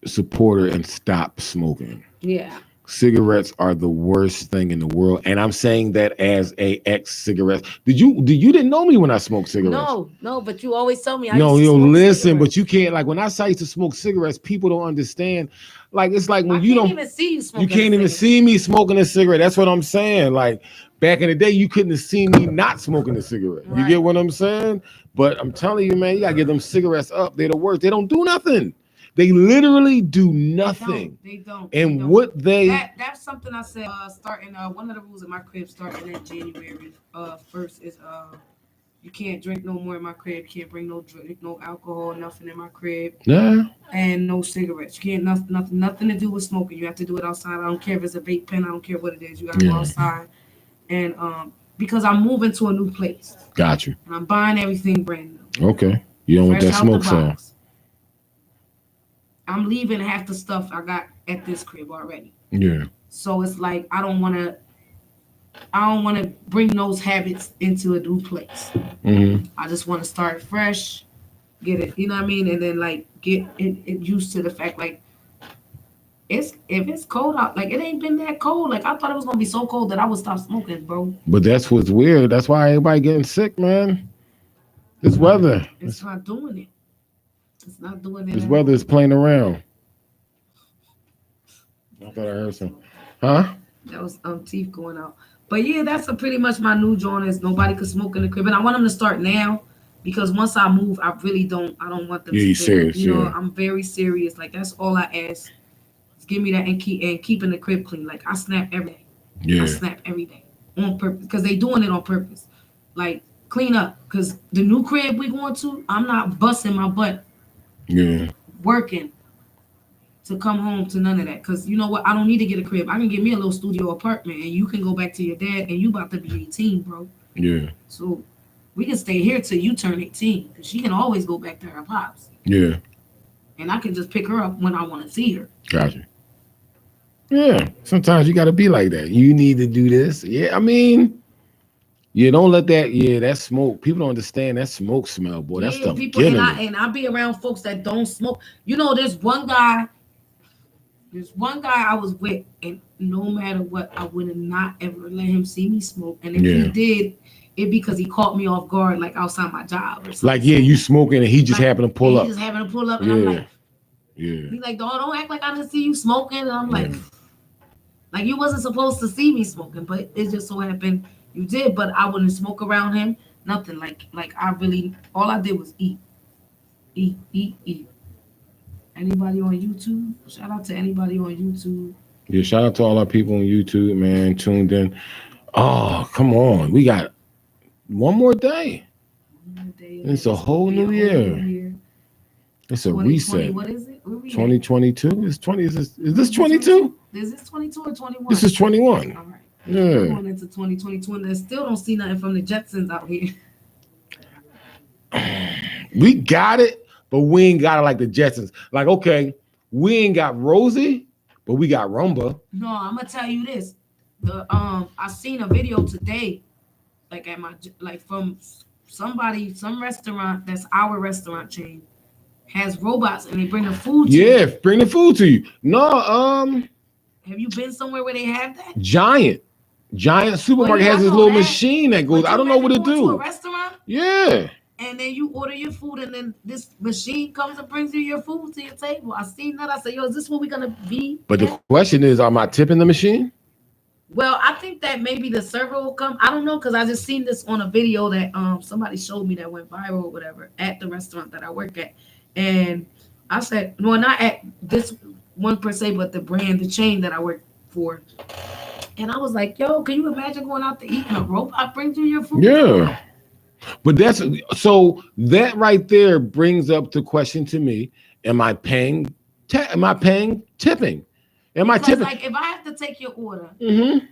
supporter and stop smoking. Yeah. Cigarettes are the worst thing in the world, and I'm saying that as a ex-cigarette. You didn't know me when I smoked cigarettes? No, but you always tell me. Listen, but you can't. Like when I used to smoke cigarettes, people don't understand. Like it's like when you don't even see you smoking. You can't even see me smoking a cigarette. That's what I'm saying. Like back in the day, you couldn't have seen me not smoking a cigarette. Right. You get what I'm saying? But I'm telling you, man, you gotta get them cigarettes up. They're the worst. They don't do nothing. They literally do nothing. They don't. And that's something I said starting one of the rules in my crib starting in January 1st is you can't drink no more in my crib, you can't bring no alcohol, nothing in my crib. Yeah. And no cigarettes. You can't nothing to do with smoking. You have to do it outside. I don't care if it's a vape pen, I don't care what it is. You gotta go outside. And because I'm moving to a new place. Got you. And I'm buying everything brand new. Okay. You don't want that smoke sound. I'm leaving half the stuff I got at this crib already. Yeah. So it's like I don't want to bring those habits into a new place. Mm-hmm. I just want to start fresh, get it, you know what I mean, and then like get it used to the fact like if it's cold out, like it ain't been that cold. Like I thought it was gonna be so cold that I would stop smoking, bro. But that's what's weird. That's why everybody getting sick, man. This weather. It's not doing it. It's not doing it. This weather is playing around. I thought I heard some. Huh? That was teeth going out. But yeah, that's pretty much my new joint is nobody could smoke in the crib. And I want them to start now because once I move, I don't want them to serious. You know, I'm very serious. Like that's all I ask. Just give me that and keeping the crib clean. Like I snap every day. Yeah. I snap every day on purpose because they doing it on purpose. Like clean up because the new crib we going to, I'm not busting my butt. Yeah. Working to come home to none of that. Because you know what? I don't need to get a crib. I can get me a little studio apartment and you can go back to your dad and you about to be 18, bro. Yeah. So we can stay here till you turn 18 because she can always go back to her pops. Yeah. And I can just pick her up when I want to see her. Gotcha. Yeah. Sometimes you got to be like that. You need to do this. Yeah. I mean, yeah, don't let that smoke. People don't understand that smoke smell, boy. That stuff people, and I be around folks that don't smoke. You know, there's one guy I was with, and no matter what, I would have not ever let him see me smoke. And if he did, it because he caught me off guard, like outside my job or something. Like, you smoking, and he just happened to pull up. He just happened to pull up, and I'm like, yeah. He's like, don't act like I didn't see you smoking. And I'm like you wasn't supposed to see me smoking, but it just so happened you did. But I wouldn't smoke around him. Nothing like I really, all I did was eat. Anybody on YouTube? Shout out to anybody on YouTube. Yeah, shout out to all our people on YouTube, man, tuned in. Oh, come on. We got one more day. It's a whole new year. It's a reset. What is it? 2022? Is this 22? Is this 22 or 21? This is 21. All right. Yeah. We're going into 2022 and I still don't see nothing from the Jetsons out here. We got it, but we ain't got it like the Jetsons. Like, okay, we ain't got Rosie, but we got Rumba. No, I'm gonna tell you this. I seen a video today, like from some restaurant that's our restaurant chain has robots and they bring the food to Yeah, you. bring the food to you. No, Have you been somewhere where they have that? Giant supermarket yeah, has I this know little that. machine that goes. But I you don't know what to imagine going to a do. restaurant Yeah. and then you order your food and then this machine comes and brings you your food to your table. I seen that. I said, yo, is this what we're gonna be? But at? the question is, am I tipping the machine? Well, I think that maybe the server will come. I don't know because I just seen this on a video that somebody showed me that went viral or whatever at the restaurant that I work at, and I said, well, not at this one per se, but the brand, the chain that I work for. And I was like, yo, can you imagine going out to eat and a robot brings you your food? Yeah. But that's so that right there brings up the question to me: am I paying? Am I paying tipping? Am I tipping? Like if I have to take your order Mm-hmm.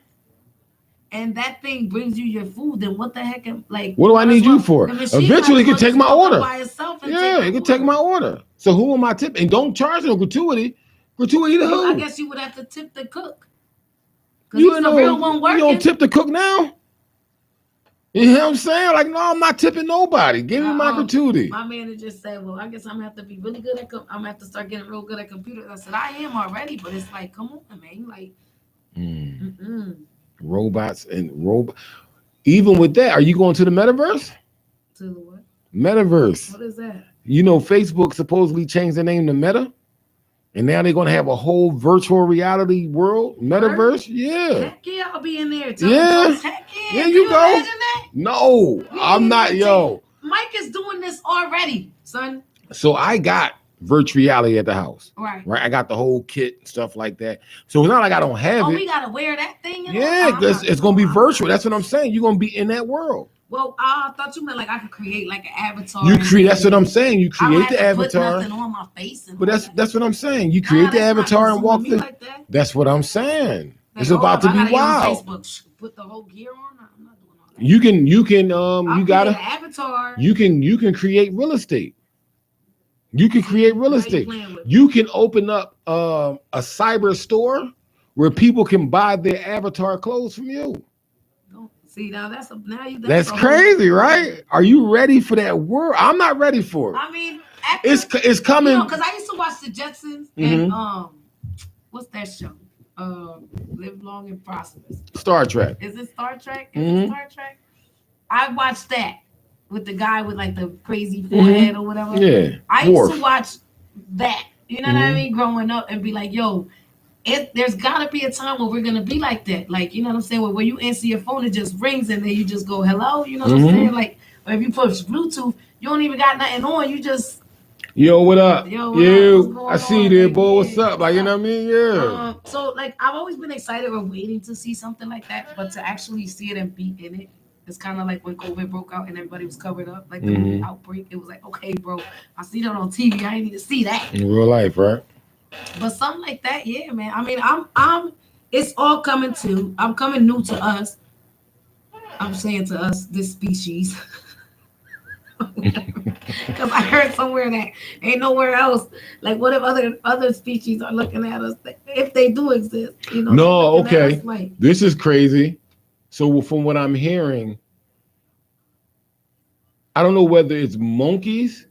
and that thing brings you your food, then what the heck? Like, What do I need you for? the machine Eventually, it might can as take well my just walk up order. by itself and Yeah, it can take my order. So who am I tipping? And don't charge no gratuity. Gratuity to who? I guess you would have to tip the cook. You he's the real one you working. don't tip the cook now? You know what I'm saying? Like, no, I'm not tipping nobody. Give me my gratuity. My manager said, well, I guess I'm going to have to be really good at, I'm going to have to start getting real good at computers. I said, I am already, but it's like, come on, man. Like, robots and even with that, are you going to the metaverse? To the what? Metaverse. What is that? You know, Facebook supposedly changed their name to Meta. And now they're going to have a whole virtual reality world, metaverse. Yeah. Heck yeah, I'll be in there. Yeah. Heck yeah. Yeah, you go. Imagine that? No, I'm not, yo. Mike is doing this already, son. So I got virtual reality at the house. Right. I got the whole kit and stuff like that. So it's not like I don't have it. Oh, we got to wear that thing? Yeah, because it's going to be virtual. That's what I'm saying. You're going to be in that world. Well, I thought you meant like I could create like an avatar. You create. That's what I'm saying. You create the avatar. Put nothing on my face. But that's what I'm saying. You create the avatar and walk through. Like that. That's what I'm saying. Like, it's about to be wild. Put the whole gear on. I'm not doing all that. You gotta. An avatar. You can create real estate. You can create real estate. You can open up a cyber store where people can buy their avatar clothes from you. See, now that's crazy, right? Are you ready for that world? I'm not ready for it. I mean, it's coming. Because I used to watch the Jetsons and what's that show? Live Long and Prosperous. Star Trek. Is it Star Trek? It Star Trek? I watched that with the guy with like the crazy forehead or whatever. Yeah. I used to watch that. You know what I mean? Growing up and be like, yo. There's gotta be a time where we're gonna be like that, like you know what I'm saying. Where you answer your phone, it just rings, and then you just go hello. You know what I'm saying? Like, or if you push Bluetooth, you don't even got nothing on. You just yo, what up? Yo, I see you there, boy. What's up? Like you know what I mean? Yeah. So like I've always been excited or waiting to see something like that, but to actually see it and be in it, it's kind of like when COVID broke out and everybody was covered up, like the outbreak. It was like, okay, bro, I see that on TV. I ain't need to see that in real life, right? But something like that, yeah, man. I mean, I'm. It's all coming to. I'm coming new to us. I'm saying to us, this species, because I heard somewhere that ain't nowhere else. Like, what if other species are looking at us? If they do exist, you know? No, okay. Like, this is crazy. So from what I'm hearing, I don't know whether it's monkeys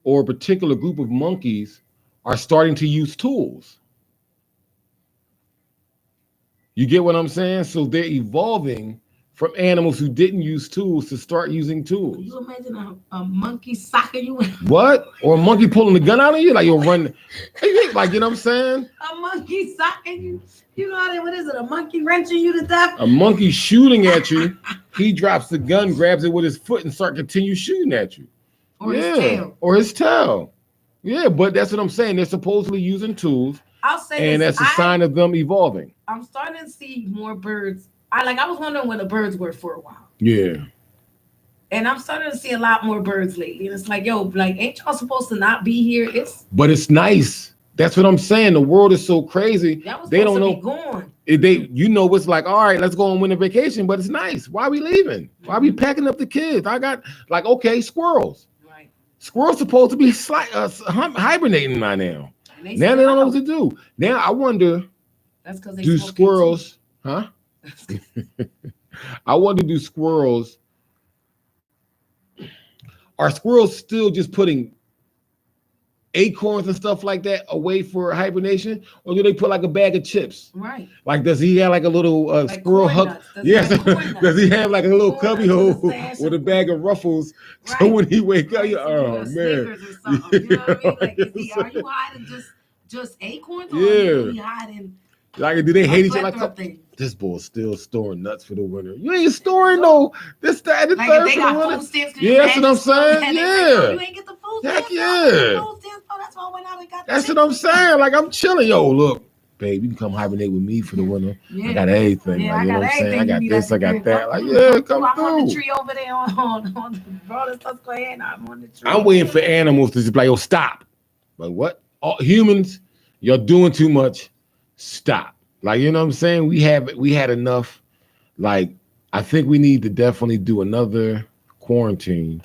or a particular group of monkeys are starting to use tools. You get what I'm saying? So they're evolving from animals who didn't use tools to start using tools. Can you imagine a monkey socking you? What? Or a monkey pulling the gun out of you? Like you'll run, like, you know what I'm saying? A monkey socking you? You know what is it? A monkey wrenching you to death? A monkey shooting at you. He drops the gun, grabs it with his foot and continue shooting at you. Or his tail. Or his tail. Yeah, but that's what I'm saying. They're supposedly using tools. I'll say and that's a sign of them evolving. I'm starting to see more birds. I was wondering where the birds were for a while. Yeah. And I'm starting to see a lot more birds lately. And it's like, yo, like, ain't y'all supposed to not be here? But it's nice. That's what I'm saying. The world is so crazy. They don't know. Be gone. It's like, all right, let's go on winter vacation, but it's nice. Why are we leaving? Why are we packing up the kids? I got like, okay, squirrels. Right. Squirrels supposed to be hibernating by now. Now they don't know what to do. Now I wonder, that's because they do squirrels, huh? I wonder, do squirrels are squirrels still just putting acorns and stuff like that away for hibernation, or do they put like a bag of chips? Right. Like, does he have like a little Like squirrel corn hug? nuts. Yes. Corn nuts? Does he have like a little Corn cubby nuts hole with a stash with a of bag of Ruffles? So Right. when he wake up, Right, oh man, Snickers or something. You know what I mean? Like, are you hiding just acorns, or are you really hiding? Like, do they hate each other? Like, this boy's still storing nuts for the winter. You ain't storing no this, that, and the Like, third if they for the got winter. food stamps, Yeah, that's what I'm saying. and Yeah. you ain't get the food Heck stamps. yeah. Food stamps, that's why I went out and got That's what I'm saying. Like, I'm chilling. Yo, look, babe, you can come hibernate with me for the winter. Yeah. I got everything. Yeah, like, I you know got what I'm saying? I everything got you this, need I got at that. the Like, crib. yeah, come I'm on the through. tree over there on the broad and Susquehanna. I'm on the tree. I'm waiting for animals to just be like, yo, stop. Like, what? All humans, you're doing too much. Stop. Like, you know what I'm saying? We had enough. Like, I think we need to definitely do another quarantine.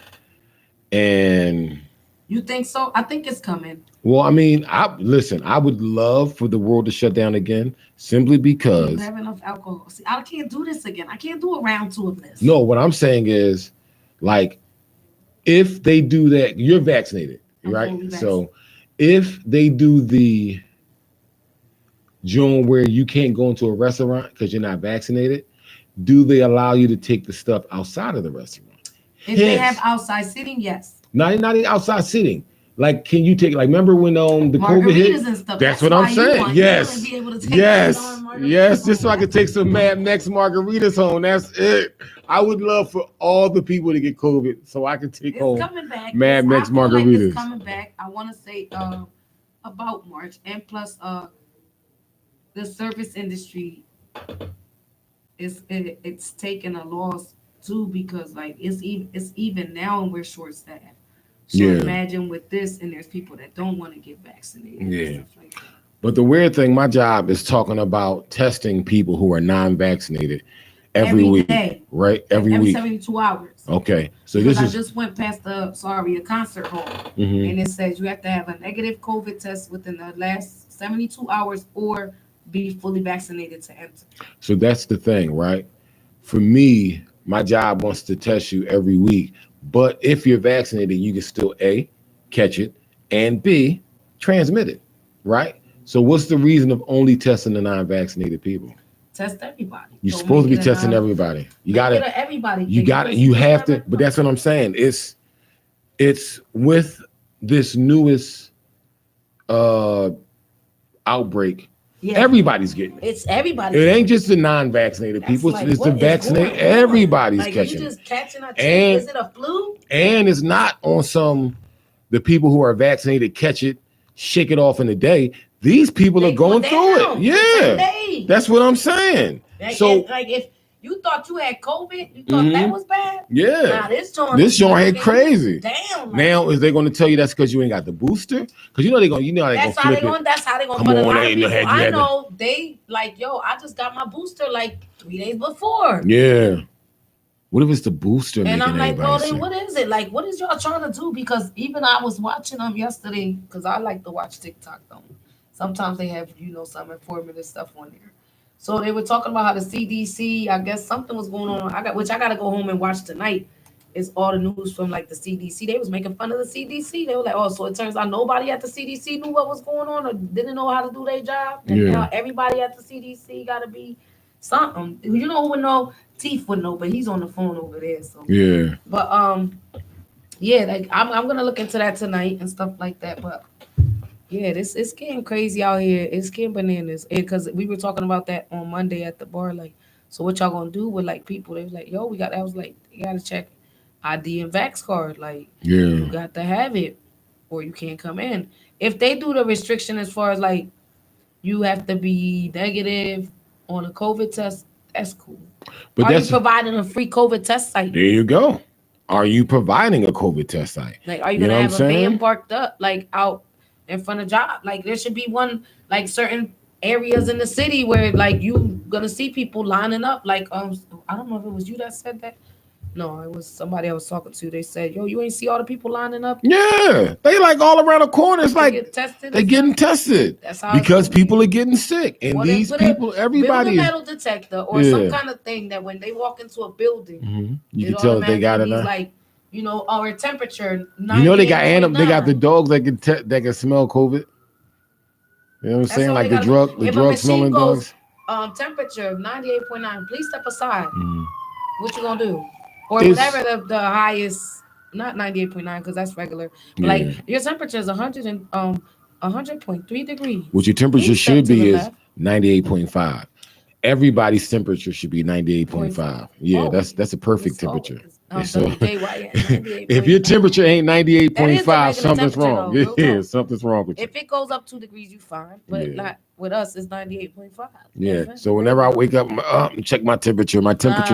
And you think so? I think it's coming. well, I mean, I would love for the world to shut down again simply because You have enough alcohol. See, I can't do this again. I can't do a round 2 of this. No, what I'm saying is, like, if they do that, you're vaccinated, right? So if they do the June where you can't go into a restaurant because you're not vaccinated, do they allow you to take the stuff outside of the restaurant? If they have outside sitting, yes. Not outside sitting. Like, can you take, like, remember when the COVID hit? And stuff. That's what I'm saying. Yes. Yes. Just so I could take some Mad Max margaritas home. That's it. I would love for all the people to get COVID so I can take home Mad Max margaritas. Like it's coming back. I want to say about March, and plus the service industry it's taking a loss too, because like it's even now and we're short staffed. So imagine with this, and there's people that don't want to get vaccinated. Yeah. And stuff like that. But the weird thing, my job is talking about testing people who are non-vaccinated every week, day. Right? Every week. 72 hours. Okay. So because this is I just went past a concert hall, and it says you have to have a negative COVID test within the last 72 hours or be fully vaccinated to enter. So that's the thing, right? For me, my job wants to test you every week. But if you're vaccinated, you can still A, catch it, and B, transmit it, right? So what's the reason of only testing the non-vaccinated people? Test everybody. You're supposed to be testing everybody. You got it. Everybody. You got it. You have to. But that's what I'm saying. It's with this newest outbreak. Yeah. Everybody's getting it. It's everybody. It ain't just the non-vaccinated people. Like, it's the vaccinated. Everybody's like, catching it. Just catching a and is it a flu? And it's not on the people who are vaccinated catch it, shake it off in a day. These people are going through it. Yeah, that's what I'm saying. So, like, if you thought you had COVID, you thought that was bad. Yeah, nah, this joint ain't crazy. Damn. Like, now is they going to tell you that's because you ain't got the booster? Because that's how they going. That's how they going. But I know they like, yo, I just got my booster like 3 days before. Yeah. What if it's the booster? And I'm like, well, then what is it? Like, what is y'all trying to do? Because even I was watching them yesterday, because I like to watch TikTok though. Sometimes they have, some informative stuff on there. So they were talking about how the CDC, I guess something was going on. I got to go home and watch tonight. It's all the news from like the CDC. They was making fun of the CDC. They were like, oh, so it turns out nobody at the CDC knew what was going on or didn't know how to do their job. And now everybody at the CDC got to be something. You know who would know? Teeth would know, but he's on the phone over there. So yeah. But like I'm gonna look into that tonight and stuff like that. But yeah, it's getting crazy out here. It's getting bananas. Because we were talking about that on Monday at the bar. Like, so what y'all gonna do with like people? They was like, yo, I was like, you gotta check ID and Vax card. Like, you got to have it, or you can't come in. If they do the restriction as far as like you have to be negative on a COVID test, that's cool. But are you providing a free COVID test site? There you go. Are you providing a COVID test site? Like, are you gonna have a van parked up like out in front of job? Like, there should be one like certain areas in the city where like you gonna see people lining up. Like, I don't know if it was you that said that. No, it was somebody I was talking to. They said, yo, you ain't see all the people lining up? Yeah. They like all around the corner. It's like they're getting tested. That's how because people are getting sick. And these people, everybody build a metal detector or some kind of thing that when they walk into a building, you can tell they got it. Like, you know, our temperature. You know they got 98.9. they got the dogs that can smell COVID. You know what I'm saying? all Like they the gotta drug do. If a machine smelling goes, dogs. temperature 98.9, please step aside. Mm. What you gonna do? Or It's- whatever the highest, not 98.9 because that's regular. But Yeah. like your temperature is 100 and 100.3 degrees. What your temperature Please step should to the be is left. 98.5. Everybody's temperature should be 98.5. Yeah, Always. that's a perfect It's temperature. always. So, WJYN, if your temperature ain't 98.5, regular something's wrong. temperature, though, real Yeah, talk. something's wrong with you. If it goes up 2 degrees, you fine. But Yeah. not with us, it's 98.5. Yeah. So whenever I wake up and check my temperature is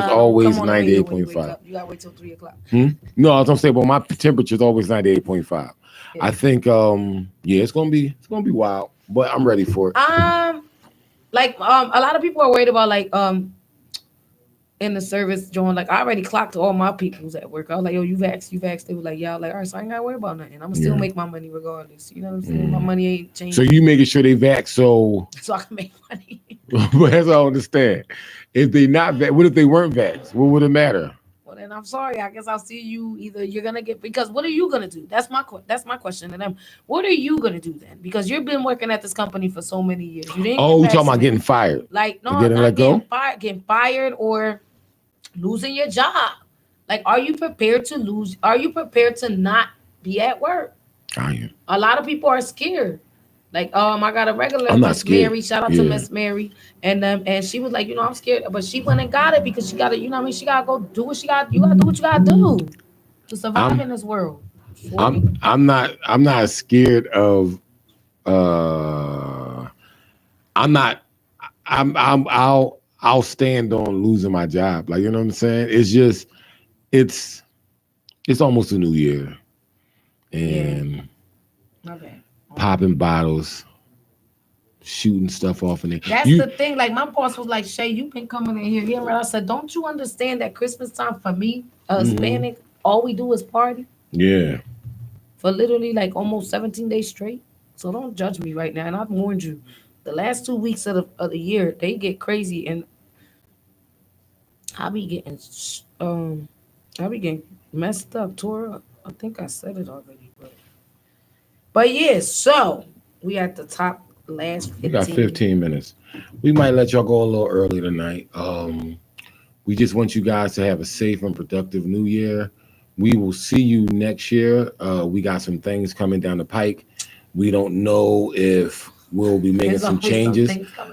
always Come on the radio when you wake 98.5. up. You gotta wait till 3 o'clock. No, I was gonna say, well, my temperature is always 98.5. Yeah. I think it's gonna be wild, but I'm ready for it. Like a lot of people are worried about like in the service, John. Like I already clocked all my peoples at work. I was like, yo, you vax. They were like, yeah, like, all right, so I ain't gotta worry about nothing. I'ma still make my money regardless. You know what I'm saying? My money ain't changed. So you making sure they vax so I can make money. but as I understand. If they not vax, what if they weren't vaxxed? What would it matter? Well, then I'm sorry. I guess I'll see you. Either you're gonna get, because what are you gonna do? That's my question to them. What are you gonna do then? Because you've been working at this company for so many years. You didn't. Oh, we talking about vaccinated. getting fired? Like no, getting not let go? getting fired or losing your job. Like, are you prepared to lose? Are you prepared to not be at work? I am. A lot of people are scared. Like, I got a regular I'm not Miss scared. Mary. Shout out to Miss Mary. And she was like, you know, I'm scared, but she went and got it because she gotta, you know what I mean? She gotta go do what she got. You gotta do what you gotta do to survive in this world. I'm not scared of I'll stand on losing my job. Like, you know what I'm saying? It's just it's almost a new year. And popping bottles, shooting stuff off in there. That's the thing. Like my boss was like, Shay, you've been coming in here. I said, don't you understand that Christmas time for me, Hispanic, all we do is party? Yeah. For literally like almost 17 days straight. So don't judge me right now. And I've warned you, the last 2 weeks of the year, they get crazy, and I be getting messed up, tore up. I think I said it already, but yeah. So we at the top last 15. We got 15 minutes. We might let y'all go a little early tonight. We just want you guys to have a safe and productive New Year. We will see you next year. We got some things coming down the pike. We don't know if we'll be making some changes.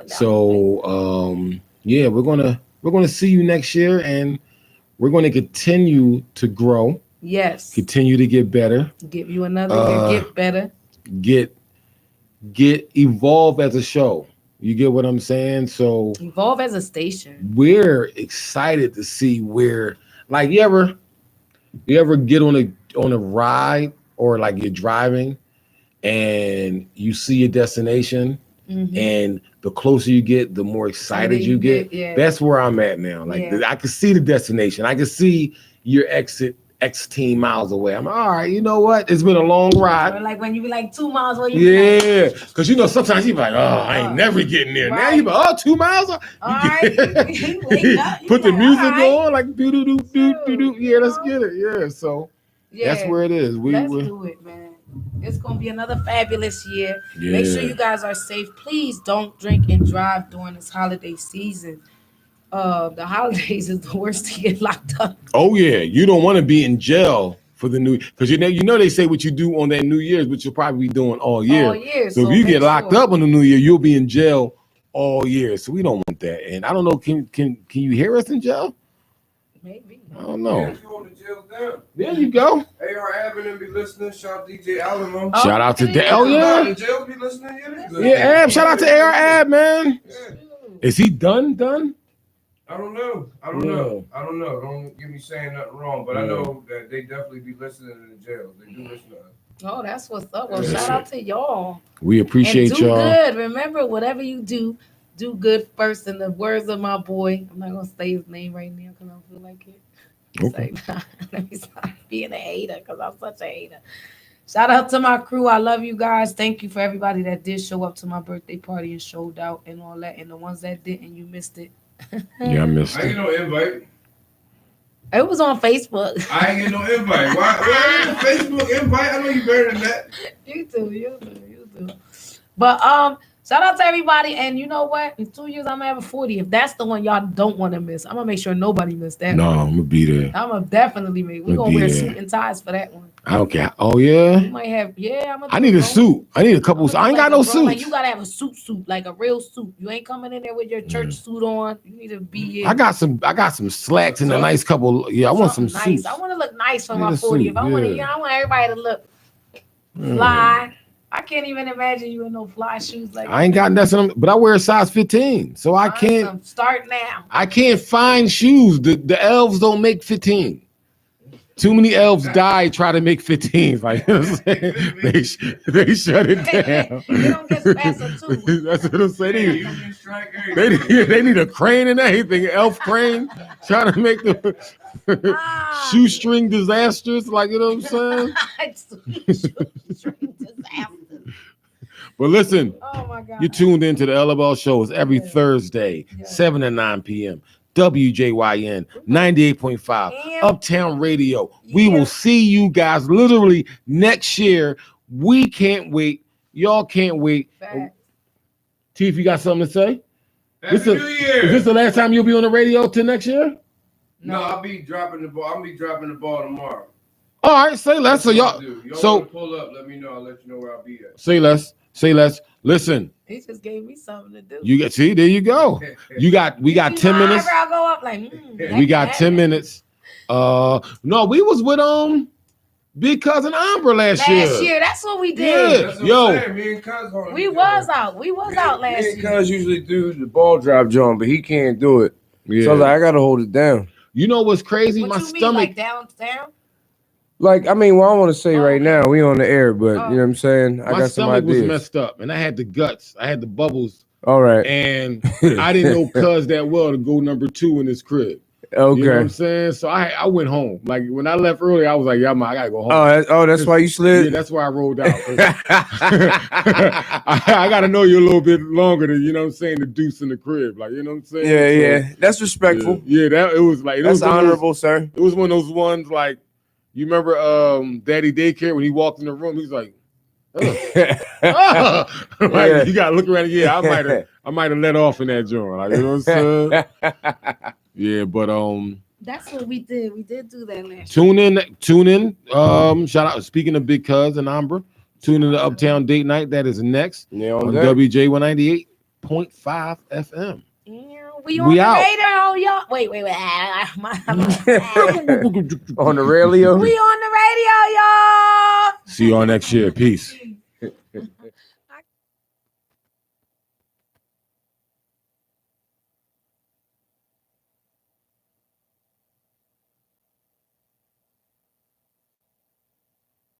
So yeah, we're gonna see you next year, and we're gonna continue to grow. Yes. Continue to get better. Give you another year, get better. Get evolve as a show. You get what I'm saying? So evolve as a station. We're excited to see where, like, you ever get on a ride, or like you're driving and you see your destination, and the closer you get, the more excited you get. Yeah. That's where I'm at now. Like I can see the destination. I can see your exit X miles away. I'm like, all right, you know what? It's been a long ride. Or like when you be like 2 miles away. Yeah, because you know sometimes you be like, oh, I ain't never getting there. Right. Now you be like, oh, 2 miles. All right. Put the music on, like do do do do do do. Yeah, let's get it. Yeah, so that's where it is. Let's do it, man. It's gonna be another fabulous year. Yeah. Make sure you guys are safe. Please don't drink and drive during this holiday season. The holidays is the worst to get locked up. Oh yeah, you don't want to be in jail for the new, because you know they say what you do on that New Year's, but you'll probably be doing all year. So if you get locked up on the New Year, you'll be in jail all year. So we don't want that. And I don't know, can you hear us in jail? Maybe. I don't know. Yeah, you want the jail down. There you go. AR Avenue be listening. Shout DJ Alamo. Shout out to Oh yeah. The jail be listening. Yeah, Ab. Shout out to AR Ab, man. Yeah. Is he done? I don't know. Don't get me saying nothing wrong, but I know that they definitely be listening in the jail. They do listen to us. Oh, that's what's up. Well, shout out to y'all. We appreciate and do y'all. Good. Remember, whatever you do good first. In the words of my boy, I'm not gonna say his name right now because I don't feel like it. Okay. Let me stop being a hater because I'm such a hater. Shout out to my crew. I love you guys. Thank you for everybody that did show up to my birthday party and showed out and all that. And the ones that didn't, you missed it. Yeah, I missed it. I ain't no invite. It was on Facebook. I ain't get no invite. Why no Facebook invite? I know you better than that. You do. But shout out to everybody. And you know what? In 2 years, I'm gonna have a 40. If that's the one y'all don't want to miss, I'm gonna make sure nobody missed that. No, one. I'm gonna be there. I'm gonna definitely make. We're gonna wear suit and ties for that one. I don't care. Oh yeah. You might have. Yeah, I need a suit. I need a couple. I ain't got no suits. Like you gotta have a suit, like a real suit. You ain't coming in there with your church suit on. You need to be. I got some slacks and a nice couple. Yeah, I want some nice. suits. I want to look nice for my 40. Suit, if I want to, I want everybody to look fly. I can't even imagine you in no fly shoes like. I ain't got nothing, but I wear a size 15, so I can't start now. I can't find shoes. The elves don't make 15. Too many elves die trying to make 15s. Like you know what I'm saying? They shut it down. They don't get past a two. That's what I'm saying. They need a crane and everything. Elf crane trying to make the shoestring disasters. Like you know what I'm saying? But listen, you tuned into the LOL shows every Thursday, 7 to 9 p.m. WJYN 98.5 Uptown Radio. We will see you guys literally next year. We can't wait. Y'all can't wait. T, if you got something to say? Happy New Year. Is this the last time you'll be on the radio till next year? No, I'll be dropping the ball. I'll be dropping the ball tomorrow. All right, say less. So y'all so pull up. Let me know. I'll let you know where I'll be at. Say less. Say less. Listen. He just gave me something to do. You get there you go. We got 10 minutes. I'll go up like we got 10 minutes. No, we was with Big Cousin Ambra last year. Last year, that's what we did. Yeah. Me and Cuz we was out last year. Cuz usually do the ball drop joint, but he can't do it. Yeah. So I was like, I gotta hold it down. You know what's crazy? What my you stomach. Mean, like down. Like, I mean, well, I want to say right now, we on the air, but you know what I'm saying? I got some ideas. My stomach was messed up, and I had the guts. I had the bubbles. All right. And I didn't know Cuz that well to go number 2 in his crib. Okay. You know what I'm saying? So I went home. Like, when I left early, I was like, yeah, I got to go home. That's why you slid? Yeah, that's why I rolled out. I got to know you a little bit longer than, you know what I'm saying, the deuce in the crib. Like, you know what I'm saying? Yeah. That's respectful. Yeah, it was like. That's honorable, sir. It was one of those ones like, you remember Daddy Daycare when he walked in the room? He's like, like you gotta look around. Yeah, I might have let off in that joint. Like you know what I'm saying? Yeah, but that's what we did. We did do that last. Tune in. Shout out. Speaking of Big Cuz and Ambra, tune in to Uptown Date Night. That is next on WJYN 98.5 FM. We on the radio, y'all. Wait. On the radio. We on the radio, y'all. See y'all next year. Peace.